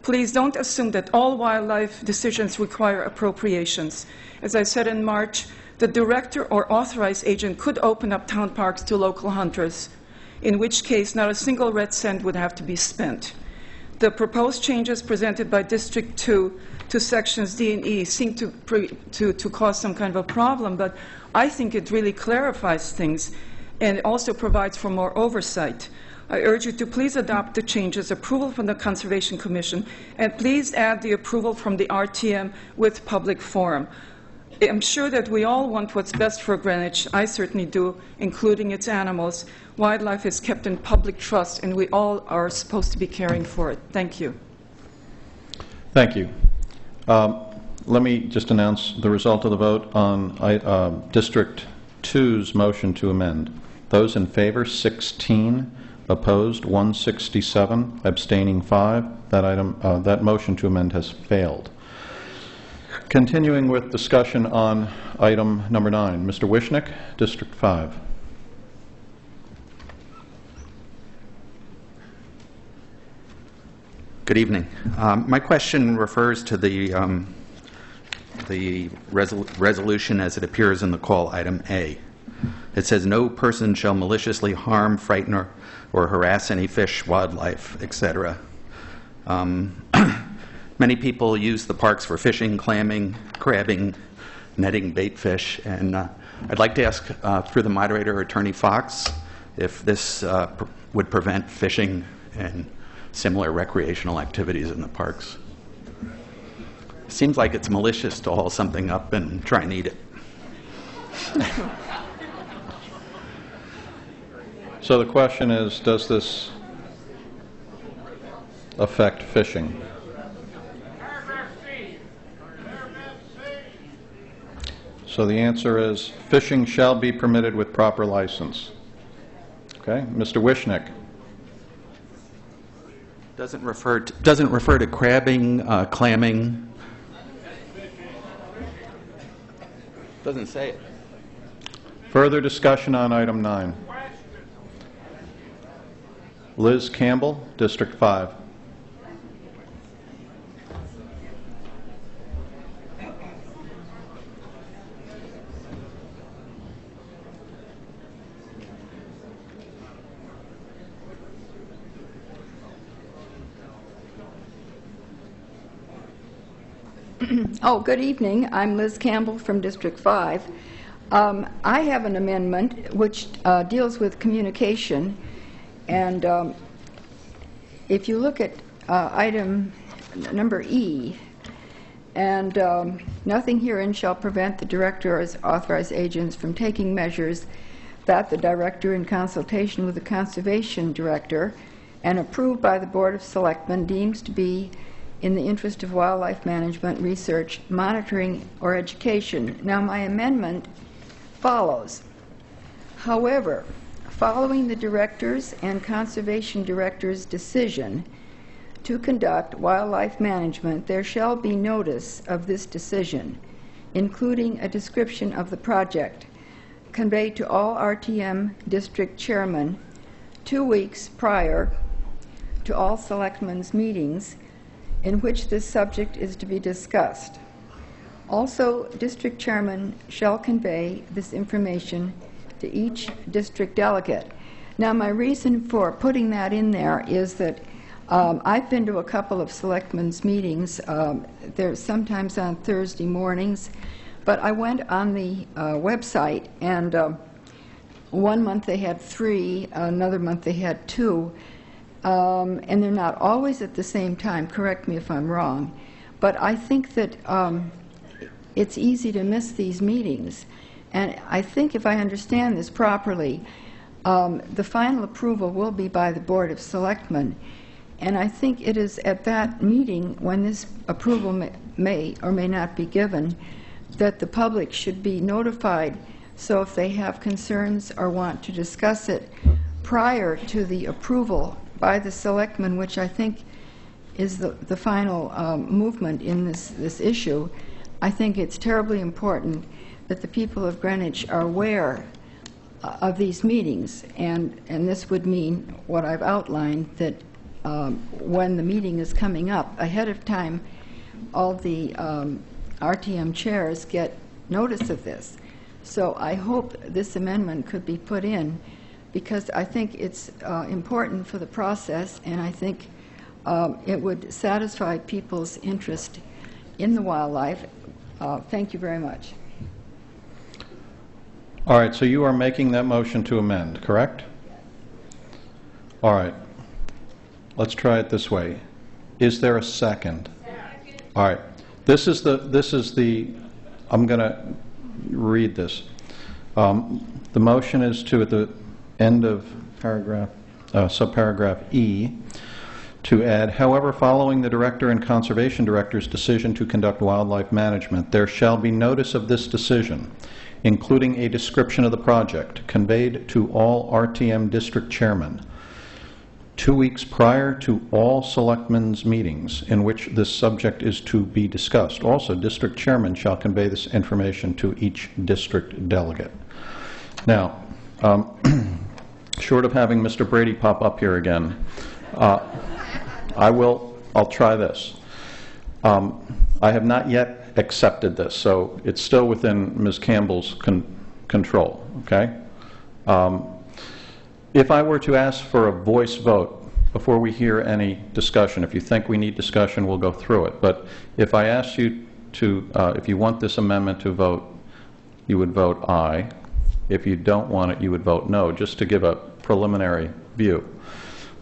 Please don't assume that all wildlife decisions require appropriations. As I said in March, the director or authorized agent could open up town parks to local hunters, in which case not a single red cent would have to be spent. The proposed changes presented by District 2 to sections D and E seem to cause some kind of a problem, but I think it really clarifies things and also provides for more oversight. I urge you to please adopt the changes, approval from the Conservation Commission, and please add the approval from the RTM with public forum. I'm sure that we all want what's best for Greenwich. I certainly do, including its animals. Wildlife is kept in public trust, and we all are supposed to be caring for it. Thank you. Thank you. Let me just announce the result of the vote on District 2's motion to amend. Those in favor, 16. Opposed, 167. Abstaining, 5. That motion to amend has failed. Continuing with discussion on item number 9, Mr. Wishnick, District 5. Good evening. My question refers to the resolution as it appears in the call, item A. It says, "No person shall maliciously harm, frighten, or harass any fish, wildlife, etc." Many people use the parks for fishing, clamming, crabbing, netting bait fish, and I'd like to ask through the moderator, Attorney Fox, if this would prevent fishing and similar recreational activities in the parks. Seems like it's malicious to haul something up and try and eat it. So the question is, does this affect fishing? So the answer is, fishing shall be permitted with proper license. Okay, Mr. Wishnick. Doesn't refer to crabbing, clamming. Doesn't say it. Further discussion on item 9. Liz Campbell, District 5. Oh, good evening. I'm Liz Campbell from District 5. I have an amendment which deals with communication, and if you look at item number E, and nothing herein shall prevent the director or his authorized agents from taking measures that the director, in consultation with the conservation director and approved by the Board of Selectmen, deems to be in the interest of wildlife management, research, monitoring, or education. Now, my amendment follows. However, following the director's and conservation director's decision to conduct wildlife management, there shall be notice of this decision, including a description of the project, conveyed to all RTM district chairmen 2 weeks prior to all selectmen's meetings in which this subject is to be discussed. Also, district chairman shall convey this information to each district delegate. Now, my reason for putting that in there is that I've been to a couple of selectmen's meetings. They're sometimes on Thursday mornings, but I went on the website, and one month they had 3, another month they had 2. And they're not always at the same time, correct me if I'm wrong, but I think that it's easy to miss these meetings. And I think if I understand this properly, the final approval will be by the Board of Selectmen. And I think it is at that meeting, when this approval may or may not be given, that the public should be notified, so if they have concerns or want to discuss it prior to the approval by the selectmen, which I think is the final movement in this issue, I think it's terribly important that the people of Greenwich are aware of these meetings, and this would mean what I've outlined, that when the meeting is coming up ahead of time, all the RTM chairs get notice of this. So I hope this amendment could be put in, because I think it's important for the process, and I think it would satisfy people's interest in the wildlife. Thank you very much. All right, so you are making that motion to amend, correct? All right. Let's try it this way. Is there a second? All right. This is the, I'm going to read this. The motion is to, at the end of paragraph, subparagraph E, to add, however, following the Director and Conservation Director's decision to conduct wildlife management, there shall be notice of this decision, including a description of the project, conveyed to all RTM district chairmen 2 weeks prior to all selectmen's meetings in which this subject is to be discussed. Also, district chairman shall convey this information to each district delegate. Now, short of having Mr. Brady pop up here again, I'll try this. I have not yet accepted this, so it's still within Ms. Campbell's control, okay? If I were to ask for a voice vote before we hear any discussion, if you think we need discussion, we'll go through it. But if I ask you to, if you want this amendment to vote, you would vote aye. If you don't want it, you would vote no, just to give a preliminary view.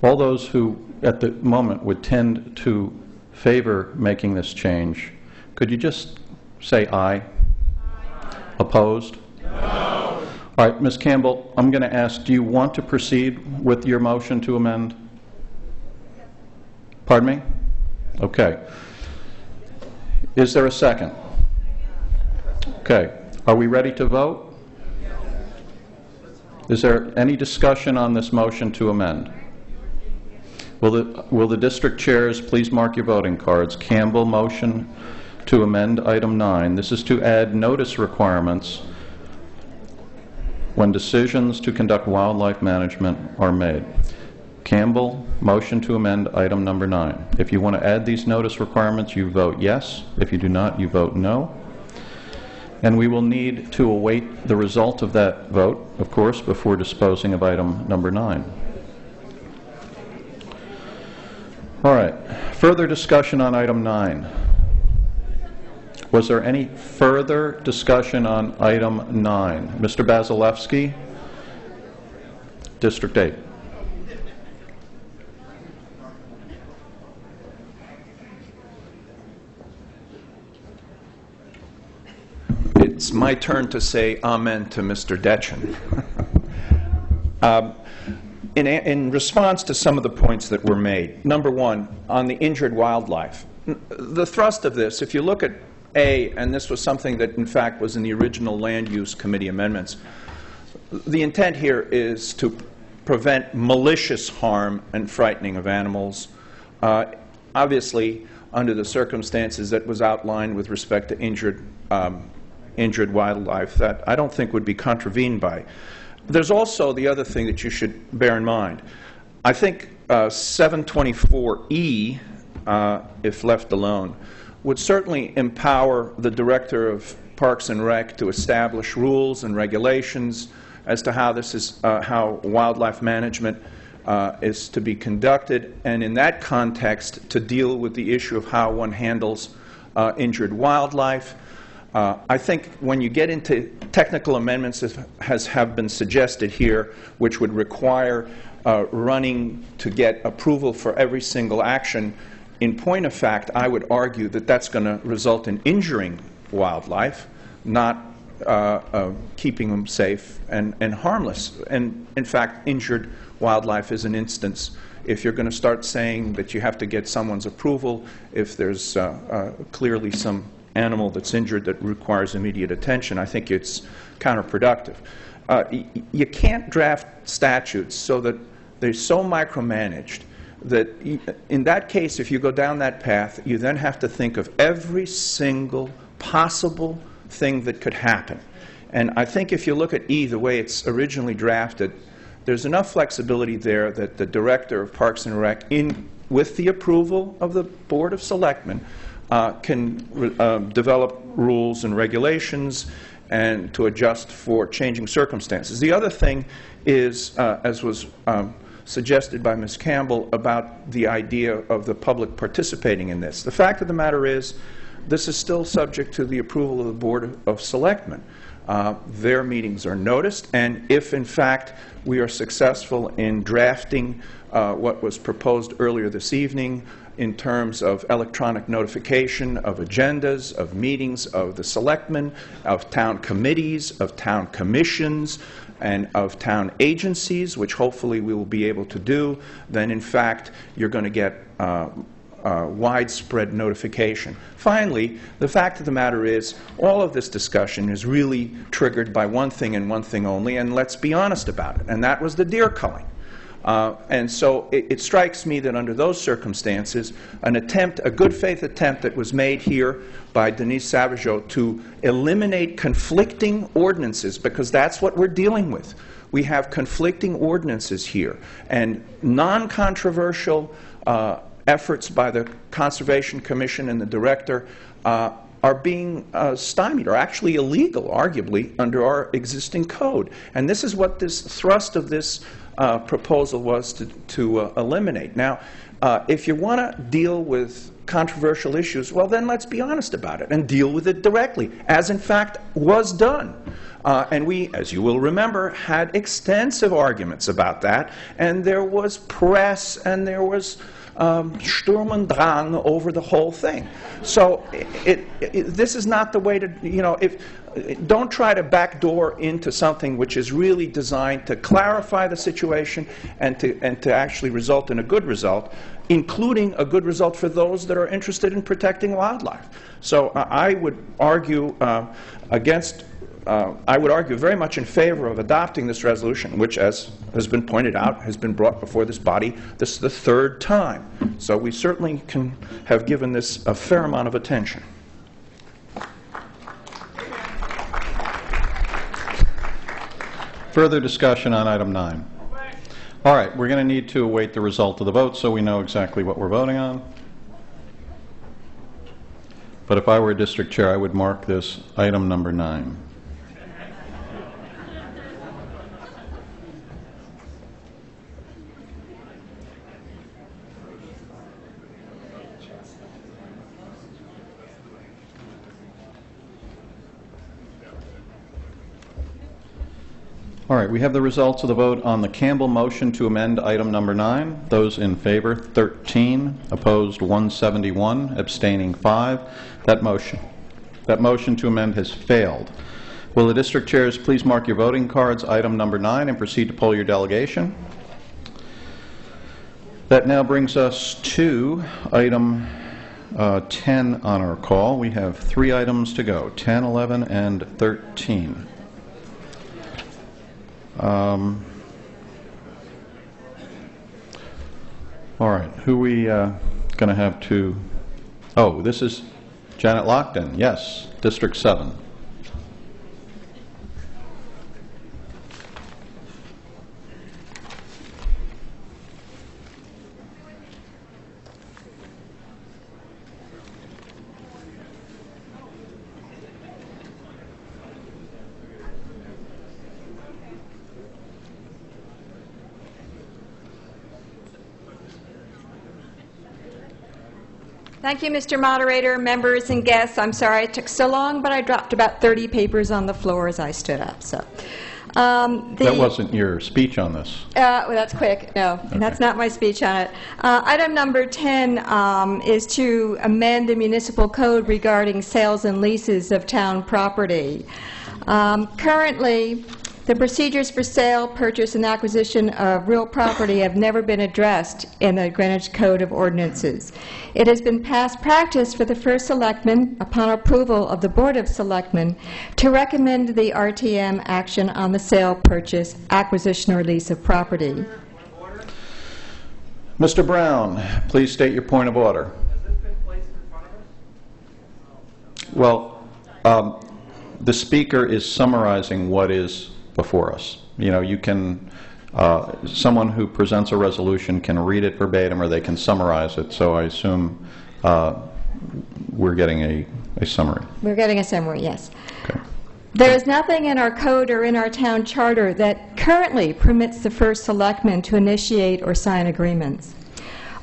All those who, at the moment, would tend to favor making this change, could you just say aye? Aye. Opposed? No. All right, Ms. Campbell, I'm going to ask, do you want to proceed with your motion to amend? Pardon me? Okay. Is there a second? Okay. Are we ready to vote? Is there any discussion on this motion to amend? Will the district chairs please mark your voting cards? Campbell, motion to amend item 9. This is to add notice requirements when decisions to conduct wildlife management are made. Campbell, motion to amend item number 9. If you want to add these notice requirements, you vote yes. If you do not, you vote no. And we will need to await the result of that vote, of course, before disposing of item number 9. All right. Further discussion on item 9. Was there any further discussion on item 9? Mr. Basilevsky, District 8. It's my turn to say amen to Mr. Detchen. In response to some of the points that were made, number one, on the injured wildlife, the thrust of this, if you look at A, and this was something that in fact was in the original Land Use Committee amendments, the intent here is to prevent malicious harm and frightening of animals. Obviously, under the circumstances that was outlined with respect to injured wildlife, that I don't think would be contravened by. There's also the other thing that you should bear in mind. I think 724E, if left alone, would certainly empower the Director of Parks and Rec to establish rules and regulations as to how this is, how wildlife management is to be conducted, and in that context to deal with the issue of how one handles injured wildlife. I think when you get into technical amendments, as have been suggested here, which would require running to get approval for every single action, in point of fact, I would argue that that's going to result in injuring wildlife, not keeping them safe and harmless. And in fact, injured wildlife is an instance if you're going to start saying that you have to get someone's approval if there's clearly some animal that's injured that requires immediate attention, I think it's counterproductive. You can't draft statutes so that they're so micromanaged that in that case, if you go down that path, you then have to think of every single possible thing that could happen. And I think if you look at E, the way it's originally drafted, there's enough flexibility there that the Director of Parks and Rec, with the approval of the Board of Selectmen, can develop rules and regulations and to adjust for changing circumstances. The other thing is, as was suggested by Ms. Campbell, about the idea of the public participating in this. The fact of the matter is, this is still subject to the approval of the Board of Selectmen. Their meetings are noticed, and if in fact we are successful in drafting what was proposed earlier this evening in terms of electronic notification of agendas, of meetings of the selectmen, of town committees, of town commissions, and of town agencies, which hopefully we will be able to do, then in fact you're going to get widespread notification. Finally, the fact of the matter is, all of this discussion is really triggered by one thing and one thing only, and let's be honest about it, and that was the deer culling. And so it strikes me that under those circumstances, a good faith attempt that was made here by Denise Savageau to eliminate conflicting ordinances, because that's what we're dealing with. We have conflicting ordinances here, and non-controversial efforts by the Conservation Commission and the Director are being stymied, or actually illegal, arguably, under our existing code. And this is what this thrust of this proposal was to eliminate. Now, if you want to deal with controversial issues, well, then let's be honest about it and deal with it directly, as in fact was done. And we, as you will remember, had extensive arguments about that, and there was press and there was Sturm und Drang over the whole thing. So this is not the way to, don't try to backdoor into something which is really designed to clarify the situation and to actually result in a good result, including a good result for those that are interested in protecting wildlife. So I would argue I would argue very much in favor of adopting this resolution, which, as has been pointed out, has been brought before this body. This is the third time. So we certainly can have given this a fair amount of attention. Further discussion on item 9. All right, we're going to need to await the result of the vote so we know exactly what we're voting on. But if I were district chair, I would mark this item number 9. All right, we have the results of the vote on the Campbell motion to amend item number 9. Those in favor, 13. Opposed, 171. Abstaining, 5. That motion to amend has failed. Will the district chairs please mark your voting cards, item number 9, and proceed to poll your delegation? That now brings us to item 10 on our call. We have 3 items to go, 10, 11, and 13. All right, who we going to have to... Oh, this is Janet Lockton. Yes, District 7. Thank you, Mr. Moderator, members and guests. I'm sorry it took so long, but I dropped about 30 papers on the floor as I stood up. So, that wasn't your speech on this. Well, that's quick. No, okay. That's not my speech on it. Item number 10 is to amend the municipal code regarding sales and leases of town property. Currently, The procedures for sale, purchase, and acquisition of real property have never been addressed in the Greenwich Code of Ordinances. It has been past practice for the first selectman, upon approval of the Board of Selectmen, to recommend the RTM action on the sale, purchase, acquisition, or lease of property. Mr. Brown, please state your point of order. Well, the speaker is summarizing what is before us. You know, you can, someone who presents a resolution can read it verbatim or they can summarize it, so I assume we're getting a summary. We're getting a summary, yes. Okay. There is nothing in our code or in our town charter that currently permits the first selectman to initiate or sign agreements.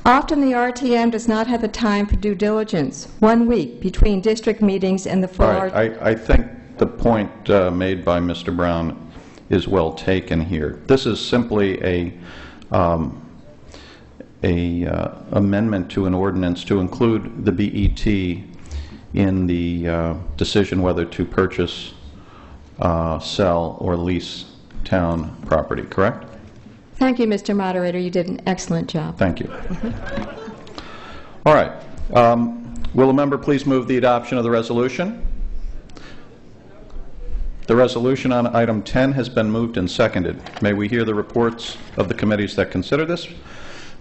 Often the RTM does not have the time for due diligence, 1 week between district meetings and the full... All right. I think the point made by Mr. Brown is well taken here. This is simply a amendment to an ordinance to include the BET in the decision whether to purchase, sell, or lease town property, correct? Thank you, Mr. Moderator. You did an excellent job. Thank you. All right. Will a member please move the adoption of the resolution? The resolution on item 10 has been moved and seconded. May we hear the reports of the committees that consider this,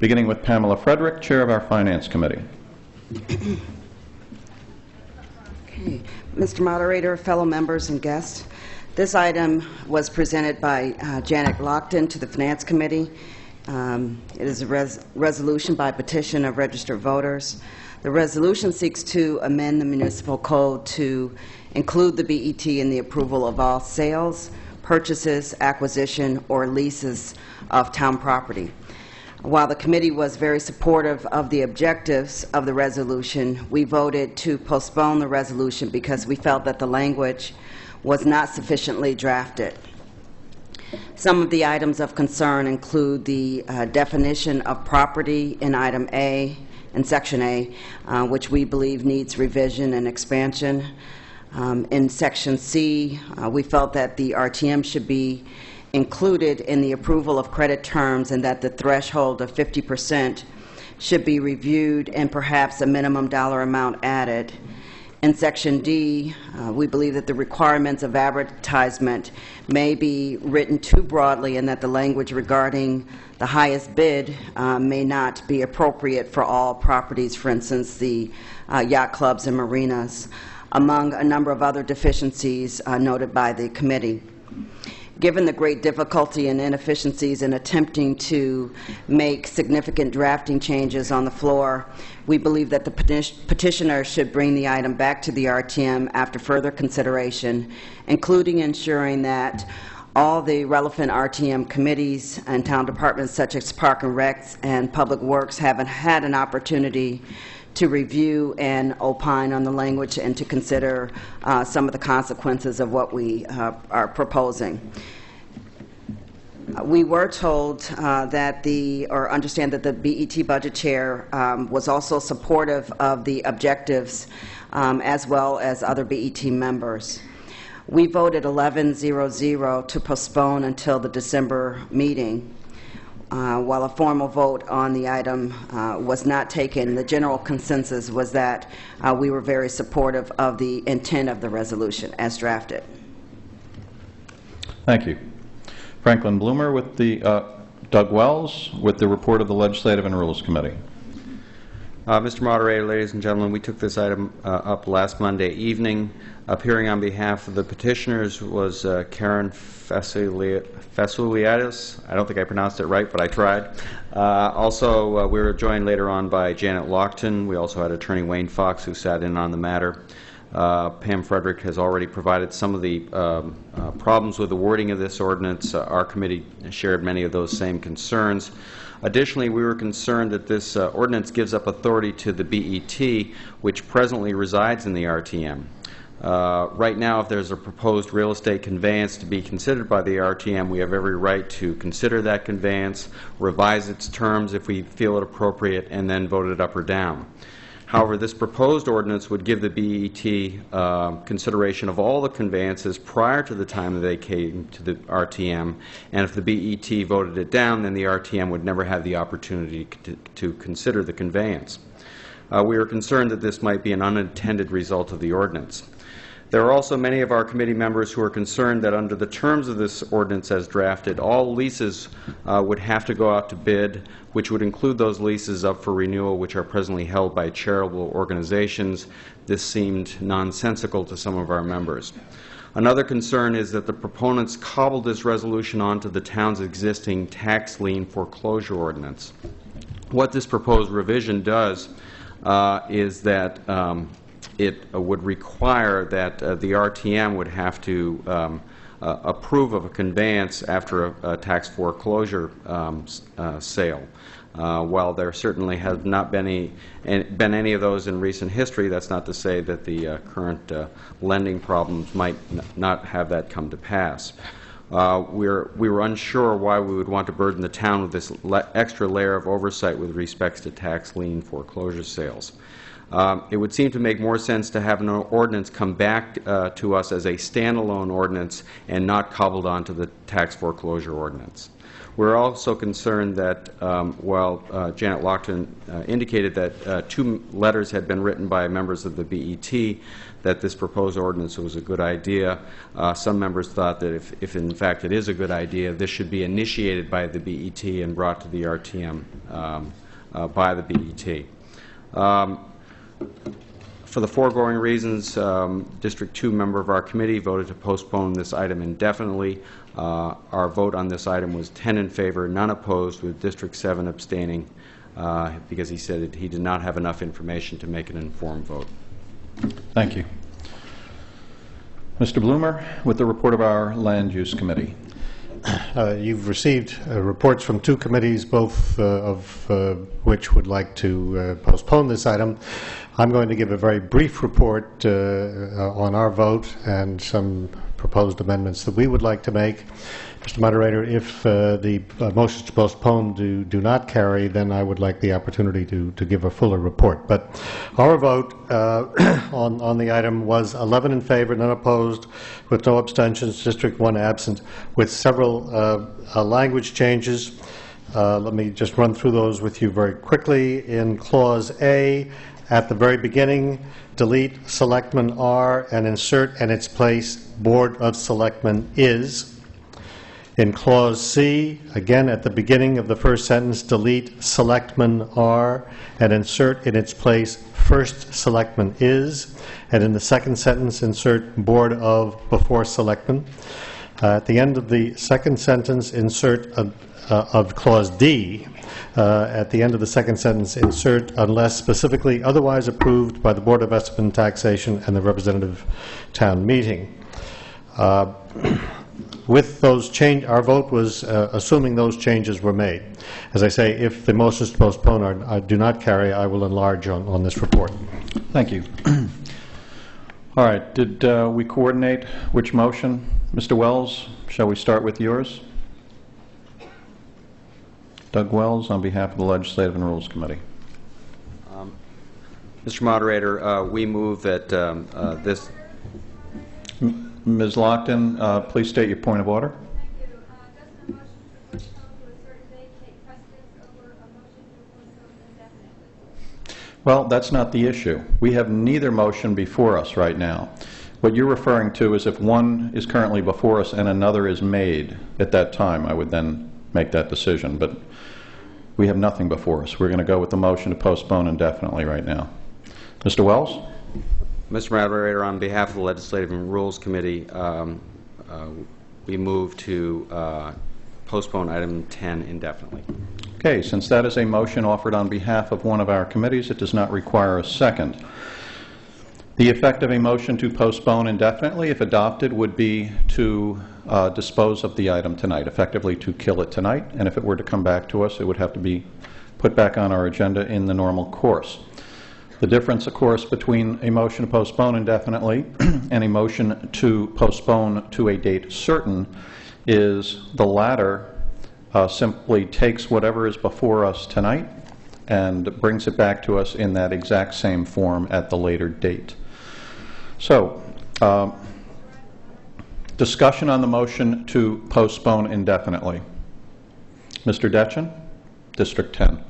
beginning with Pamela Frederick, Chair of our Finance Committee. Okay. Mr. Moderator, fellow members and guests, this item was presented by Janet Lockton to the Finance Committee. It is a resolution by petition of registered voters. The resolution seeks to amend the municipal code to include the BET in the approval of all sales, purchases, acquisition, or leases of town property. While the committee was very supportive of the objectives of the resolution, we voted to postpone the resolution because we felt that the language was not sufficiently drafted. Some of the items of concern include the definition of property in item A, in section A, which we believe needs revision and expansion. In section C, we felt that the RTM should be included in the approval of credit terms and that the threshold of 50% should be reviewed and perhaps a minimum dollar amount added. In section D, we believe that the requirements of advertisement may be written too broadly and that the language regarding the highest bid may not be appropriate for all properties, for instance, the yacht clubs and marinas, among a number of other deficiencies noted by the committee. Given the great difficulty and inefficiencies in attempting to make significant drafting changes on the floor, we believe that the petitioner should bring the item back to the RTM after further consideration, including ensuring that all the relevant RTM committees and town departments such as Park and Rec and Public Works haven't had an opportunity to review and opine on the language and to consider some of the consequences of what we are proposing. We were told or understand that the BET budget chair was also supportive of the objectives as well as other BET members. We voted 11-0-0 to postpone until the December meeting. While a formal vote on the item was not taken, the general consensus was that we were very supportive of the intent of the resolution as drafted. Thank you. Franklin Bloomer with the, Doug Wells with the report of the Legislative and Rules Committee. Mr. Moderator, ladies and gentlemen, we took this item up last Monday evening. Appearing on behalf of the petitioners was Karen Fasouliadis. I don't think I pronounced it right, but I tried. Also, we were joined later on by Janet Lockton. We also had Attorney Wayne Fox, who sat in on the matter. Pam Frederick has already provided some of the problems with the wording of this ordinance. Our committee shared many of those same concerns. Additionally, we were concerned that this ordinance gives up authority to the BET, which presently resides in the RTM. Right now, if there's a proposed real estate conveyance to be considered by the RTM, we have every right to consider that conveyance, revise its terms if we feel it appropriate, and then vote it up or down. However, this proposed ordinance would give the BET consideration of all the conveyances prior to the time that they came to the RTM, and if the BET voted it down, then the RTM would never have the opportunity to consider the conveyance. We are concerned that this might be an unintended result of the ordinance. There are also many of our committee members who are concerned that under the terms of this ordinance as drafted, all leases would have to go out to bid, which would include those leases up for renewal which are presently held by charitable organizations. This seemed nonsensical to some of our members. Another concern is that the proponents cobbled this resolution onto the town's existing tax lien foreclosure ordinance. What this proposed revision does is that it would require that the RTM would have to approve of a conveyance after a tax foreclosure sale. While there certainly have not been any of those in recent history, that's not to say that the current lending problems might not have that come to pass. We were unsure why we would want to burden the town with this extra layer of oversight with respect to tax lien foreclosure sales. It would seem to make more sense to have an ordinance come back to us as a standalone ordinance and not cobbled onto the tax foreclosure ordinance. We're also concerned that while Janet Lockton indicated that 2 letters had been written by members of the BET that this proposed ordinance was a good idea, some members thought that if in fact it is a good idea, this should be initiated by the BET and brought to the RTM by the BET. For the foregoing reasons, District 2 member of our committee voted to postpone this item indefinitely. Our vote on this item was 10 in favor, none opposed, with District 7 abstaining because he said that he did not have enough information to make an informed vote. Thank you. Mr. Bloomer, with the report of our Land Use Committee. You've received reports from 2 committees, both of which would like to postpone this item. I'm going to give a very brief report on our vote and some proposed amendments that we would like to make. Mr. Moderator, if the motions to postpone do not carry, then I would like the opportunity to give a fuller report. But our vote on the item was 11 in favor, none opposed, with no abstentions, District 1 absent, with several language changes. Let me just run through those with you very quickly. In Clause A, at the very beginning, delete Selectman R and insert in its place Board of Selectmen is. In Clause C, again at the beginning of the first sentence, delete Selectman R and insert in its place First Selectman is. And in the second sentence, insert Board of before Selectmen. At the end of the second sentence, insert of Clause D, at the end of the second sentence, insert unless specifically otherwise approved by the Board of Estimate and Taxation and the representative town meeting. With those change, our vote was assuming those changes were made. As I say, if the motions to postpone do not carry, I will enlarge on this report. Thank you. All right. Did we coordinate which motion? Mr. Wells, shall we start with yours? Doug Wells, on behalf of the Legislative and Rules Committee. Mr. Moderator, we move that this... Ms. Lockton, please state your point of order. Well, that's not the issue. We have neither motion before us right now. What you're referring to is if one is currently before us and another is made at that time, I would then make that decision. But we have nothing before us. We're going to go with the motion to postpone indefinitely right now. Mr. Wells? Mr. Moderator, on behalf of the Legislative and Rules Committee, we move to postpone item 10 indefinitely. Okay, since that is a motion offered on behalf of one of our committees, it does not require a second. The effect of a motion to postpone indefinitely, if adopted, would be to dispose of the item tonight, effectively to kill it tonight, and if it were to come back to us, it would have to be put back on our agenda in the normal course. The difference, of course, between a motion to postpone indefinitely and a motion to postpone to a date certain is the latter simply takes whatever is before us tonight and brings it back to us in that exact same form at the later date. So, discussion on the motion to postpone indefinitely. Mr. Detchen, District 10.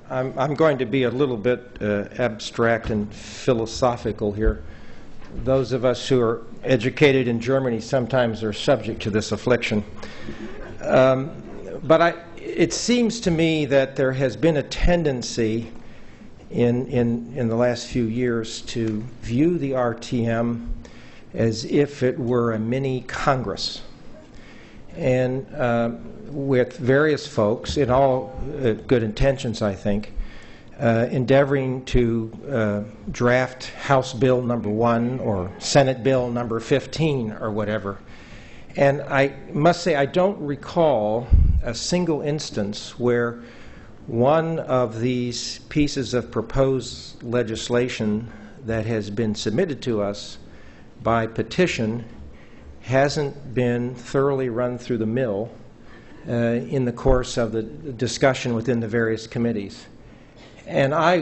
I'm going to be a little bit abstract and philosophical here. Those of us who are educated in Germany sometimes are subject to this affliction. But it seems to me that there has been a tendency in the last few years to view the RTM as if it were a mini Congress. And with various folks, in all good intentions, I think, endeavoring to draft House Bill number 1 or Senate Bill number 15 or whatever. And I must say I don't recall a single instance where one of these pieces of proposed legislation that has been submitted to us by petition hasn't been thoroughly run through the mill in the course of the discussion within the various committees. And I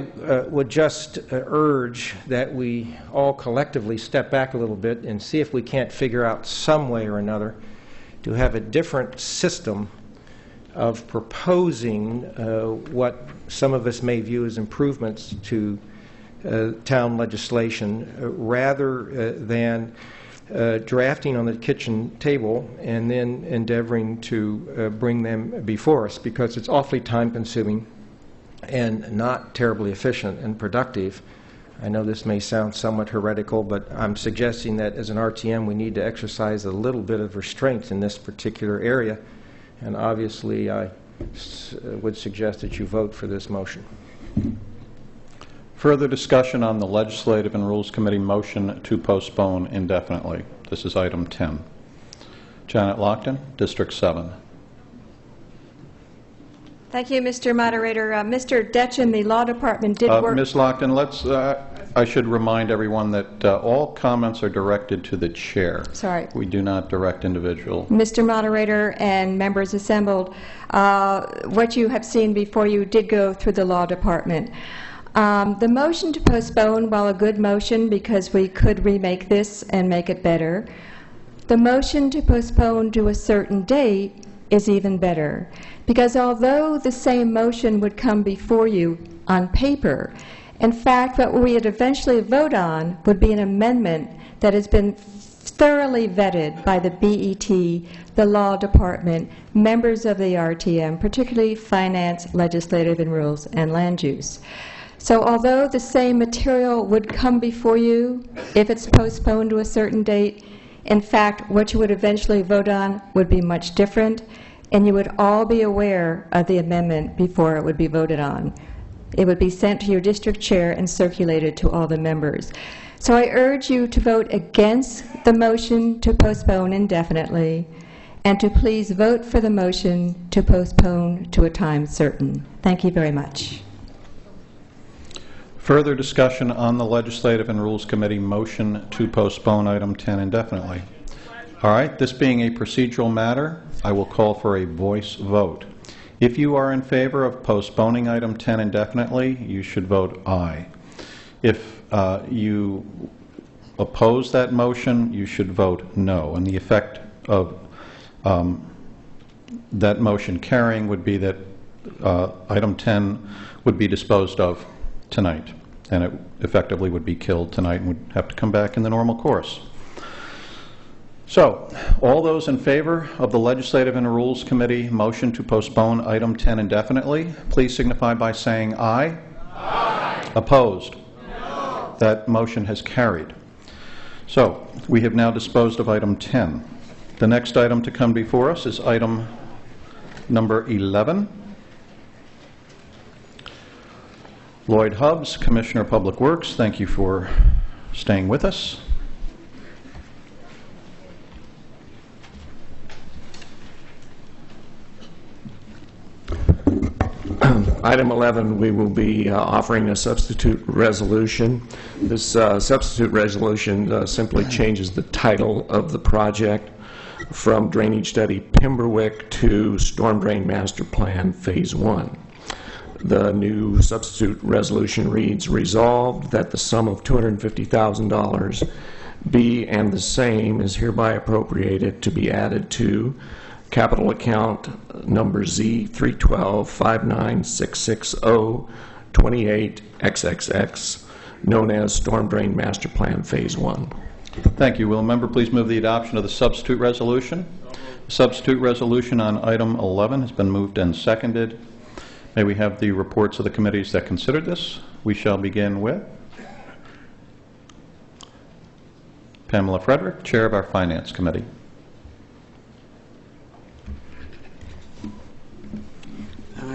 would just urge that we all collectively step back a little bit and see if we can't figure out some way or another to have a different system of proposing what some of us may view as improvements to town legislation rather than drafting on the kitchen table and then endeavoring to bring them before us, because it's awfully time-consuming and not terribly efficient and productive. I know this may sound somewhat heretical, but I'm suggesting that as an RTM we need to exercise a little bit of restraint in this particular area, and obviously I would suggest that you vote for this motion. Further discussion on the Legislative and Rules Committee motion to postpone indefinitely. This is item 10. Janet Lockton, District 7. Thank you, Mr. Moderator. Mr. Detchen, the Law Department did work... Ms. Lockton, I should remind everyone that all comments are directed to the chair. Sorry. We do not direct individual. Mr. Moderator and members assembled, what you have seen before you did go through the Law Department. The motion to postpone, while a good motion because we could remake this and make it better, the motion to postpone to a certain date is even better, because although the same motion would come before you on paper, in fact what we would eventually vote on would be an amendment that has been thoroughly vetted by the BET, the Law Department, members of the RTM, particularly Finance, Legislative and Rules, and Land Use. So although the same material would come before you if it's postponed to a certain date, in fact, what you would eventually vote on would be much different, and you would all be aware of the amendment before it would be voted on. It would be sent to your district chair and circulated to all the members. So I urge you to vote against the motion to postpone indefinitely, and to please vote for the motion to postpone to a time certain. Thank you very much. Further discussion on the Legislative and Rules Committee motion to postpone item 10 indefinitely. All right, this being a procedural matter, I will call for a voice vote. If you are in favor of postponing item 10 indefinitely, you should vote aye. If you oppose that motion, you should vote no. And the effect of that motion carrying would be that item 10 would be disposed of tonight, and it effectively would be killed tonight and would have to come back in the normal course. So, all those in favor of the Legislative and Rules Committee motion to postpone item 10 indefinitely, please signify by saying aye. Aye. Opposed? No. That motion has carried. So, we have now disposed of item 10. The next item to come before us is item number 11. Lloyd Hubbs, Commissioner of Public Works, thank you for staying with us. Item 11, we will be offering a substitute resolution. This substitute resolution simply changes the title of the project from Drainage Study Pemberwick to Storm Drain Master Plan Phase 1. The new substitute resolution reads, resolved that the sum of $250,000 be and the same is hereby appropriated to be added to capital account number Z312-59660-28XXX, known as Storm Drain Master Plan Phase 1. Thank you. Will a member please move the adoption of the substitute resolution? Substitute resolution on item 11 has been moved and seconded. May we have the reports of the committees that considered this? We shall begin with Pamela Frederick, Chair of our Finance Committee.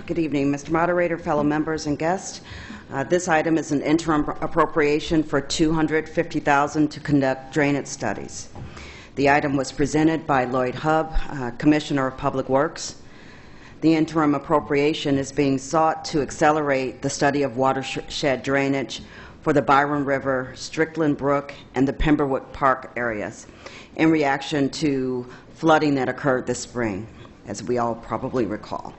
Good evening, Mr. Moderator, fellow members, and guests. This item is an interim appropriation for $250,000 to conduct drainage studies. The item was presented by Lloyd Hub, Commissioner of Public Works. The interim appropriation is being sought to accelerate the study of watershed drainage for the Byram River, Strickland Brook, and the Pemberwick Park areas in reaction to flooding that occurred this spring, as we all probably recall.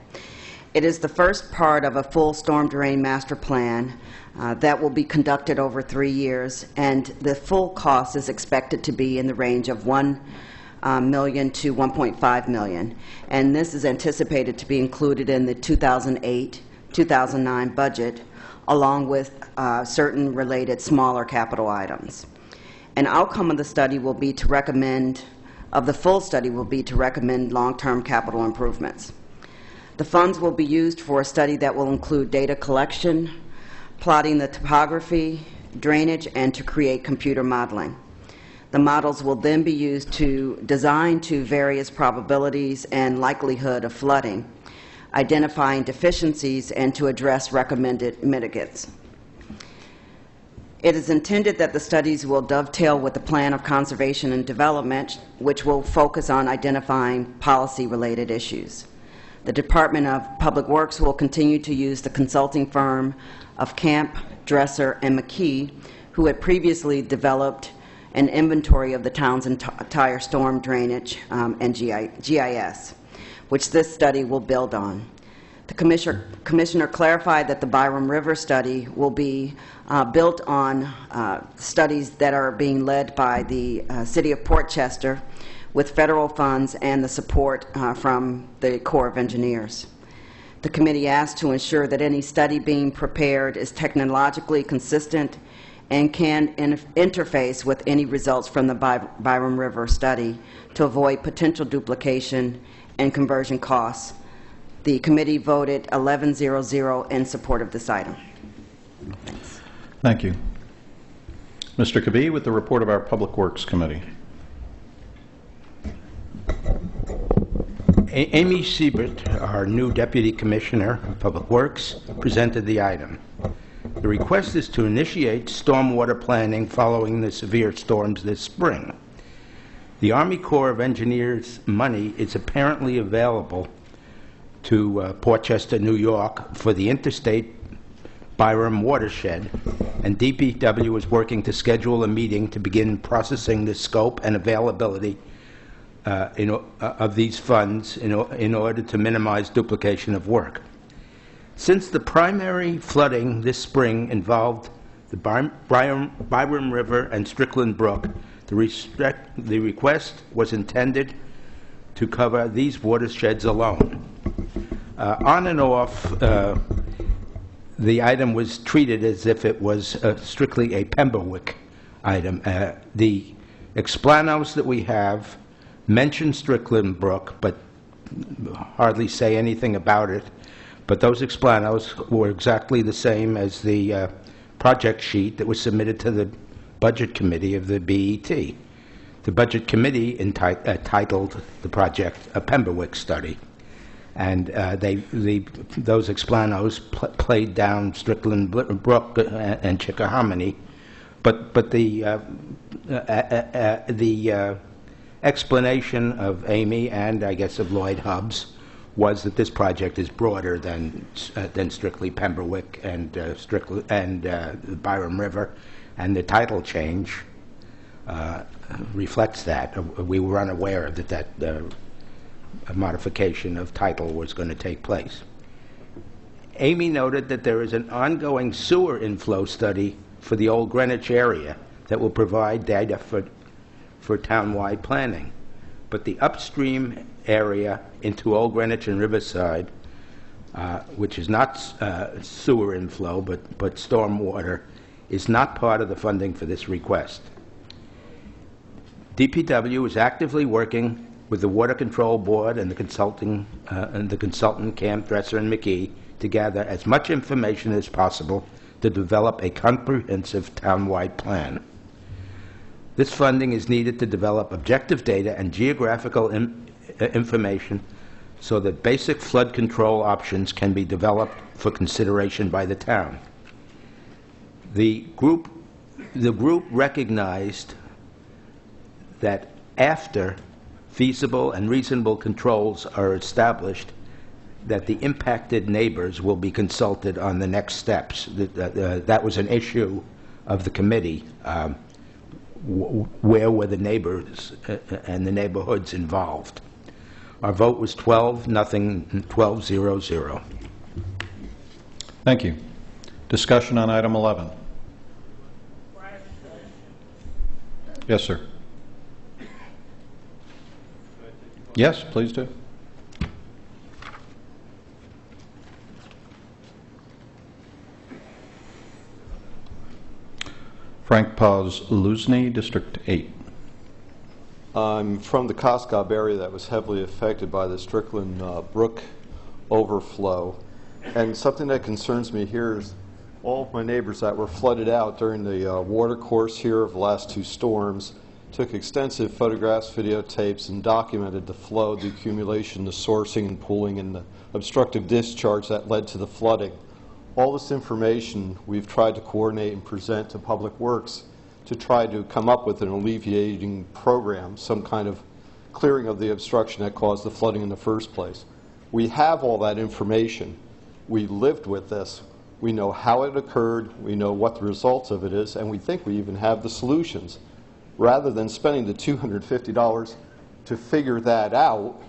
It is the first part of a full storm drain master plan that will be conducted over 3 years, and the full cost is expected to be in the range of $1 million to $1.5 million, and this is anticipated to be included in the 2008-2009 budget, along with certain related smaller capital items. An outcome of the study will be to recommend, of the full study will be to recommend long-term capital improvements. The funds will be used for a study that will include data collection, plotting the topography, drainage, and to create computer modeling. The models will then be used to design to various probabilities and likelihood of flooding, identifying deficiencies, and to address recommended mitigants. It is intended that the studies will dovetail with the Plan of Conservation and Development, which will focus on identifying policy-related issues. The Department of Public Works will continue to use the consulting firm of Camp, Dresser, and McKee, who had previously developed an inventory of the town's entire storm drainage and GIS, which this study will build on. The Commissioner clarified that the Byram River study will be built on studies that are being led by the City of Port Chester with federal funds and the support from the Corps of Engineers. The committee asked to ensure that any study being prepared is technologically consistent and can interface with any results from the Byram River study to avoid potential duplication and conversion costs. The committee voted 11-0-0 in support of this item. Thanks. Thank you. Mr. Kabee with the report of our Public Works Committee. Amy Siebert, our new Deputy Commissioner of Public Works, presented the item. The request is to initiate stormwater planning following the severe storms this spring. The Army Corps of Engineers money is apparently available to Port Chester, New York for the interstate Byram watershed, and DPW is working to schedule a meeting to begin processing the scope and availability of these funds in order to minimize duplication of work. Since the primary flooding this spring involved the Byram River and Strickland Brook, the request was intended to cover these watersheds alone. On and off, the item was treated as if it was strictly a Pemberwick item. The explanos that we have mention Strickland Brook, but hardly say anything about it. But those explanos were exactly the same as the project sheet that was submitted to the Budget Committee of the BET. The Budget Committee titled the project a Pemberwick study. And those explanos played down Strickland Brook and Chickahominy. But the explanation of Amy and I guess of Lloyd Hubbs was that this project is broader than strictly Pemberwick and the Byram River, and the title change reflects that. We were unaware that a modification of title was going to take place. Amy noted that there is an ongoing sewer inflow study for the Old Greenwich area that will provide data for townwide planning. But the upstream area into Old Greenwich and Riverside, which is not sewer inflow but stormwater, is not part of the funding for this request. DPW is actively working with the Water Control Board and the consultant Camp Dresser and McKee to gather as much information as possible to develop a comprehensive townwide plan. This funding is needed to develop objective data and geographical information so that basic flood control options can be developed for consideration by the town. The group recognized that after feasible and reasonable controls are established, that the impacted neighbors will be consulted on the next steps. That was an issue of the committee. Where were the neighbors and the neighborhoods involved? Our vote was 12-0, 12-0. Thank you. Discussion on item 11. Yes, sir. Yes, please do. Frank Paz-Luzny, District 8. I'm from the Coscob area that was heavily affected by the Strickland Brook overflow. And something that concerns me here is all of my neighbors that were flooded out during the water course here of the last two storms took extensive photographs, videotapes, and documented the flow, the accumulation, the sourcing and pooling, and the obstructive discharge that led to the flooding. All this information we've tried to coordinate and present to Public Works to try to come up with an alleviating program, some kind of clearing of the obstruction that caused the flooding in the first place. We have all that information. We lived with this. We know how it occurred. We know what the results of it is, and we think we even have the solutions. Rather than spending the $250 to figure that out,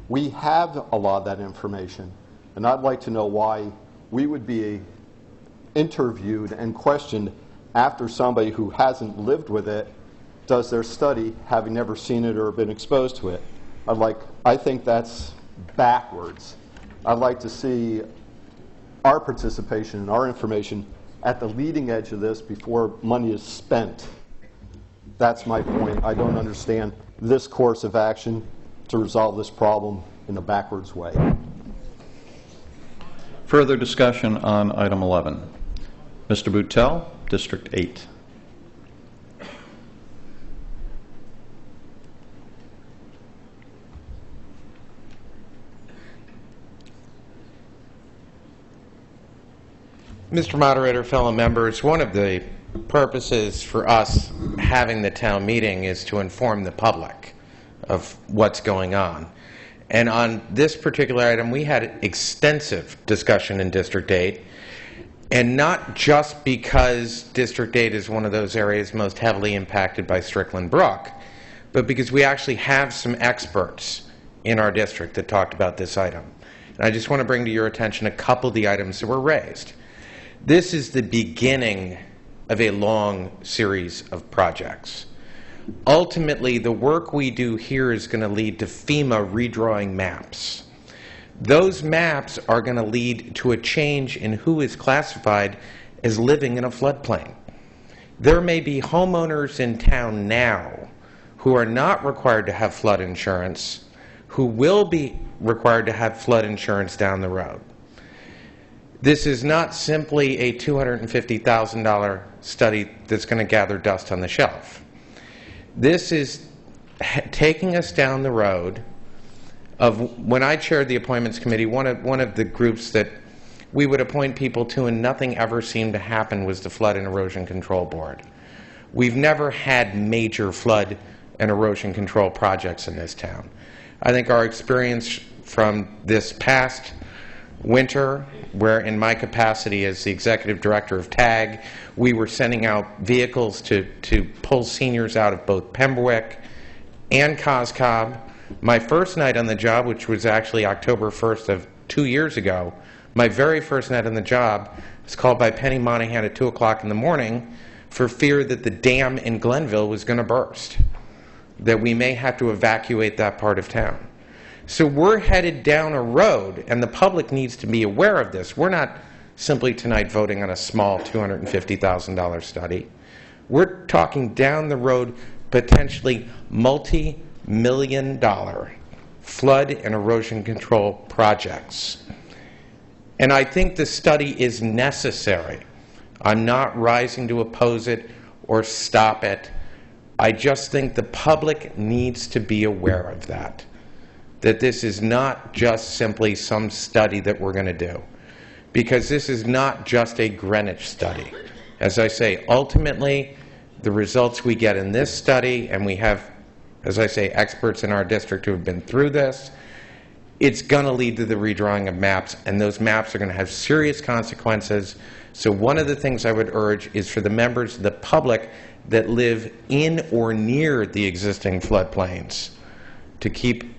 we have a lot of that information. And I'd like to know why we would be interviewed and questioned after somebody who hasn't lived with it does their study, having never seen it or been exposed to it. I think that's backwards. I'd like to see our participation and our information at the leading edge of this before money is spent. That's my point. I don't understand this course of action to resolve this problem in a backwards way. Further discussion on item 11. Mr. Boutel, District 8. Mr. Moderator, fellow members, one of the purposes for us having the town meeting is to inform the public of what's going on. And on this particular item, we had extensive discussion in District 8, and not just because District 8 is one of those areas most heavily impacted by Strickland Brook, but because we actually have some experts in our district that talked about this item. And I just want to bring to your attention a couple of the items that were raised. This is the beginning of a long series of projects. Ultimately, the work we do here is going to lead to FEMA redrawing maps. Those maps are going to lead to a change in who is classified as living in a floodplain. There may be homeowners in town now who are not required to have flood insurance, who will be required to have flood insurance down the road. This is not simply a $250,000 study that's going to gather dust on the shelf. This is taking us down the road of, when I chaired the appointments committee, one of the groups that we would appoint people to and nothing ever seemed to happen was the Flood and Erosion Control Board. We've never had major flood and erosion control projects in this town. I think our experience from this past winter, where in my capacity as the executive director of TAG, we were sending out vehicles to pull seniors out of both Pembroke and COSCOB. My first night on the job, which was actually October 1st of 2 years ago, my very first night on the job, was called by Penny Monahan at 2 o'clock in the morning for fear that the dam in Glenville was going to burst, that we may have to evacuate that part of town. So we're headed down a road, and the public needs to be aware of this. We're not simply tonight voting on a small $250,000 study. We're talking down the road potentially multi-million-dollar flood and erosion control projects. And I think the study is necessary. I'm not rising to oppose it or stop it. I just think the public needs to be aware of that this is not just simply some study that we're going to do. Because this is not just a Greenwich study. As I say, ultimately, the results we get in this study, and we have, as I say, experts in our district who have been through this, it's going to lead to the redrawing of maps, and those maps are going to have serious consequences. So one of the things I would urge is for the members of the public that live in or near the existing floodplains to keep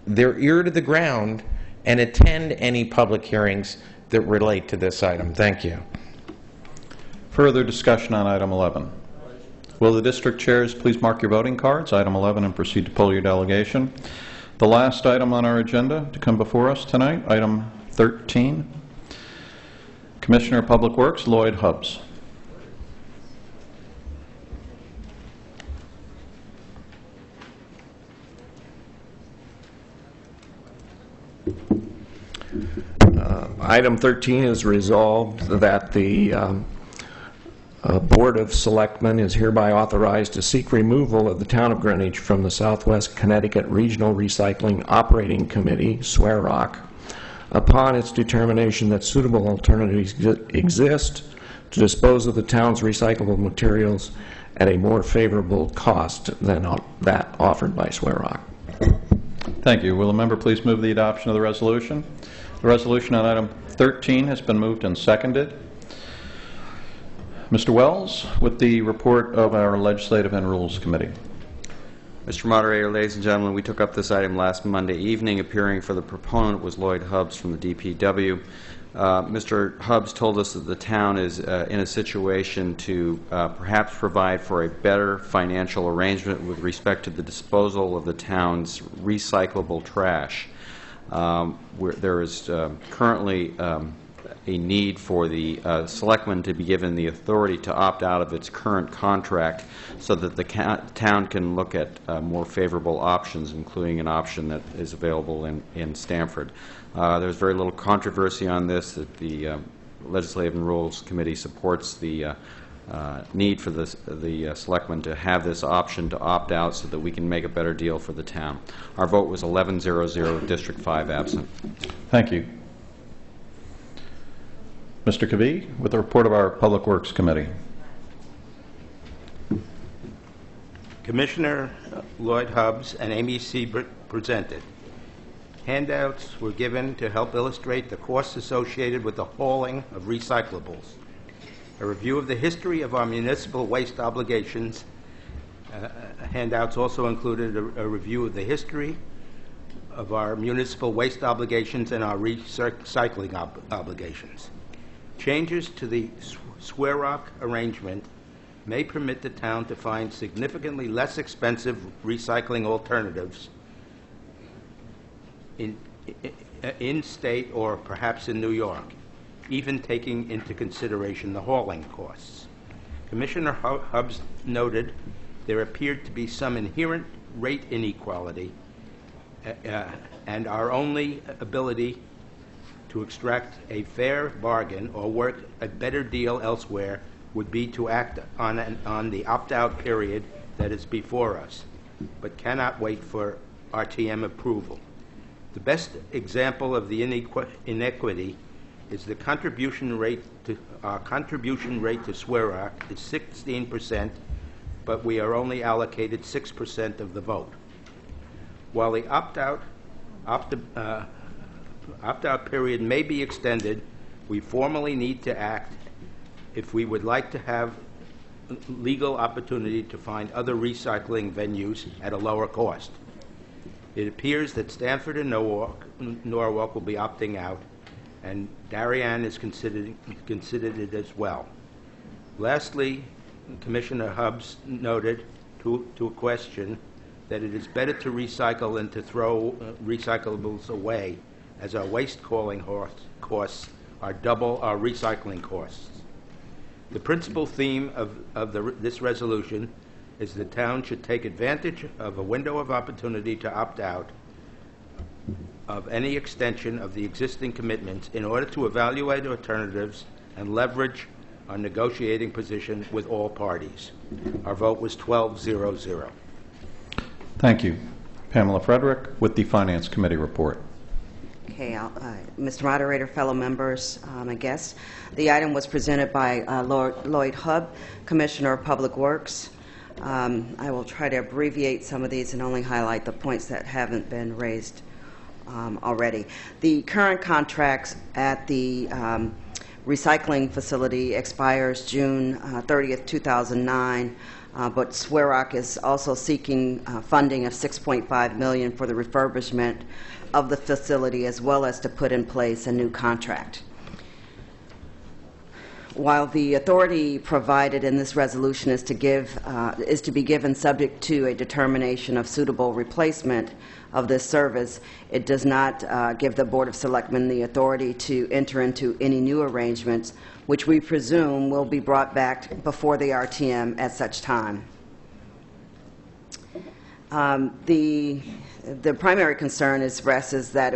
their ear to the ground and attend any public hearings that relate to this item. Thank you. Further discussion on item 11. Will the district chairs please mark your voting cards, item 11, and proceed to poll your delegation. The last item on our agenda to come before us tonight, item 13. Commissioner of Public Works, Lloyd Hubbs. Item 13 is resolved that the Board of Selectmen is hereby authorized to seek removal of the Town of Greenwich from the Southwest Connecticut Regional Recycling Operating Committee, SWROC, upon its determination that suitable alternatives exist to dispose of the town's recyclable materials at a more favorable cost than that offered by SWROC. Thank you. Will the member please move the adoption of the resolution? The resolution on item 13 has been moved and seconded. Mr. Wells, with the report of our Legislative and Rules Committee. Mr. Moderator, ladies and gentlemen, we took up this item last Monday evening. Appearing for the proponent was Lloyd Hubbs from the DPW. Mr. Hubbs told us that the town is in a situation to perhaps provide for a better financial arrangement with respect to the disposal of the town's recyclable trash. There is currently a need for the selectmen to be given the authority to opt out of its current contract so that the town can look at more favorable options, including an option that is available in Stamford. There's very little controversy on this, that the Legislative and Rules Committee supports the need for the selectmen to have this option to opt out so that we can make a better deal for the town. Our vote was 11-0-0, District 5 absent. Thank you. Mr. Kavee, with the report of our Public Works Committee. Commissioner Lloyd Hubbs and Amy Seibert presented. Handouts were given to help illustrate the costs associated with the hauling of recyclables. A review of the history of our municipal waste obligations. Handouts also included a review of the history of our municipal waste obligations and our recycling obligations. Changes to the SWROC arrangement may permit the town to find significantly less expensive recycling alternatives in state or perhaps in New York, even taking into consideration the hauling costs. Commissioner Hubbs noted there appeared to be some inherent rate inequality, and our only ability to extract a fair bargain or work a better deal elsewhere would be to act on the opt-out period that is before us, but cannot wait for RTM approval. The best example of the inequity is the contribution rate to SWROC is 16%, but we are only allocated 6% of the vote. While the opt-out opt-out period may be extended, we formally need to act if we would like to have legal opportunity to find other recycling venues at a lower cost. It appears that Stanford and Norwalk will be opting out, and Darien is considered it as well. Lastly, Commissioner Hubbs noted to a question that it is better to recycle than to throw recyclables away, as our waste hauling costs are double our recycling costs. The principal theme of this resolution is the town should take advantage of a window of opportunity to opt out of any extension of the existing commitments in order to evaluate alternatives and leverage our negotiating position with all parties. Our vote was 12-0-0. Thank you. Pamela Frederick with the Finance Committee report. Okay, Mr. Moderator, fellow members, and guests, the item was presented by Lloyd Hub, Commissioner of Public Works. I will try to abbreviate some of these and only highlight the points that haven't been raised already. The current contracts at the recycling facility expires June 30th, 2009, but SWEROC is also seeking funding of $6.5 million for the refurbishment of the facility, as well as to put in place a new contract. While the authority provided in this resolution is to be given subject to a determination of suitable replacement of this service, it does not give the Board of Selectmen the authority to enter into any new arrangements, which we presume will be brought back before the RTM at such time. The primary concern expressed is that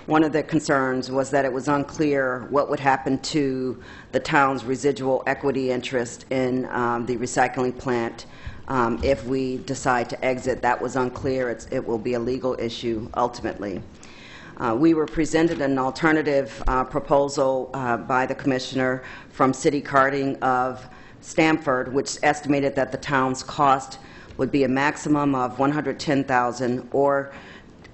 one of the concerns was that it was unclear what would happen to the town's residual equity interest in the recycling plant if we decide to exit. That was unclear. It will be a legal issue ultimately. We were presented an alternative proposal by the Commissioner from City Carting of Stamford, which estimated that the town's cost would be a maximum of $110,000 or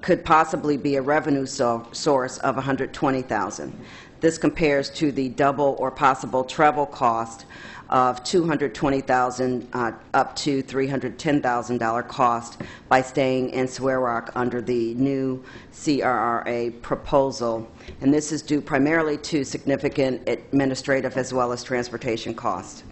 could possibly be a revenue source of $120,000. This compares to the double or possible treble cost of $220,000 up to $310,000 cost by staying in SWEROC under the new CRRA proposal. And this is due primarily to significant administrative as well as transportation costs.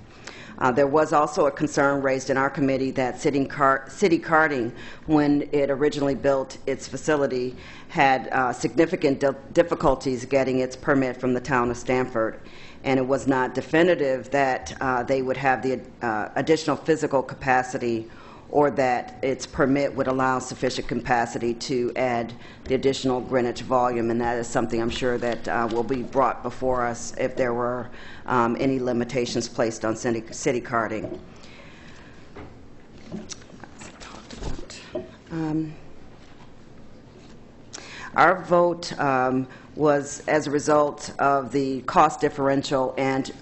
There was also a concern raised in our committee that City Carting, when it originally built its facility, had significant difficulties getting its permit from the town of Stamford, and it was not definitive that they would have the additional physical capacity or that its permit would allow sufficient capacity to add the additional Greenwich volume, and that is something I'm sure that will be brought before us if there were any limitations placed on city carting. Our vote was as a result of the cost differential and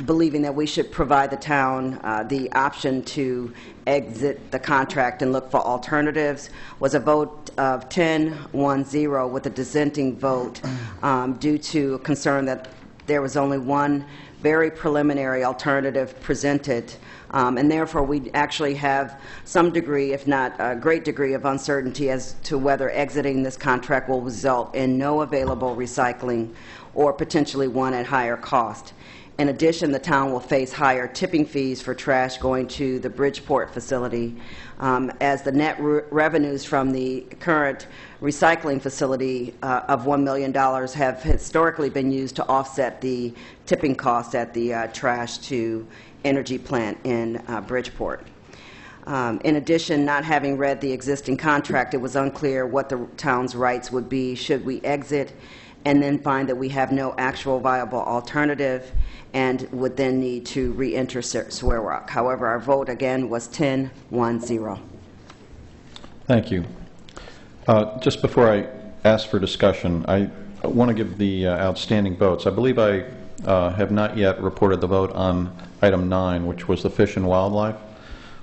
believing that we should provide the town the option to exit the contract and look for alternatives, was a vote of 10-1-0 with a dissenting vote due to a concern that there was only one very preliminary alternative presented, and therefore we actually have some degree, if not a great degree, of uncertainty as to whether exiting this contract will result in no available recycling or potentially one at higher cost. In addition, the town will face higher tipping fees for trash going to the Bridgeport facility, as the net revenues from the current recycling facility of $1 million have historically been used to offset the tipping costs at the trash to energy plant in Bridgeport. In addition, not having read the existing contract, it was unclear what the town's rights would be should we exit and then find that we have no actual viable alternative and would then need to re-enter SWEROC. However, our vote again was 10-1-0. Thank you. Just before I ask for discussion, I want to give the outstanding votes. I believe I have not yet reported the vote on item 9, which was the Fish and Wildlife.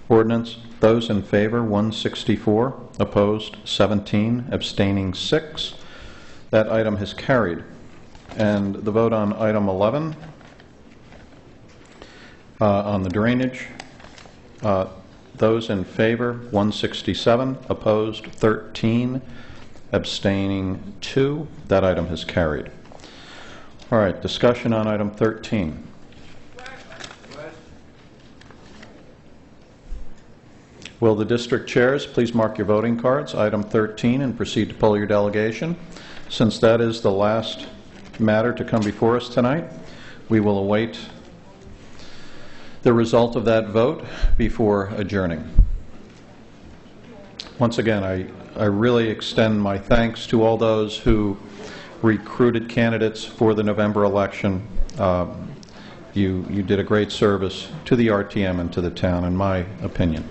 Ordinance. Those in favor, 164. Opposed, 17. Abstaining, 6. That item has carried. And the vote on item 11, on the drainage. Those in favor, 167. Opposed, 13. Abstaining, 2. That item has carried. All right, discussion on item 13. Will the district chairs please mark your voting cards, item 13, and proceed to poll your delegation? Since that is the last matter to come before us tonight, we will await the result of that vote before adjourning. Once again, I really extend my thanks to all those who recruited candidates for the November election. You did a great service to the RTM and to the town, in my opinion.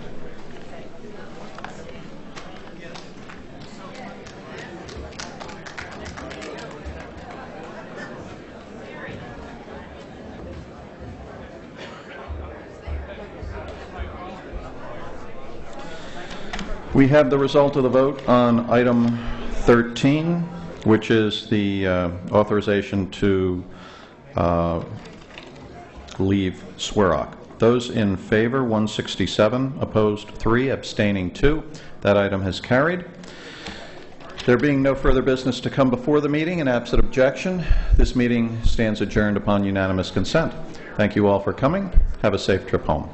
We have the result of the vote on item 13, which is the authorization to leave SWEROC. Those in favor, 167. Opposed, 3. Abstaining, 2. That item has carried. There being no further business to come before the meeting and absent objection, this meeting stands adjourned upon unanimous consent. Thank you all for coming. Have a safe trip home.